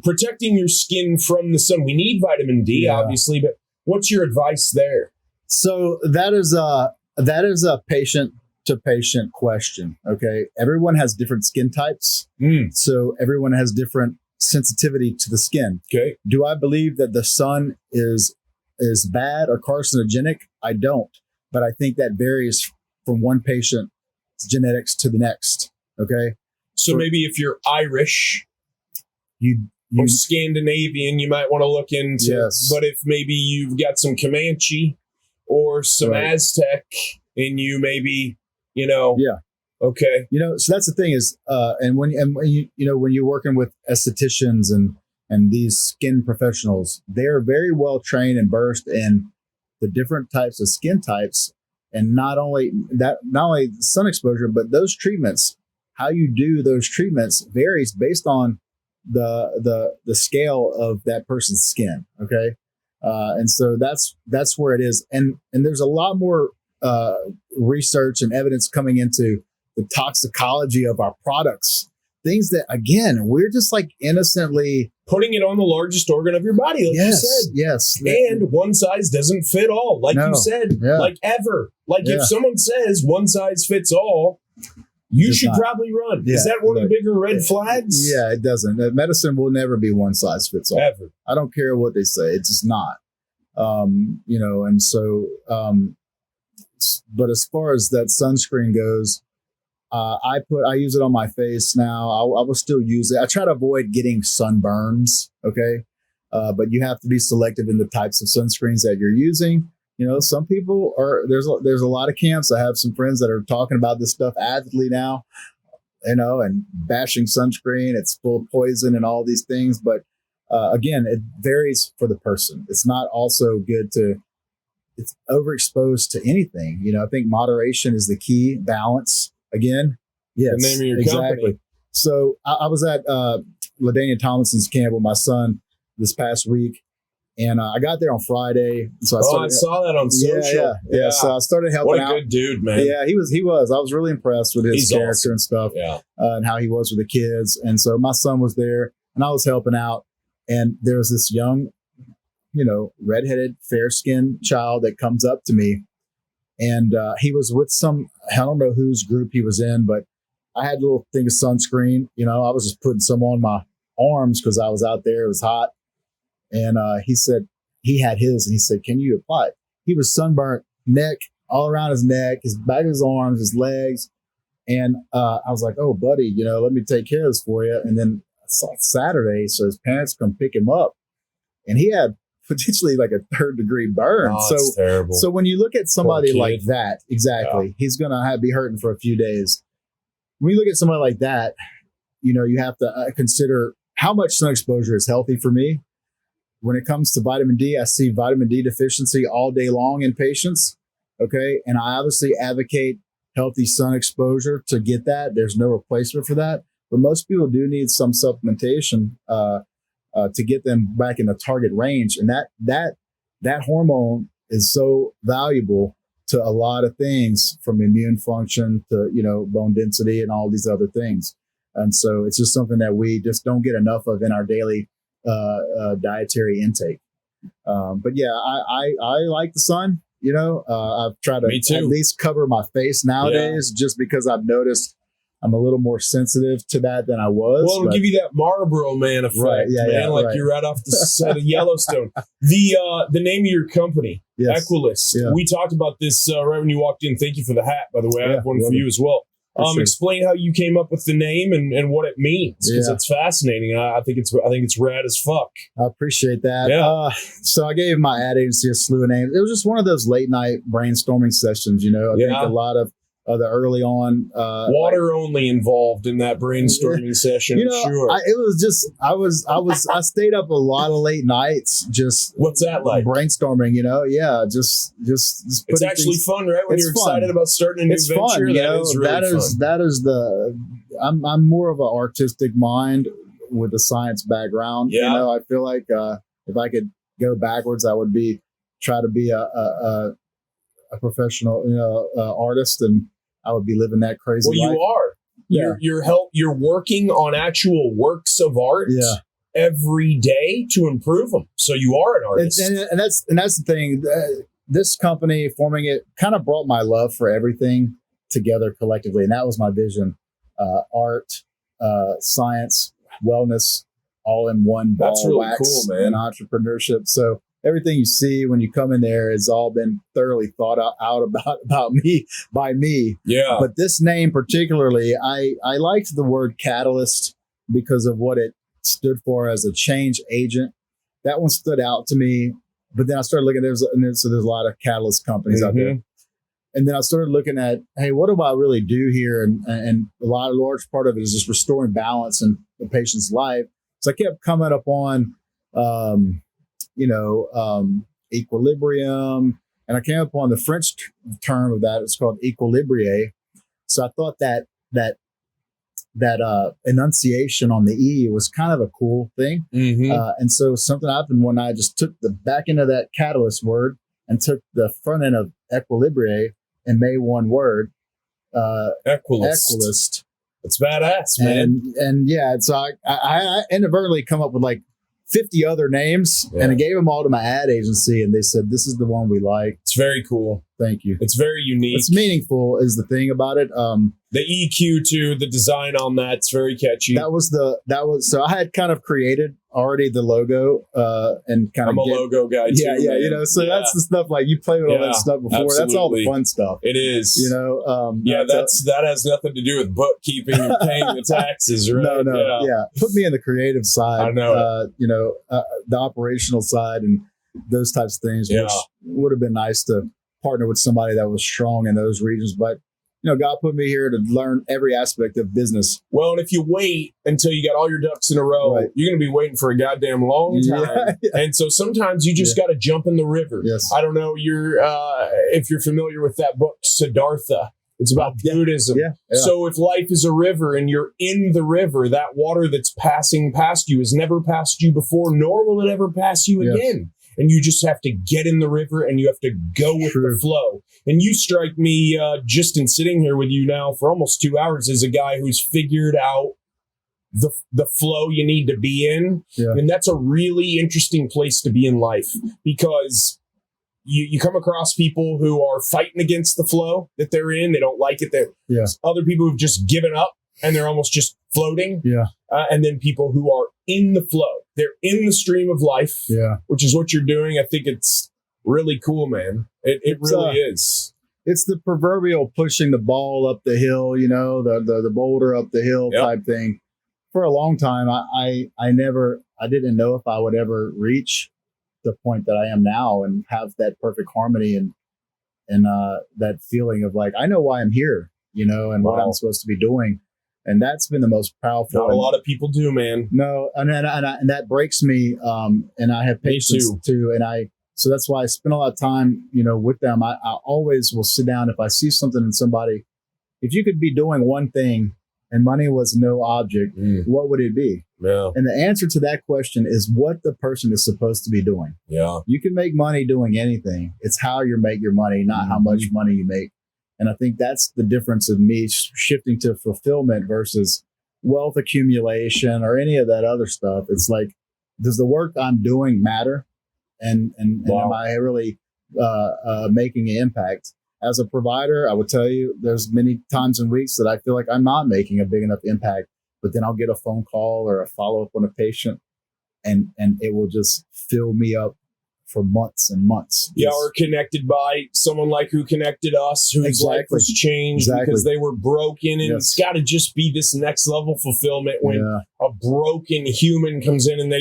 Protecting your skin from the sun. We need vitamin D, obviously, but what's your advice there? So that is a patient to patient question. Okay. Everyone has different skin types. So everyone has different sensitivity to the skin. Okay. Do I believe that the sun is bad or carcinogenic? I don't, but I think that varies from one patient's genetics to the next. Okay. So maybe if you're Irish, or Scandinavian, you might want to look into. Yes. But if maybe you've got some Comanche or some Aztec in you, maybe, okay. So that's the thing is, and when you're working with estheticians and these skin professionals, they're very well trained and versed in the different types of skin types, and not only sun exposure, but those treatments. How you do those treatments varies based on the scale of that person's skin. Okay. And so that's where it is. And there's a lot more research and evidence coming into the toxicology of our products, things that, again, we're just like innocently putting it on the largest organ of your body. Like you said. Yes. And one size doesn't fit all. Like you said, like ever, like if someone says one size fits all, you should probably run. Is that one of the bigger red flags? Yeah, it doesn't. Medicine will never be one size fits all. Ever. I don't care what they say. It's just not. And so, but as far as that sunscreen goes, I use it on my face now. I will still use it. I try to avoid getting sunburns. Okay. But you have to be selective in the types of sunscreens that you're using. Some people there's a lot of camps. I have some friends that are talking about this stuff avidly now, and bashing sunscreen. It's full of poison and all these things. But again, it varies for the person. It's not also good it's overexposed to anything. I think moderation is the key. Balance again. Yes, the name of your company. So I was at LaDainian Tomlinson's camp with my son this past week. And I got there on Friday. So I saw that on social. Yeah. So I started helping out. What a good dude, man. Yeah, he was. I was really impressed with his character awesome. And stuff, yeah, and how he was with the kids. And so my son was there, and I was helping out. And there was this young, redheaded, fair-skinned child that comes up to me. And he was with I don't know whose group he was in, but I had a little thing of sunscreen. I was just putting some on my arms because I was out there. It was hot. And he said he had his, and he said, "Can you apply it?" He was sunburnt, neck, all around his neck, his back of his arms, his legs. And I was like, "Oh, buddy, let me take his for you." And then Saturday, so his parents come pick him up, and he had potentially like a 3rd-degree burn. Oh, that's terrible. So when you look at somebody like that, exactly, he's going to be hurting for a few days. When you look at somebody like that, you have to consider how much sun exposure is healthy for me. When it comes to vitamin D, I see vitamin D deficiency all day long in patients. Okay. And I obviously advocate healthy sun exposure to get that. There's no replacement for that. But most people do need some supplementation to get them back in the target range. And that hormone is so valuable to a lot of things, from immune function to, bone density and all these other things. And so it's just something that we just don't get enough of in our daily dietary intake. But yeah, I like the sun. I've tried to at least cover my face nowadays, just because I've noticed I'm a little more sensitive to that than I was. Well, it'll give you that Marlboro Man effect, right, man. You're right off the set of Yellowstone. The name of your company, yes. Equilyst. Yeah. We talked about this right when you walked in. Thank you for the hat, by the way. I have one for you as well. Sure. Explain how you came up with the name and what it means, because it's fascinating. I think it's rad as fuck. I appreciate that. Yeah. So I gave my ad agency a slew of names. It was just one of those late night brainstorming sessions. I think a lot of the early on water only involved in that brainstorming session. Sure. I stayed up a lot of late nights. Just what's that like? Brainstorming. Just it's actually fun, right? When you're excited about starting a new venture, that is I'm more of an artistic mind with a science background. Yeah. I feel like if I could go backwards, I would try to be a professional artist, and I would be living that crazy life. You are. Yeah. You're working on actual works of art every day to improve them. So you are an artist. And that's the thing. This company, forming it, kind of brought my love for everything together collectively. And that was my vision. Art, science, wellness, all in one ball. That's really wax, cool, man. And entrepreneurship. So everything you see when you come in there has all been thoroughly thought out about me by me. Yeah. But this name particularly, I liked the word catalyst because of what it stood for as a change agent. That one stood out to me. But then I started looking, there's a lot of catalyst companies out there. And then I started looking at, hey, what do I really do here? And a large part of it is just restoring balance in the patient's life. So I kept coming up on, equilibrium, and I came up on the French term of that. It's called equilibrier. So I thought that enunciation on the E was kind of a cool thing. And so something happened when I just took the back end of that catalyst word and took the front end of equilibrier and made one word, Equilyst. It's badass, man. And so I inadvertently come up with like 50 other names, and I gave them all to my ad agency, and they said, this is the one we like. It's very cool. Thank you. It's very unique. It's meaningful is the thing about it. The EQ too, the design on that's very catchy. So I had kind of created already the logo, and kind I'm of a logo guy too. Yeah, so that's the stuff, like you played with all that stuff before. Absolutely. That's all the fun stuff. It is. That has nothing to do with bookkeeping and paying the taxes, right? No. Put me in the creative side. I know. The operational side and those types of things, which would have been nice to partner with somebody that was strong in those regions, but God put me here to learn every aspect of business. Well, and if you wait until you got all your ducks in a row, you're going to be waiting for a goddamn long time. Yeah. And so sometimes you just got to jump in the river. Yes. I don't know if you're familiar with that book, Siddhartha. It's about Buddhism. Yeah. So if life is a river and you're in the river, that water that's passing past you has never passed you before, nor will it ever pass you again. And you just have to get in the river and you have to go with the flow. And you strike me, just in sitting here with you now for almost 2 hours, as a guy who's figured out the flow you need to be in. Yeah. And that's a really interesting place to be in life, because you come across people who are fighting against the flow that they're in. They don't like it. There's other people who've just given up and they're almost just floating. Yeah. And then people who are in the flow. They're in the stream of life, which is what you're doing. I think it's really cool, man. It really is. It's the proverbial pushing the ball up the hill, you know, the boulder up the hill type thing. For a long time, I didn't know if I would ever reach the point that I am now and have that perfect harmony and that feeling of like, I know why I'm here, you know, and what I'm supposed to be doing. And that's been the most powerful. Not a lot of people do, man. No, and that breaks me. And I have patience too. So that's why I spend a lot of time, you know, with them. I always will sit down if I see something in somebody. If you could be doing one thing and money was no object, what would it be? Yeah. And the answer to that question is what the person is supposed to be doing. Yeah. You can make money doing anything. It's how you make your money, not how much money you make. And I think that's the difference of me shifting to fulfillment versus wealth accumulation or any of that other stuff. It's like, does the work I'm doing matter? And am I really making an impact? As a provider, I would tell you there's many times and weeks that I feel like I'm not making a big enough impact, but then I'll get a phone call or a follow-up on a patient and it will just fill me up for months and months. Yeah, or connected by someone like who connected us, whose life was changed because they were broken. And it's got to just be this next level fulfillment when a broken human comes in and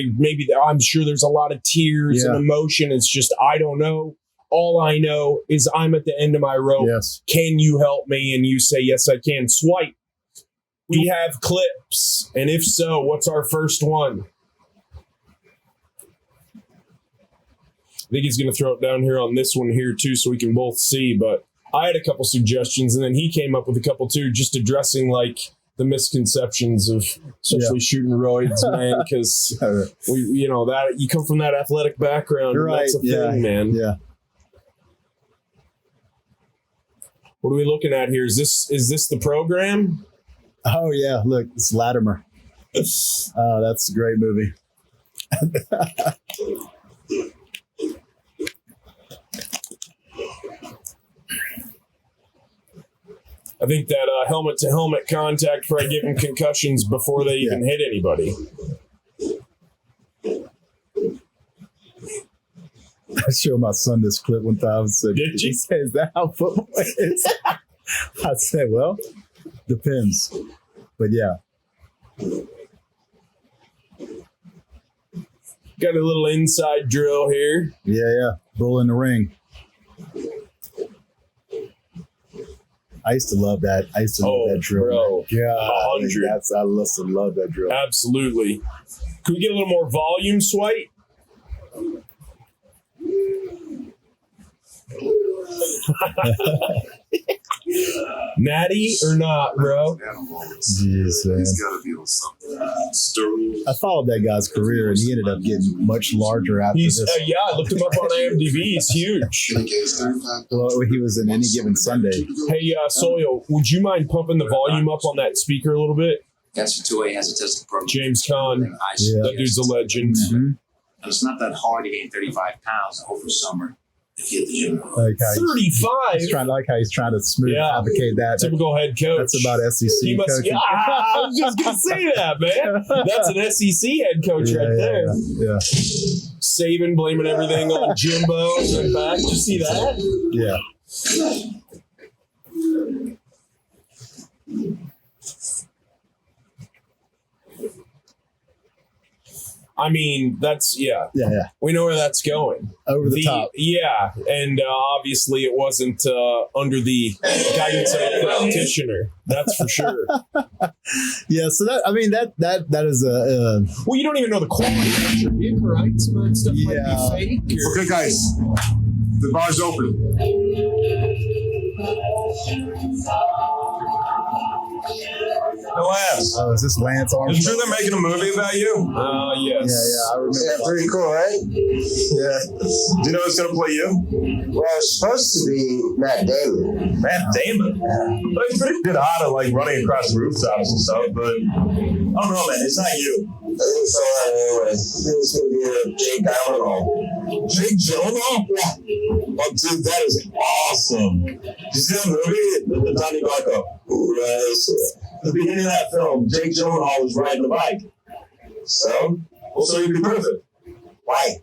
I'm sure there's a lot of tears and emotion. It's just, I don't know. All I know is I'm at the end of my rope. Yes. Can you help me? And you say, yes, I can. Swipe. We have clips. And if so, what's our first one? I think he's going to throw it down here on this one here too, so we can both see. But I had a couple suggestions, and then he came up with a couple too, just addressing like the misconceptions of especially shooting roids, man. Because that you come from that athletic background. Right. That's a thing, man. Yeah. What are we looking at here? Is this the program? Oh yeah, look, it's Latimer. Oh, that's a great movie. I think that helmet to helmet contact probably gave them concussions before they even hit anybody. I showed my son this clip one time and said, he said, is that how football is? I said, well, depends. But yeah. Got a little inside drill here. Yeah. Bull in the ring. I used to love that. I used to love that drill. Bro. Yeah. I used to love that drill. Absolutely. Could we get a little more volume, Swipe? Natty or not, bro? Jeez, man. He's got to be on something. I followed that guy's career, and he ended up getting much larger after this. I looked him up on IMDb. He's huge. Well, he was in Any Given Sunday. Hey, Soil, would you mind pumping the volume up on that speaker a little bit? Cancer 2A has a testing program. James Caan. That dude's a legend. Mm-hmm. And it's not that hard to gain 35 pounds over summer. If you hit the gym. Like 35. He's trying to smooth advocate that. Typical head coach. That's about SEC coaching. I was just going to say that, man. That's an SEC head coach right there. Yeah. Saban blaming everything on Jimbo and back. Did you see that? Yeah. I mean, that's, we know where that's going. Over the top. Yeah. And obviously it wasn't under the guidance of a practitioner. That's for sure. Yeah. So that is a... well, you don't even know the quality of your gig, right? Some of that stuff might be fake. Okay, guys. The bar's open. Lance. Oh, is this Lance Armstrong? Is it true they're making a movie about you? Yes. Yeah, I remember. Yeah, pretty cool, right? Yeah. Do you know who's going to play you? Well, it's supposed to be Matt Damon. Matt Damon. Well, he's pretty good hot at like running across rooftops and stuff, but I don't know, man. It's not you. I think so. Anyway, I think it's going to be a Jake Gyllenhaal. Jake Gyllenhaal? Yeah. Oh, dude, that is awesome. Did you see that movie? The Donnie Darko. At the beginning of that film, Jake Gyllenhaal was riding a bike. So you'd be perfect. Why?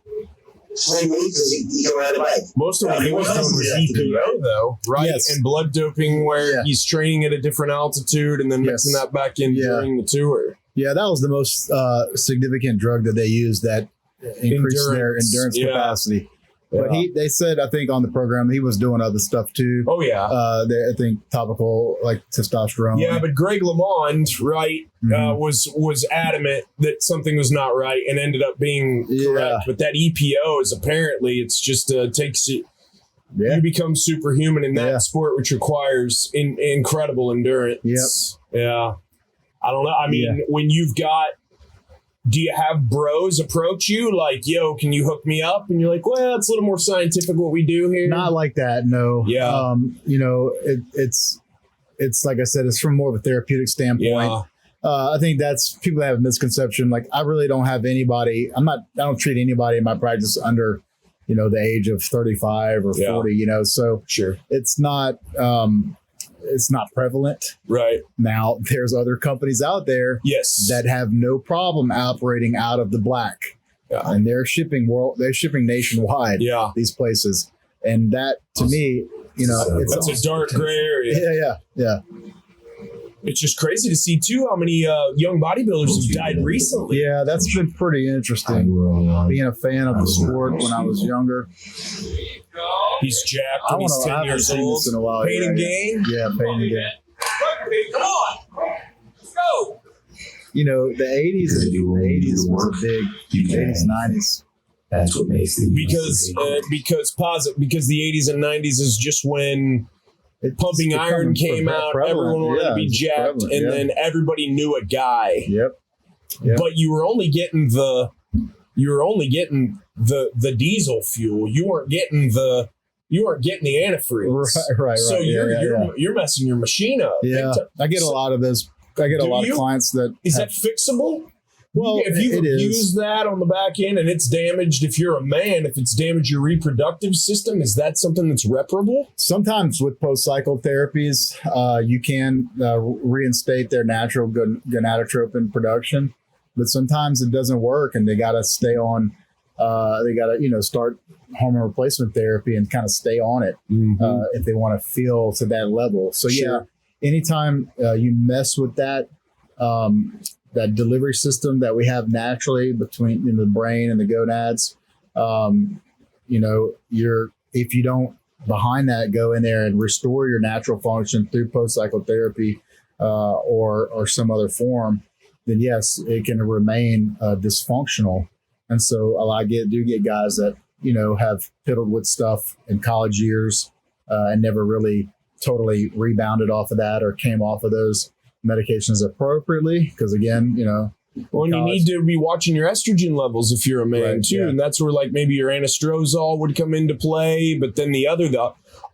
Explain me, because he can ride a bike. Most of what he was doing was EPO, though, right? Yes. And blood doping, where he's training at a different altitude and then mixing that back in during the tour. Yeah, that was the most significant drug that they used that increased their endurance capacity. Yeah. But they said, I think on the program, he was doing other stuff too. Oh, yeah. I think topical, like testosterone. Yeah, but Greg LeMond, right, was adamant that something was not right and ended up being correct. But that EPO is apparently, it's just takes you, you become superhuman in that sport, which requires incredible endurance. Yeah. I don't know. I mean, when you've got, do you have bros approach you like, yo, can you hook me up? And you're like, well, it's a little more scientific what we do here. Not like that, no. Yeah. You know, it's like I said, it's from more of a therapeutic standpoint. Yeah. I think that's, people have a misconception. Like, I really don't have anybody, I don't treat anybody in my practice under, you know, the age of 35 or 40, you know, so it's not prevalent. Right. Now, there's other companies out there that have no problem operating out of the black. Yeah. And they're shipping nationwide, these places. And that, to me, you know, that's a dark gray area. Yeah. It's just crazy to see, too, how many young bodybuilders have died recently. Yeah, that's been pretty interesting. Being a fan of the sport when I was younger. He's jacked when he's 10 years old. Pain and gain? Yeah, pain and gain. Come on. Let's go. You know, the 80s was a big, 80s, 90s. That's what makes it. Because the 80s and 90s is just when pumping iron came out, everyone wanted to be jacked, and then everybody knew a guy. Yep. But you were only getting the diesel fuel. You weren't getting the antifreeze. Right. So you're messing your machine up. Yeah. I get a lot of those. I get a lot of clients that is that fixable? Well, if you've used that on the back end and it's damaged, if you're a man, if it's damaged your reproductive system, is that something that's reparable? Sometimes with post-cycle therapies, you can reinstate their natural gonadotropin production, but sometimes it doesn't work and they got to stay on, they got to, start hormone replacement therapy and kind of stay on it if they want to feel to that level. So anytime you mess with that, that delivery system that we have naturally between the brain and the gonads, if you don't behind that go in there and restore your natural function through post-cycle therapy or some other form, then yes, it can remain dysfunctional. And so I do get guys that, have fiddled with stuff in college years and never really totally rebounded off of that or came off of those medications appropriately, because again, well, and you need to be watching your estrogen levels if you're a man too, and that's where like maybe your anastrozole would come into play. But then the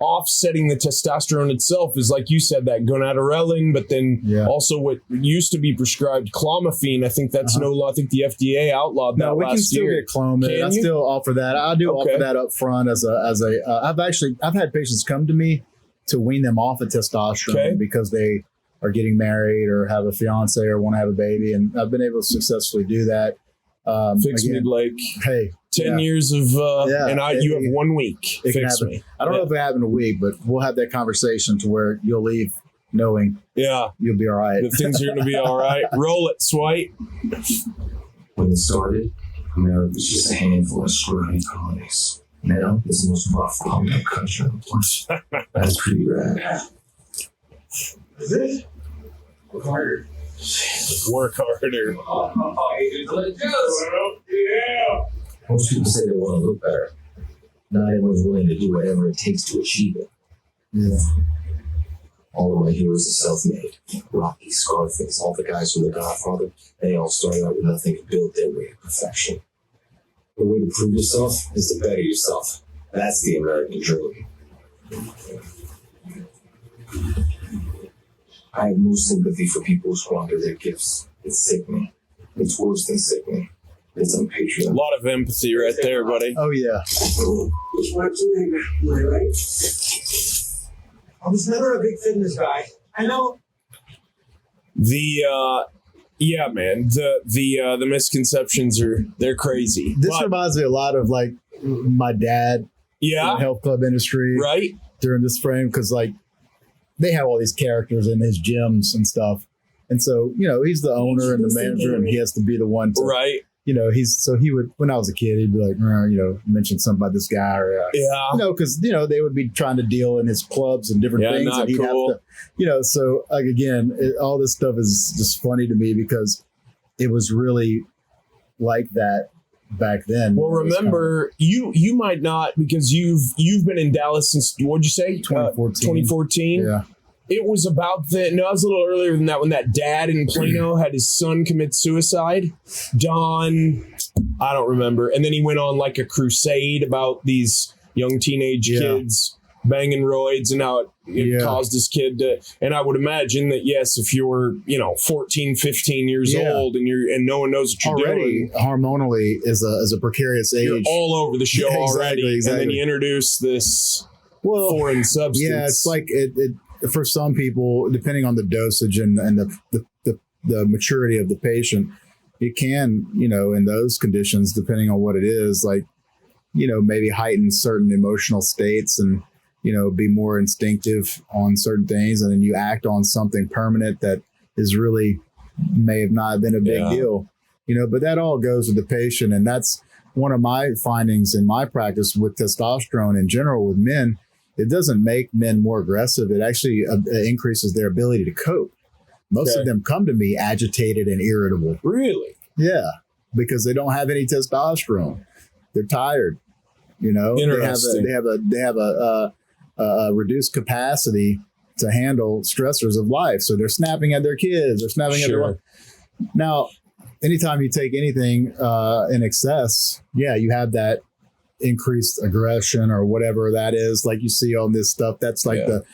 offsetting the testosterone itself is, like you said, that gonadorelin, but then also what used to be prescribed clomiphene. I think that's no law. I think the FDA outlawed that. No, we can still get Clomid. I still offer that. I do offer that up front as a. I've had patients come to me to wean them off of testosterone because they are getting married or have a fiance or want to have a baby. And I've been able to successfully do that. Fix me like 10 years of, you have 1 week. Fix me. I don't know if it happened a week, but we'll have that conversation to where you'll leave knowing you'll be all right. The things are going to be all right. Roll it, Swipe. When it started, America was just a handful of scrawny colonies. Now it's the most rough colony country on the planet. That's pretty rad. Is it? Work harder. Most people say they want to look better. Not everyone's willing to do whatever it takes to achieve it. Yeah. All of my heroes are self-made. Rocky, Scarface, all the guys from The Godfather, they all started out with nothing and built their way to perfection. The way to prove yourself is to better yourself. That's the American dream. I have no sympathy for people who squander their gifts. It's sickening. It's worse than sickening. It's unpatriotic. A lot of empathy right there, buddy. Oh yeah. Which one's your name? Am I right? I was never a big fitness guy. I know. Yeah, man. The misconceptions they're crazy. This reminds me a lot of like my dad in the health club industry. Right. During this frame, because like they have all these characters in his gyms and stuff. And so, he's the owner and the manager, and he has to be the one to, right. He would, when I was a kid, he'd be like, mention something about this guy or, because, they would be trying to deal in his clubs and different things. Not and he'd cool. have to, so like, again, all this stuff is just funny to me because it was really like that back then. Well, remember, you might not, because you've been in Dallas since, what'd you say? 2014. Yeah. It was about it was a little earlier than that when that dad in Plano had his son commit suicide. Don, I don't remember. And then he went on like a crusade about these young teenage kids banging roids and how it caused his kid to. And I would imagine that, yes, if you're, 14, 15 years old and no one knows what you're already doing. Hormonally is a precarious age. You're all over the show already. Exactly. And then you introduce this foreign substance. Yeah, it's like it for some people, depending on the dosage and the maturity of the patient, it can, in those conditions, depending on what it is, like, maybe heighten certain emotional states and, be more instinctive on certain things. And then you act on something permanent that is really may have not been a big deal, but that all goes with the patient. And that's one of my findings in my practice with testosterone in general with men. It doesn't make men more aggressive. It actually increases their ability to cope. Most of them come to me agitated and irritable. Really? Yeah, because they don't have any testosterone. They're tired. Interesting. They have a reduced capacity to handle stressors of life. So they're snapping at their kids. They're snapping at their wife. Now, anytime you take anything in excess, you have that increased aggression or whatever that is, like you see on this stuff. That's like the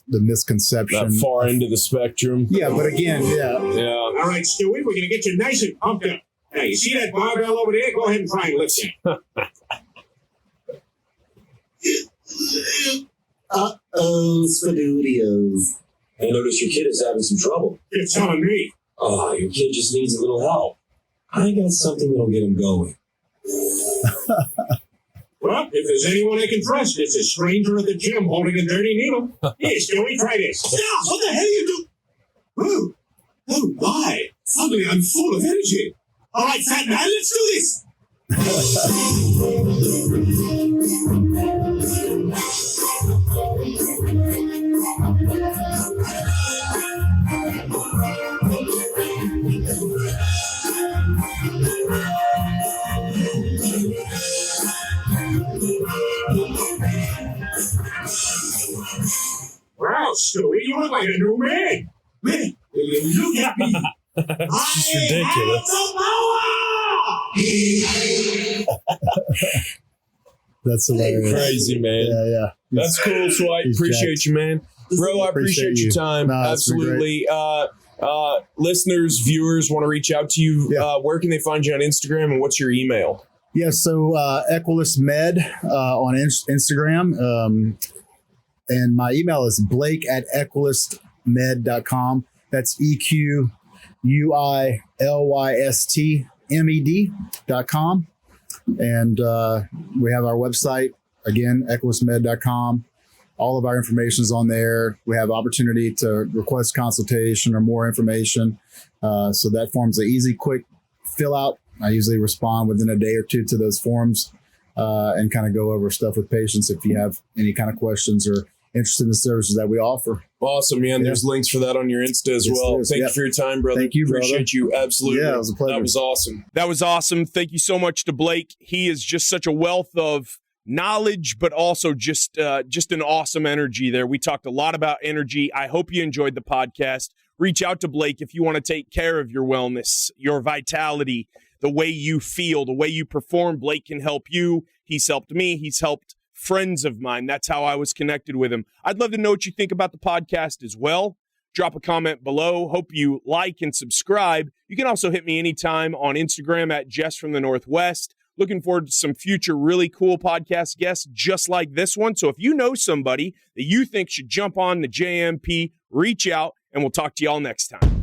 misconception. That far into the spectrum. Yeah, but again, Yeah. All right, Stewie, we're going to get you nice and pumped up. Now, you see that barbell over there? Go ahead and try and lift it. Spadoodios. I noticed your kid is having some trouble. You're telling me. Oh, your kid just needs a little help. I got something that'll get him going. Well, if there's anyone I can trust, it's a stranger at the gym holding a dirty needle. Here, Stewie, try this. Stop! What the hell are you doing? Oh my. Suddenly I'm full of energy. All right, fat man, let's do this. Wow, Stewie, you look like a new man. Man, will you look at me? It's just ridiculous. that's hilarious. Crazy, man. Yeah. That's cool, Swipe. Appreciate jacked. you, man. Bro, I appreciate your time. No, absolutely. Listeners, viewers want to reach out to you. Yeah. Where can they find you on Instagram, and what's your email? Yeah, so Equilyst Med on Instagram. And my email is blake@equilystmed.com. That's EQUILYSTMED.com. And we have our website, again, equilystmed.com. All of our information is on there. We have opportunity to request consultation or more information. So that form's an easy, quick fill out. I usually respond within a day or two to those forms and kind of go over stuff with patients if you have any kind of questions or interested in the services that we offer. Awesome, man. Yeah. There's links for that on your Insta as well. Thank you for your time, brother. Thank you, brother. Appreciate you. Absolutely. Yeah, it was a pleasure. That was awesome. That was awesome. Thank you so much to Blake. He is just such a wealth of knowledge, but also just an awesome energy there. We talked a lot about energy. I hope you enjoyed the podcast. Reach out to Blake if you want to take care of your wellness, your vitality, the way you feel, the way you perform. Blake can help you. He's helped me. He's helped friends of mine. That's how I was connected with him. I'd love to know what you think about the podcast as well. Drop a comment below. Hope you like and subscribe. You can also hit me anytime on Instagram at Jess from the Northwest. Looking forward to some future really cool podcast guests just like this one. So if you know somebody that you think should jump on the JMP, reach out, and we'll talk to y'all next time.